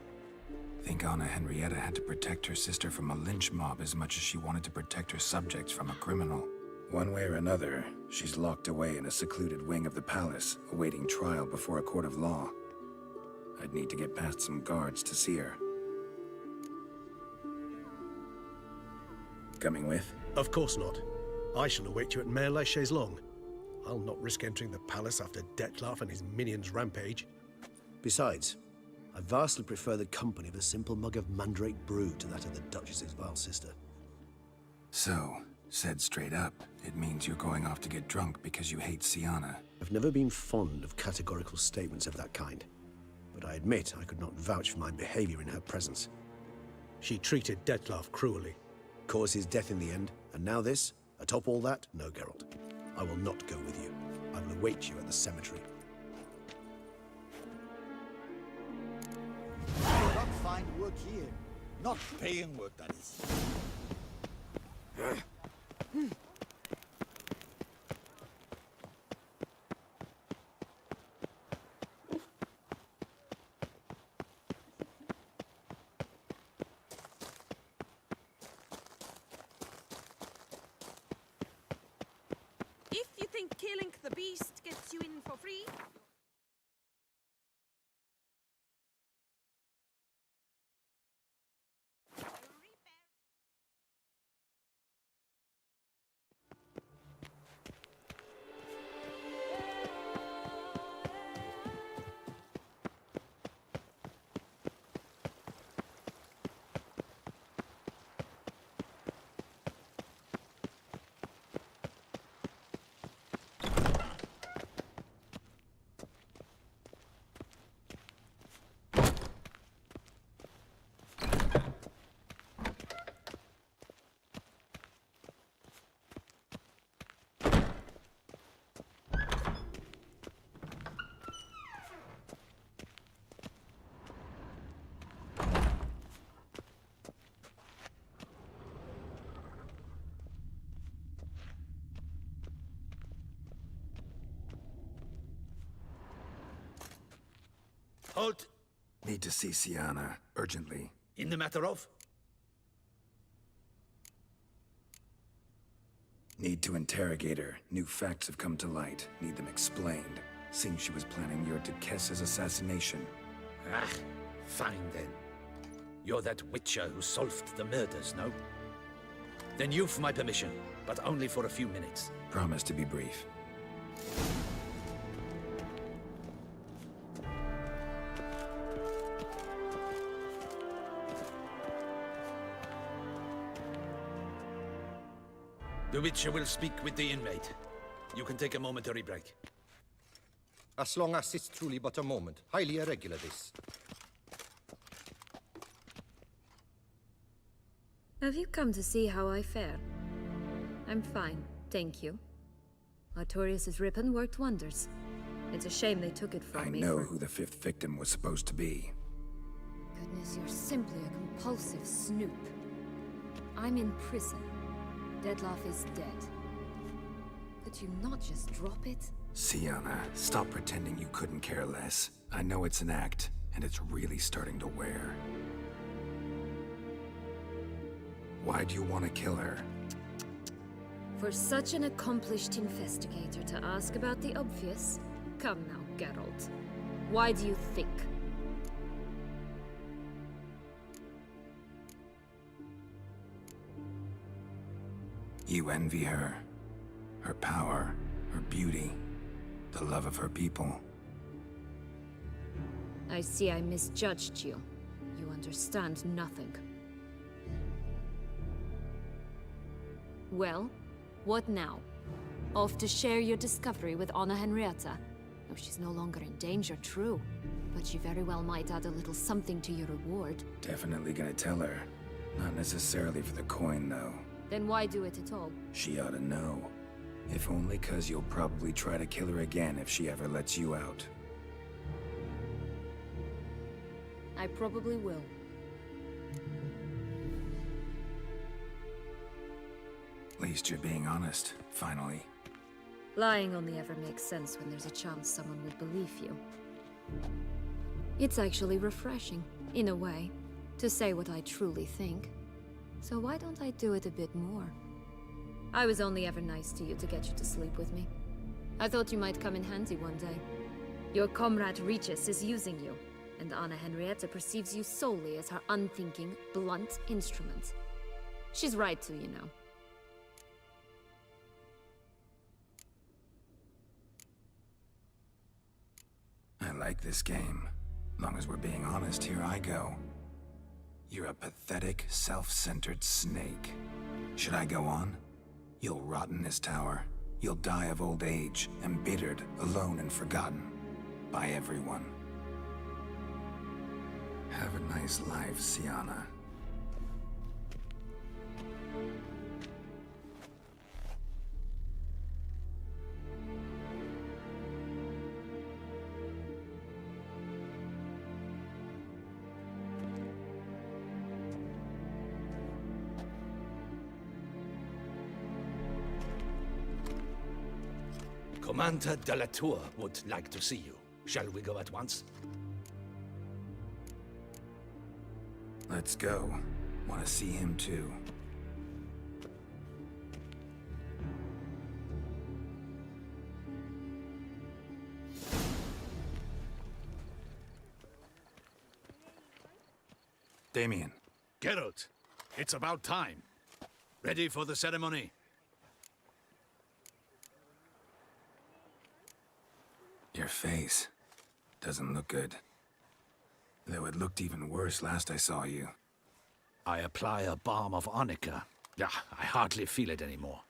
S3: Think Anna Henrietta had to protect her sister from a lynch mob as much as she wanted to protect her subjects from a criminal. One way or another, she's locked away in a secluded wing of the palace, awaiting trial before a court of law. I'd need to get past some guards to see her. Coming with?
S12: Of course not. I shall await you at Mare la Chaise-Longue. I'll not risk entering the palace after Dettlaff and his minions rampage.
S16: Besides, I vastly prefer the company of a simple mug of mandrake brew to that of the Duchess's vile sister.
S3: So, said straight up, it means you're going off to get drunk because you hate Syanna.
S16: I've never been fond of categorical statements of that kind, but I admit I could not vouch for my behavior in her presence.
S12: She treated Dettlaff cruelly.
S16: Caused his death in the end, and now this? Atop all that? No, Geralt. I will not go with you. I will await you at the cemetery.
S23: I will not find work here. Not paying work, that is.
S11: If you think killing the beast gets you in for free,
S9: Halt!
S3: Need to see Sienna, urgently.
S9: In the matter of?
S3: Need to interrogate her. New facts have come to light. Need them explained. Seems she was planning your Duquesse's assassination.
S9: Ah, fine then. You're that witcher who solved the murders, no? Then you've my permission, but only for a few minutes.
S3: Promise to be brief.
S9: The Witcher will speak with the inmate. You can take a momentary break.
S4: As long as it's truly but a moment. Highly irregular, this.
S13: Have you come to see how I fare? I'm fine, thank you. Artorius' ribbon worked wonders. It's a shame they took it from me.
S3: I know who the 5th victim was supposed to be.
S13: Goodness, you're simply a compulsive snoop. I'm in prison. Dettlaff is dead. Could you not just drop it?
S3: Sienna, stop pretending you couldn't care less. I know it's an act, and it's really starting to wear. Why do you want to kill her?
S13: For such an accomplished investigator to ask about the obvious? Come now, Geralt. Why do you think?
S3: You envy her. Her power, her beauty, the love of her people.
S13: I see I misjudged you. You understand nothing. Well, what now? Off to share your discovery with Anna Henrietta? Oh, she's no longer in danger, true. But she very well might add a little something to your reward.
S3: Definitely gonna tell her. Not necessarily for the coin, though.
S13: Then why do it at all?
S3: She ought to know. If only 'cause you'll probably try to kill her again if she ever lets you out.
S13: I probably will.
S3: At least you're being honest, finally.
S13: Lying only ever makes sense when there's a chance someone would believe you. It's actually refreshing, in a way, to say what I truly think. So why don't I do it a bit more? I was only ever nice to you to get you to sleep with me. I thought you might come in handy one day. Your comrade Regis is using you, and Anna Henrietta perceives you solely as her unthinking, blunt instrument. She's right to, you know.
S3: I like this game. Long as we're being honest, here I go. You're a pathetic, self-centered snake. Should I go on? You'll rot in this tower. You'll die of old age, embittered, alone, and forgotten. By everyone. Have a nice life, Sienna.
S9: Commander de la Tour would like to see you. Shall we go at once?
S3: Let's go. Want to see him too. Damien.
S5: Geralt, it's about time. Ready for the ceremony?
S3: Your face doesn't look good. Though it looked even worse last I saw you.
S5: I apply a balm of arnica. Yeah, I hardly feel it anymore.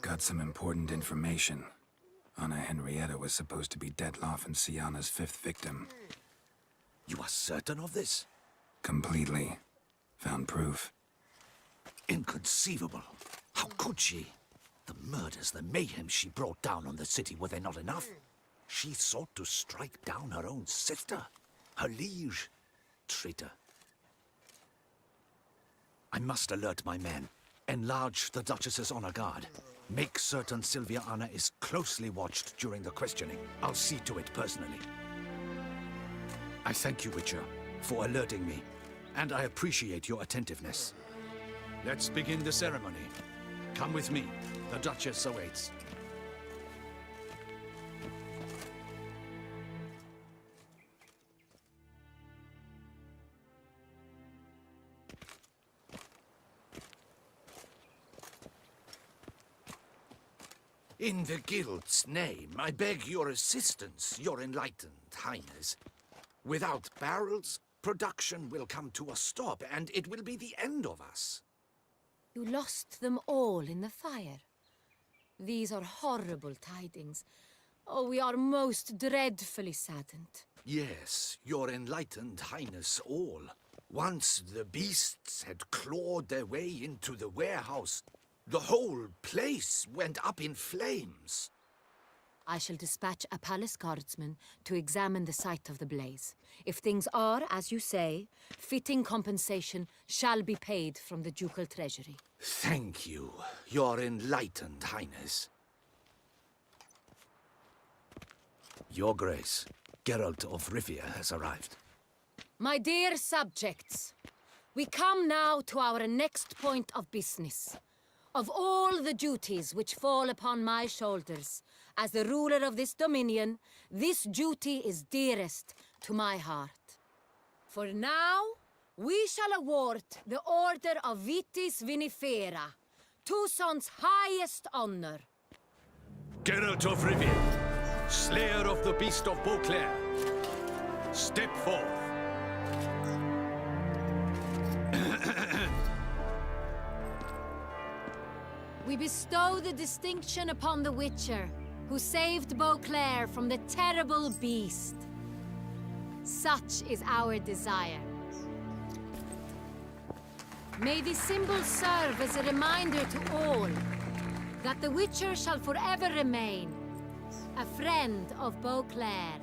S3: Got some important information. Anna Henrietta was supposed to be Dettlaff and Sienna's 5th victim.
S5: You are certain of this?
S3: Completely. Found proof.
S5: Inconceivable. How could she? The murders, the mayhem she brought down on the city, were they not enough? She sought to strike down her own sister, her liege. Traitor. I must alert my men. Enlarge the Duchess's honor guard.
S17: Make certain Sylviana is closely watched during the questioning. I'll see to it personally. I thank you, Witcher, for alerting me, and I appreciate your attentiveness. Let's begin the ceremony. Come with me. The Duchess awaits. In the Guild's name, I beg your assistance, your enlightened highness. Without barrels, production will come to a stop, and it will be the end of us.
S6: You lost them all in the fire. These are horrible tidings. Oh, we are most dreadfully saddened.
S17: Yes, your enlightened highness all. Once the beasts had clawed their way into the warehouse, the whole place went up in flames.
S6: I shall dispatch a palace guardsman to examine the site of the blaze. If things are, as you say, fitting compensation shall be paid from the ducal treasury.
S17: Thank you, your enlightened highness. Your Grace, Geralt of Rivia has arrived.
S6: My dear subjects, we come now to our next point of business. Of all the duties which fall upon my shoulders, as the ruler of this dominion, this duty is dearest to my heart. For now, we shall award the Order of Vitis Vinifera, Toussaint's highest honor.
S17: Geralt of Rivia, slayer of the beast of Beauclair, step forth.
S6: We bestow the distinction upon the Witcher, who saved Beauclair from the terrible beast. Such is our desire. May this symbol serve as a reminder to all that the Witcher shall forever remain a friend of Beauclair.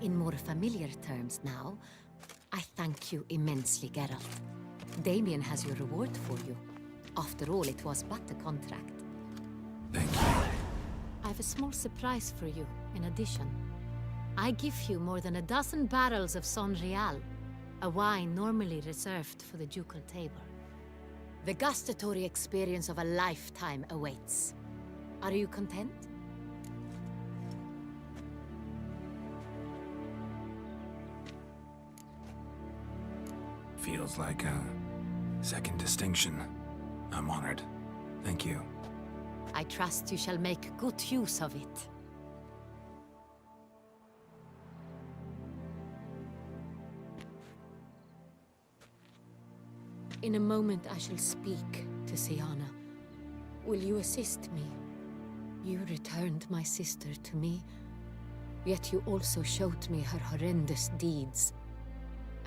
S6: In more familiar terms now, I thank you immensely, Geralt. Damien has your reward for you. After all, it was but a contract.
S3: Thank you.
S6: I have a small surprise for you, in addition. I give you more than a dozen barrels of Son Real, a wine normally reserved for the ducal table. The gustatory experience of a lifetime awaits. Are you content?
S3: Feels like a second distinction. I'm honored. Thank you.
S6: I trust you shall make good use of it. In a moment I shall speak to Syanna. Will you assist me? You returned my sister to me, yet you also showed me her horrendous deeds.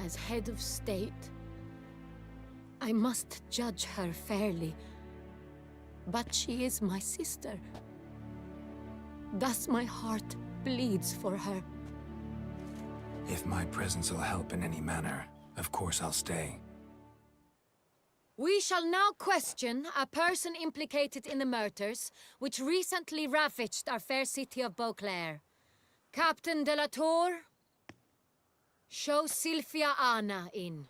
S6: As head of state, I must judge her fairly. But she is my sister. Thus my heart bleeds for her.
S3: If my presence will help in any manner, of course I'll stay.
S6: We shall now question a person implicated in the murders which recently ravaged our fair city of Beauclair. Captain de la Tour, show Sylviana in.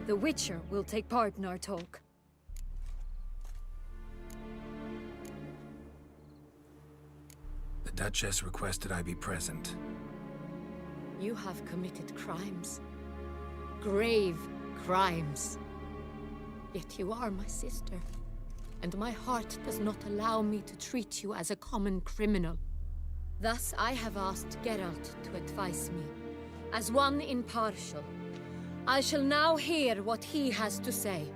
S7: The Witcher will take part in our talk.
S3: The Duchess requested I be present.
S6: You have committed crimes. Grave crimes. Yet you are my sister, and my heart does not allow me to treat you as a common criminal. Thus I have asked Geralt to advise me, as one impartial. I shall now hear what he has to say.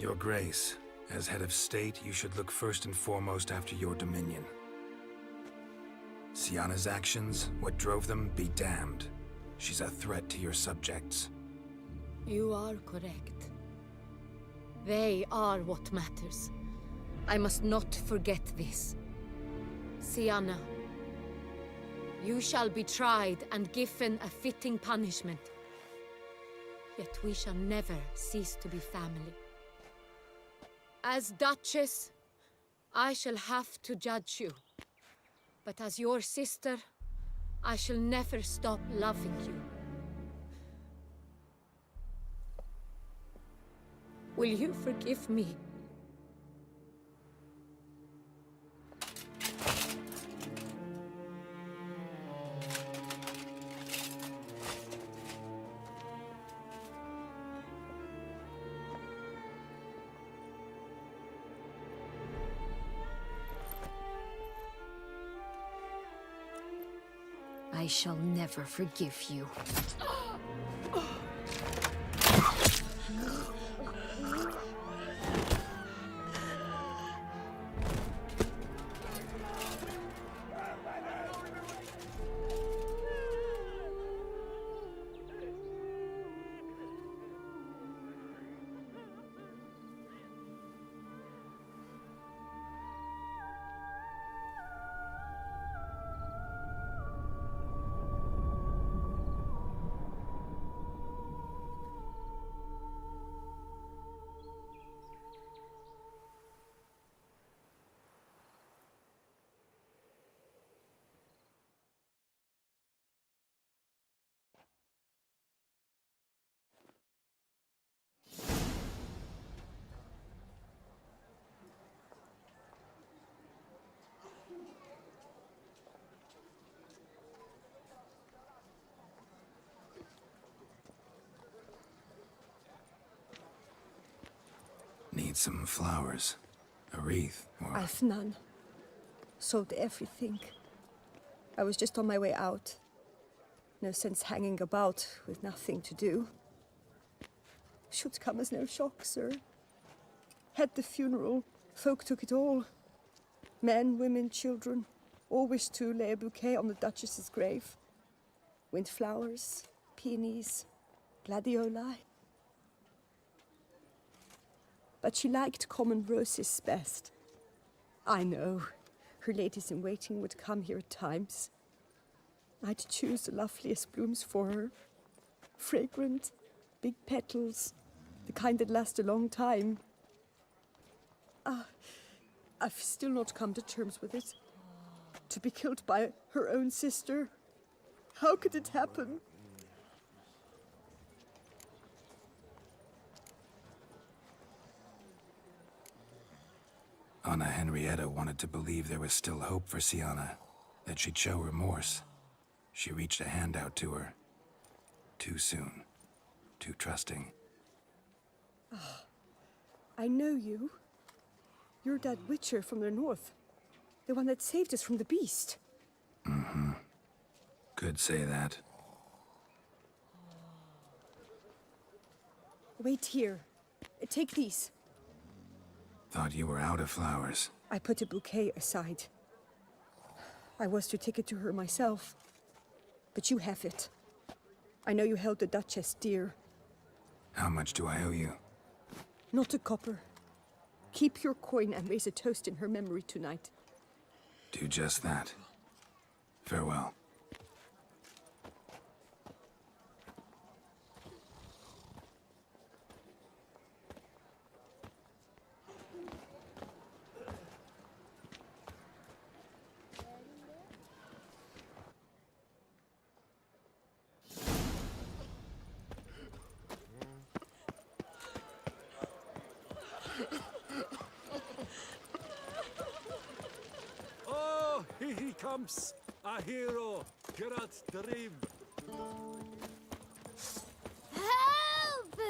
S3: Your Grace, as head of state, you should look first and foremost after your dominion. Sienna's actions, what drove them, be damned. She's a threat to your subjects.
S6: You are correct. They are what matters. I must not forget this. Sienna, you shall be tried and given a fitting punishment. Yet we shall never cease to be family. As Duchess, I shall have to judge you. But as your sister, I shall never stop loving you. Will you forgive me?
S7: I shall never forgive you.
S3: Need some flowers. A wreath, or...
S11: I've none. Sold everything. I was just on my way out. No sense hanging about with nothing to do. Should come as no shock, sir. Had the funeral. Folk took it all. Men, women, children. All wished to lay a bouquet on the Duchess's grave. Windflowers, peonies, gladioli. But she liked common roses best. I know. Her ladies-in-waiting would come here at times. I'd choose the loveliest blooms for her. Fragrant, big petals, the kind that last a long time. I've still not come to terms with it. To be killed by her own sister. How could it happen?
S3: Anna Henrietta wanted to believe there was still hope for Sienna, that she'd show remorse. She reached a hand out to her. Too soon. Too trusting.
S11: I know you. You're that witcher from the north. The one that saved us from the beast.
S3: Mm-hmm. Could say that.
S11: Wait here. Take these.
S3: Thought you were out of flowers.
S11: I put a bouquet aside. I was to take it to her myself. But you have it. I know you held the Duchess dear.
S3: How much do I owe you?
S11: Not a copper. Keep your coin and raise a toast in her memory tonight.
S3: Do just that. Farewell.
S2: Oh, here he comes! A hero! Geralt the Rib!
S6: Help!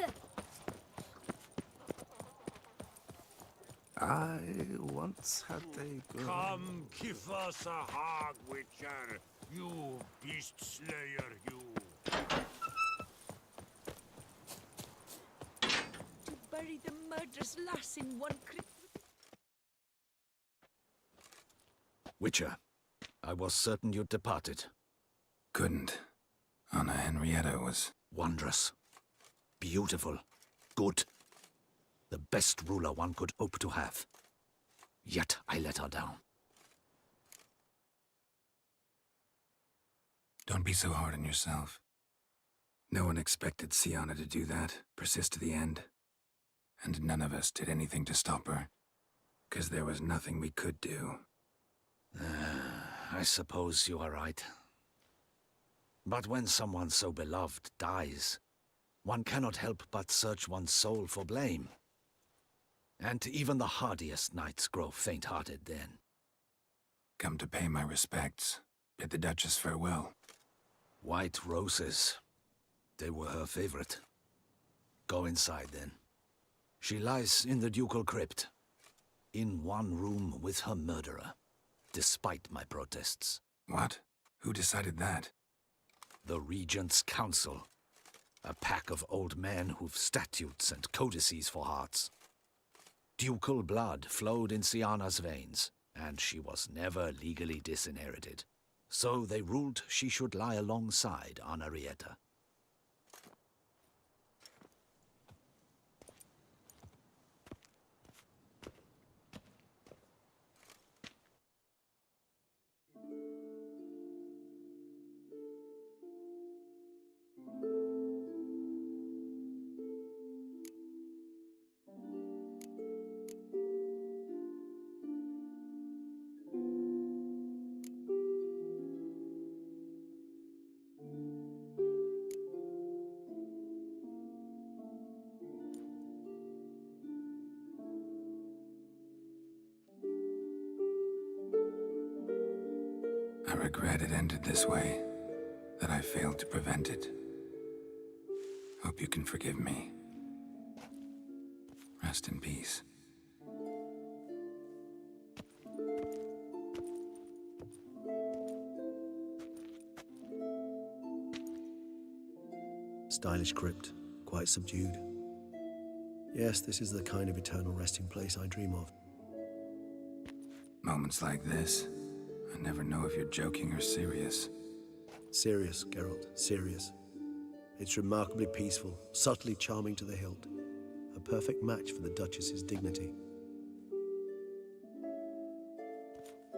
S1: I once had a girl.
S2: Come, give us a hug, Witcher! You beast slayer, you!
S11: To bury the murderer traitorous lass in one crypt.
S17: Witcher, I was certain you'd departed.
S3: Couldn't. Anna Henrietta was...
S17: Wondrous. Beautiful. Good. The best ruler one could hope to have. Yet I let her down.
S3: Don't be so hard on yourself. No one expected Sienna to do that, persist to the end. And none of us did anything to stop her. 'Cause there was nothing we could do.
S17: I suppose you are right. But when someone so beloved dies, one cannot help but search one's soul for blame. And even the hardiest knights grow faint-hearted then.
S3: Come to pay my respects. Bid the Duchess farewell.
S17: White roses. They were her favorite. Go inside then. She lies in the ducal crypt, in one room with her murderer, despite my protests.
S3: What? Who decided that?
S17: The Regent's Council. A pack of old men who've statutes and codices for hearts. Ducal blood flowed in Sienna's veins, and she was never legally disinherited. So they ruled she should lie alongside Anna Rieta.
S3: I regret it ended this way, that I failed to prevent it. Hope you can forgive me. Rest in peace.
S12: Stylish crypt, quite subdued. Yes, this is the kind of eternal resting place I dream of.
S3: Moments like this, I never know if you're joking or serious.
S12: Serious, Geralt, serious. It's remarkably peaceful, subtly charming to the hilt. A perfect match for the Duchess's dignity.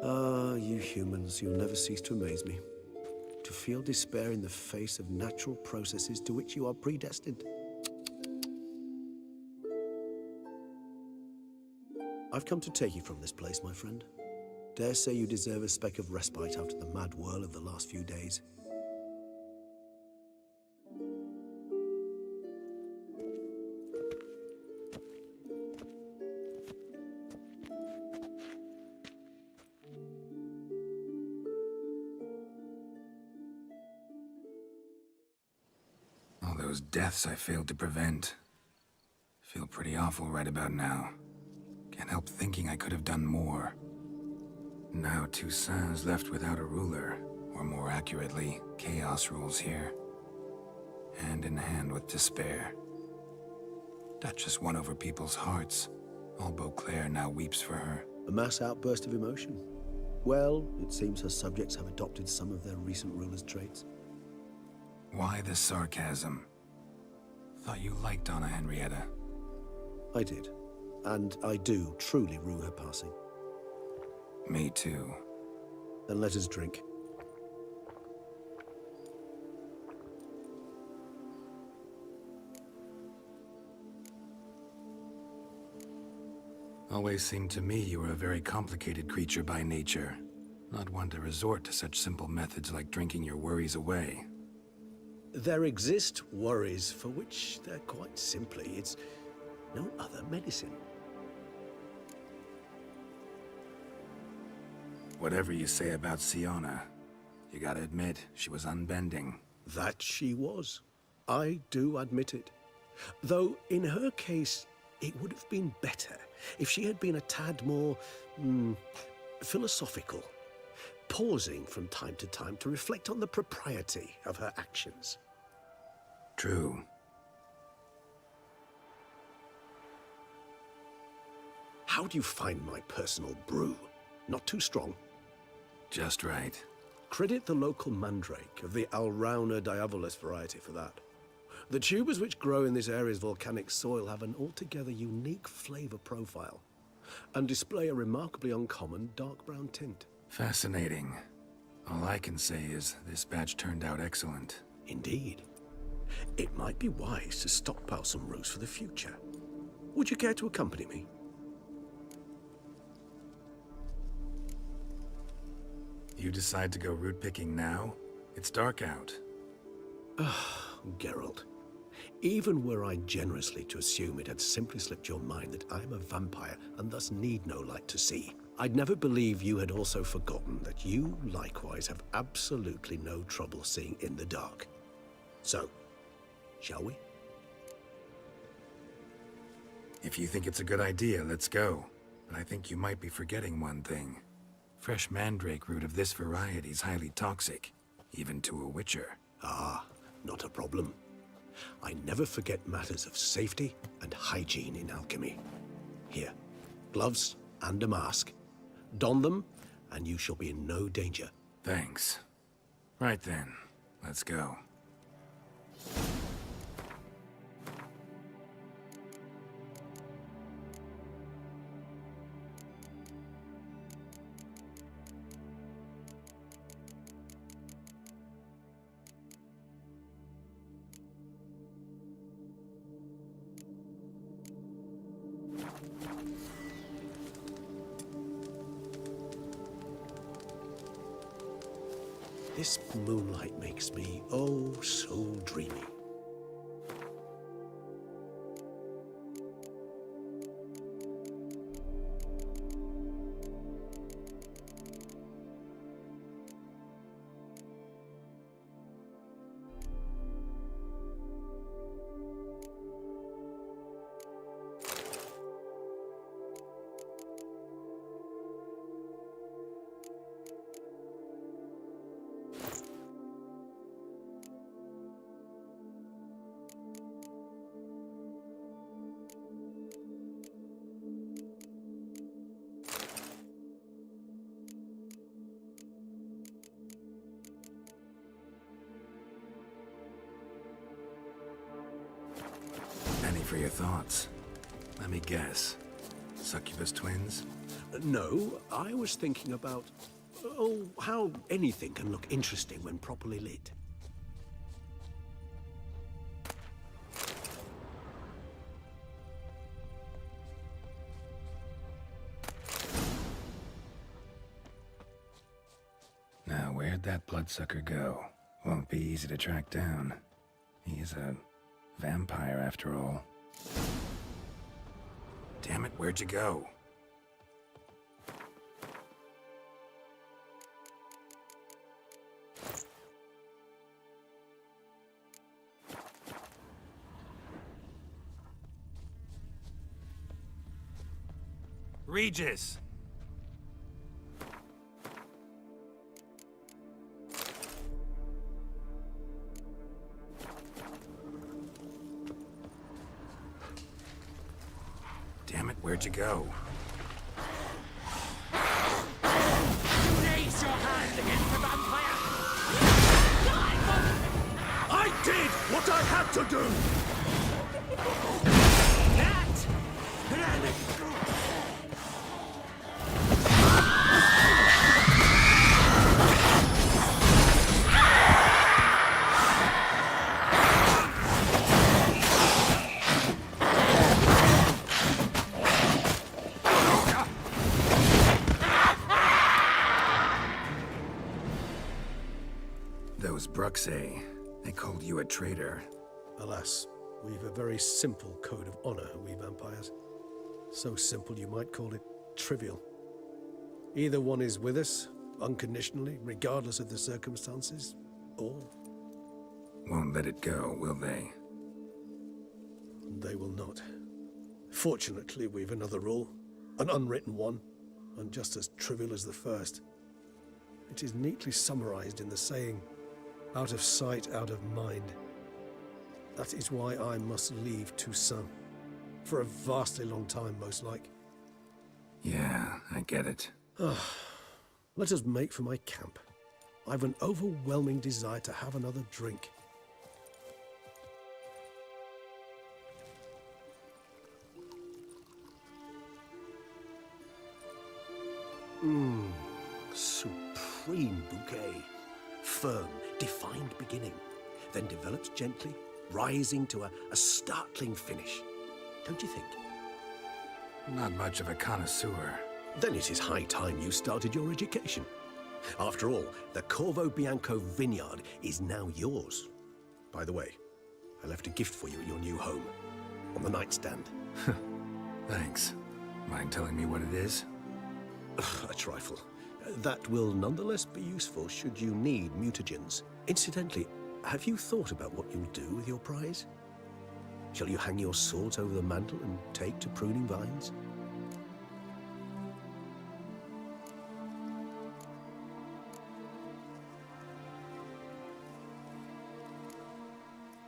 S12: Ah, you humans, you'll never cease to amaze me. To feel despair in the face of natural processes to which you are predestined. I've come to take you from this place, my friend. Dare say you deserve a speck of respite after the mad whirl of the last few days.
S3: All those deaths I failed to prevent. Feel pretty awful right about now. Can't help thinking I could have done more. Now Toussaint's left without a ruler, or more accurately, chaos rules here. Hand in hand with despair. Duchess won over people's hearts. All Beauclair now weeps for her.
S12: A mass outburst of emotion. Well, it seems her subjects have adopted some of their recent ruler's traits.
S3: Why the sarcasm? Thought you liked Anna Henrietta.
S12: I did. And I do truly rue her passing.
S3: Me too.
S12: Then let us drink.
S3: Always seemed to me you were a very complicated creature by nature. Not one to resort to such simple methods like drinking your worries away.
S12: There exist worries for which they're quite simply, it's no other medicine.
S3: Whatever you say about Sienna, you gotta admit, she was unbending.
S12: That she was. I do admit it. Though, in her case, it would have been better if she had been a tad more, philosophical, pausing from time to time to reflect on the propriety of her actions.
S3: True.
S12: How do you find my personal brew? Not too strong?
S3: Just right.
S12: Credit the local mandrake of the Alrauna diabolus variety for that. The tubers which grow in this area's volcanic soil have an altogether unique flavor profile and display a remarkably uncommon dark brown tint.
S3: Fascinating. All I can say is this batch turned out excellent.
S12: Indeed. It might be wise to stockpile some roots for the future. Would you care to accompany me?
S3: You decide to go root picking now? It's dark out.
S12: Geralt. Even were I generously to assume it had simply slipped your mind that I am a vampire and thus need no light to see, I'd never believe you had also forgotten that you likewise have absolutely no trouble seeing in the dark. So, shall we?
S3: If you think it's a good idea, let's go. But I think you might be forgetting one thing. Fresh mandrake root of this variety is highly toxic, even to a witcher.
S12: Ah, not a problem. I never forget matters of safety and hygiene in alchemy. Here, gloves and a mask. Don them, and you shall be in no danger.
S3: Thanks. Right then, let's go.
S12: This moonlight makes me, oh, so dreamy.
S3: For your thoughts. Let me guess. Succubus twins?
S12: No, I was thinking about, oh, how anything can look interesting when properly lit.
S3: Now, where'd that bloodsucker go? Won't be easy to track down. He's a vampire after all. Damn it, where'd you go? Regis! Damn it, where'd you go?
S2: Raise your hand against the vampire!
S12: I did what I had to do!
S3: Those Bruxae, they called you a traitor.
S12: Alas, we've a very simple code of honor, we vampires. So simple you might call it trivial. Either one is with us, unconditionally, regardless of the circumstances, or...
S3: Won't let it go, will they?
S12: They will not. Fortunately, we've another rule, an unwritten one, and just as trivial as the first. It is neatly summarized in the saying, out of sight, out of mind. That is why I must leave Toussaint. For a vastly long time, most like.
S3: Yeah, I get it.
S12: Let us make for my camp. I've an overwhelming desire to have another drink. Supreme bouquet. Firm, defined beginning, then develops gently, rising to a startling finish. Don't you think?
S3: Not much of a connoisseur.
S12: Then it is high time you started your education. After all, the Corvo Bianco vineyard is now yours. By the way, I left a gift for you at your new home, on the nightstand.
S3: Thanks. Mind telling me what it is?
S12: A trifle. That will nonetheless be useful should you need mutagens. Incidentally, have you thought about what you'll do with your prize? Shall you hang your swords over the mantle and take to pruning vines?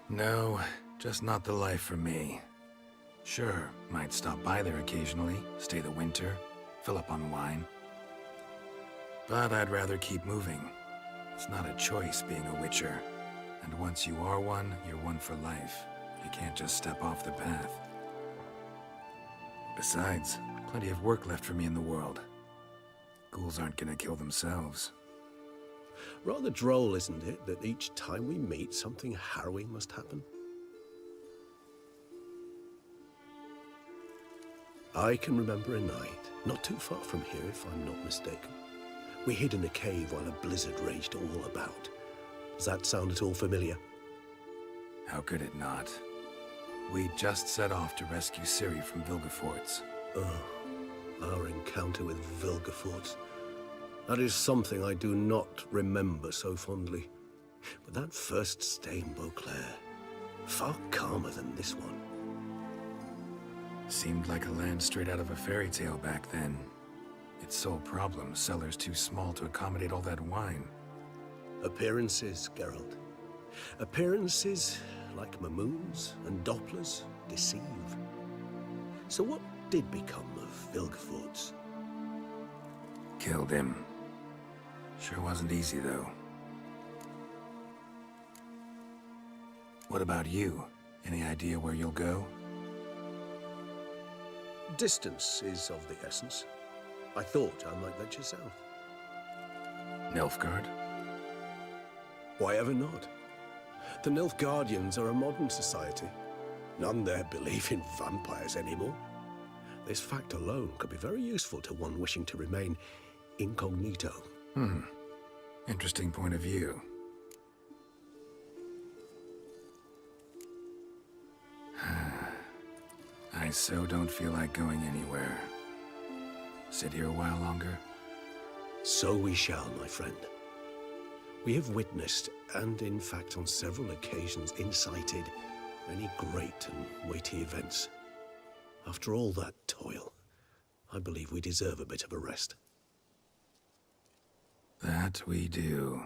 S3: No, just not the life for me. Sure, might stop by there occasionally, stay the winter, fill up on wine. But I'd rather keep moving. It's not a choice being a Witcher. And once you are one, you're one for life. You can't just step off the path. Besides, plenty of work left for me in the world. Ghouls aren't gonna kill themselves.
S12: Rather droll, isn't it, that each time we meet, something harrowing must happen? I can remember a night, not too far from here if I'm not mistaken. We hid in a cave while a blizzard raged all about. Does that sound at all familiar?
S3: How could it not? We just set off to rescue Ciri from Vilgefortz.
S12: Oh, our encounter with Vilgefortz. That is something I do not remember so fondly. But that first stay in Beauclair, far calmer than this one.
S3: Seemed like a land straight out of a fairy tale back then. Its sole problem, cellars too small to accommodate all that wine.
S12: Appearances, Geralt. Appearances, like Mamoons and Dopplers, deceive. So what did become of Vilgefortz?
S3: Killed him. Sure wasn't easy, though. What about you? Any idea where you'll go?
S12: Distance is of the essence. I thought I might venture south.
S3: Nilfgaard?
S12: Why ever not? The Nilfgaardians are a modern society. None there believe in vampires anymore. This fact alone could be very useful to one wishing to remain incognito.
S3: Interesting point of view. I so don't feel like going anywhere. Sit here a while longer?
S12: So we shall, my friend. We have witnessed, and in fact on several occasions incited, many great and weighty events. After all that toil, I believe we deserve a bit of a rest.
S3: That we do.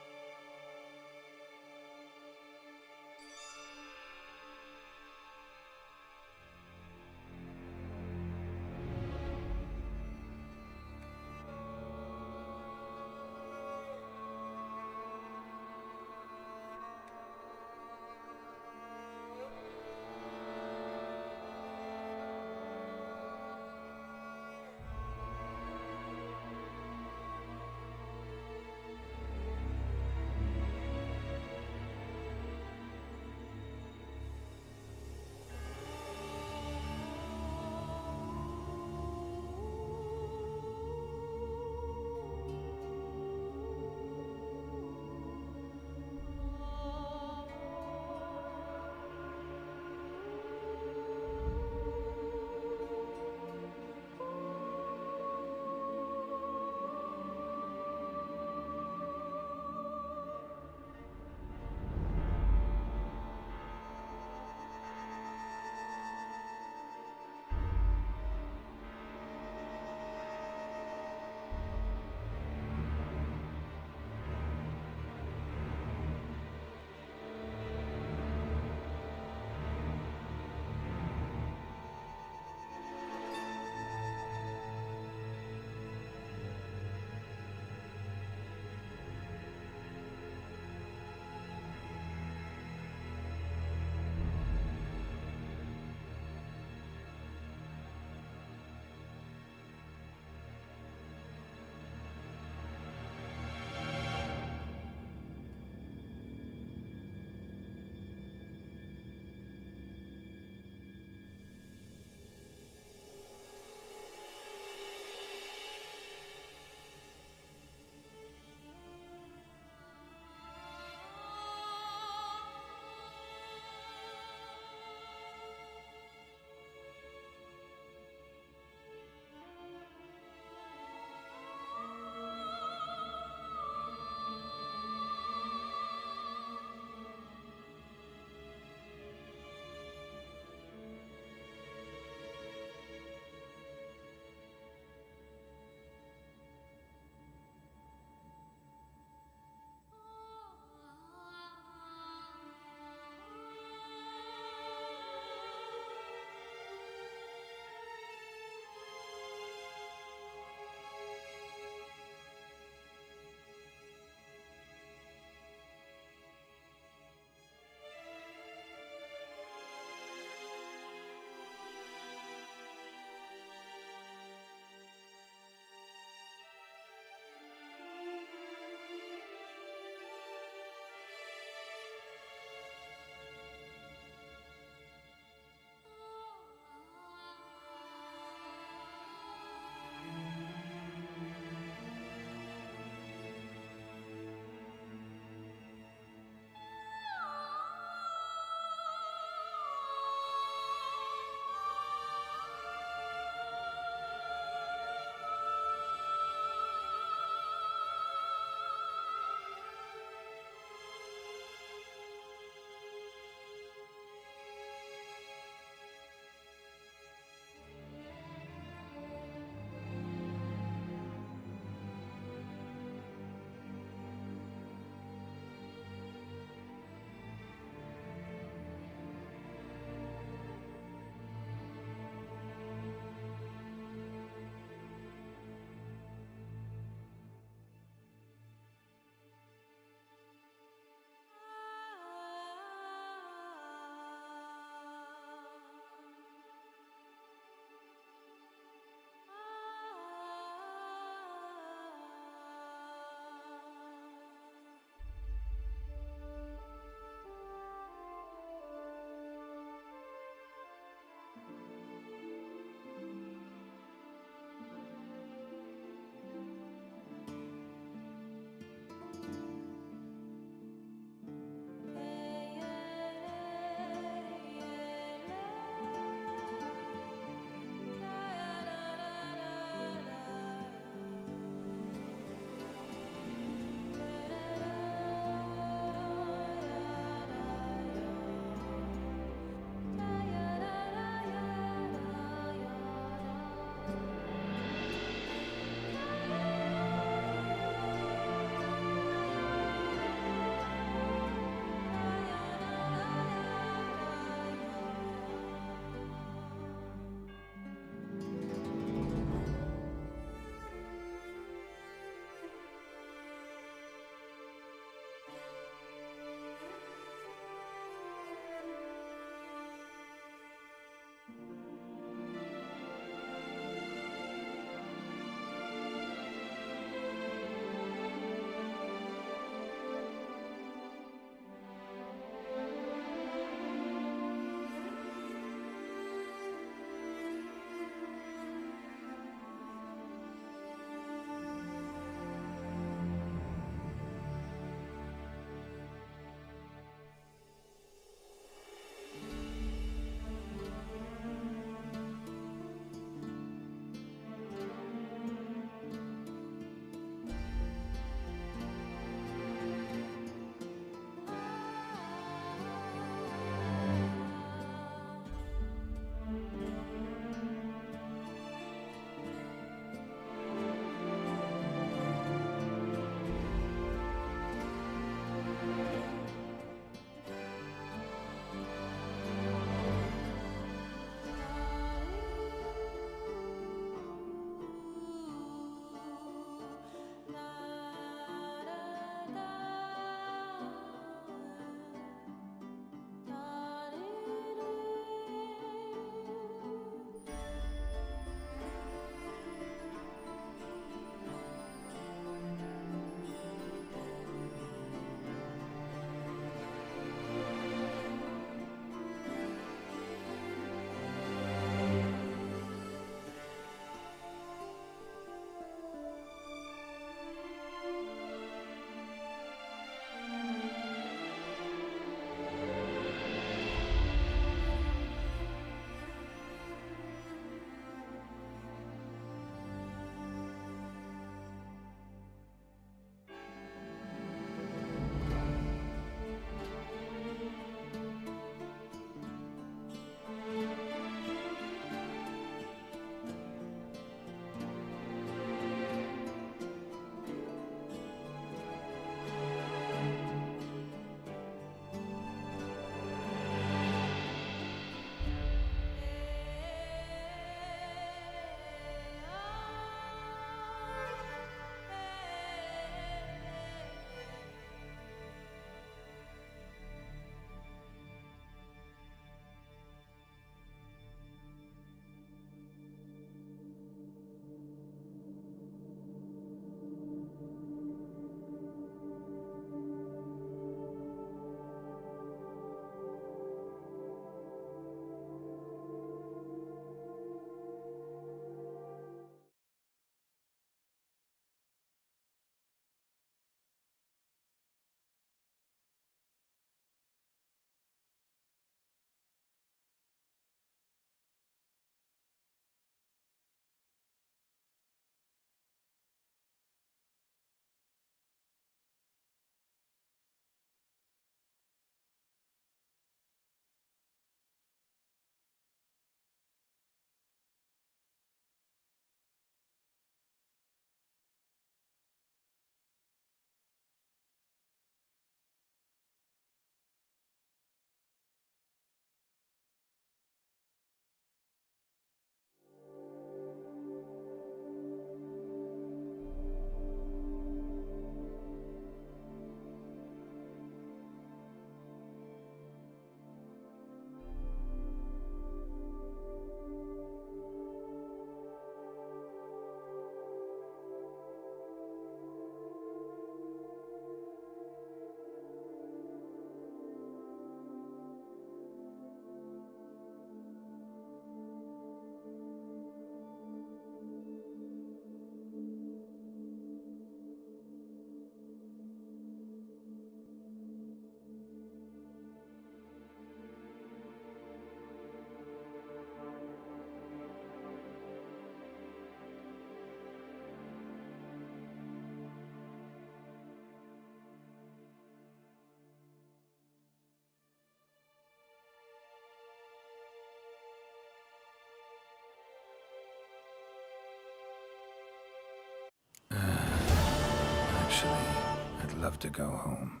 S3: love to go home.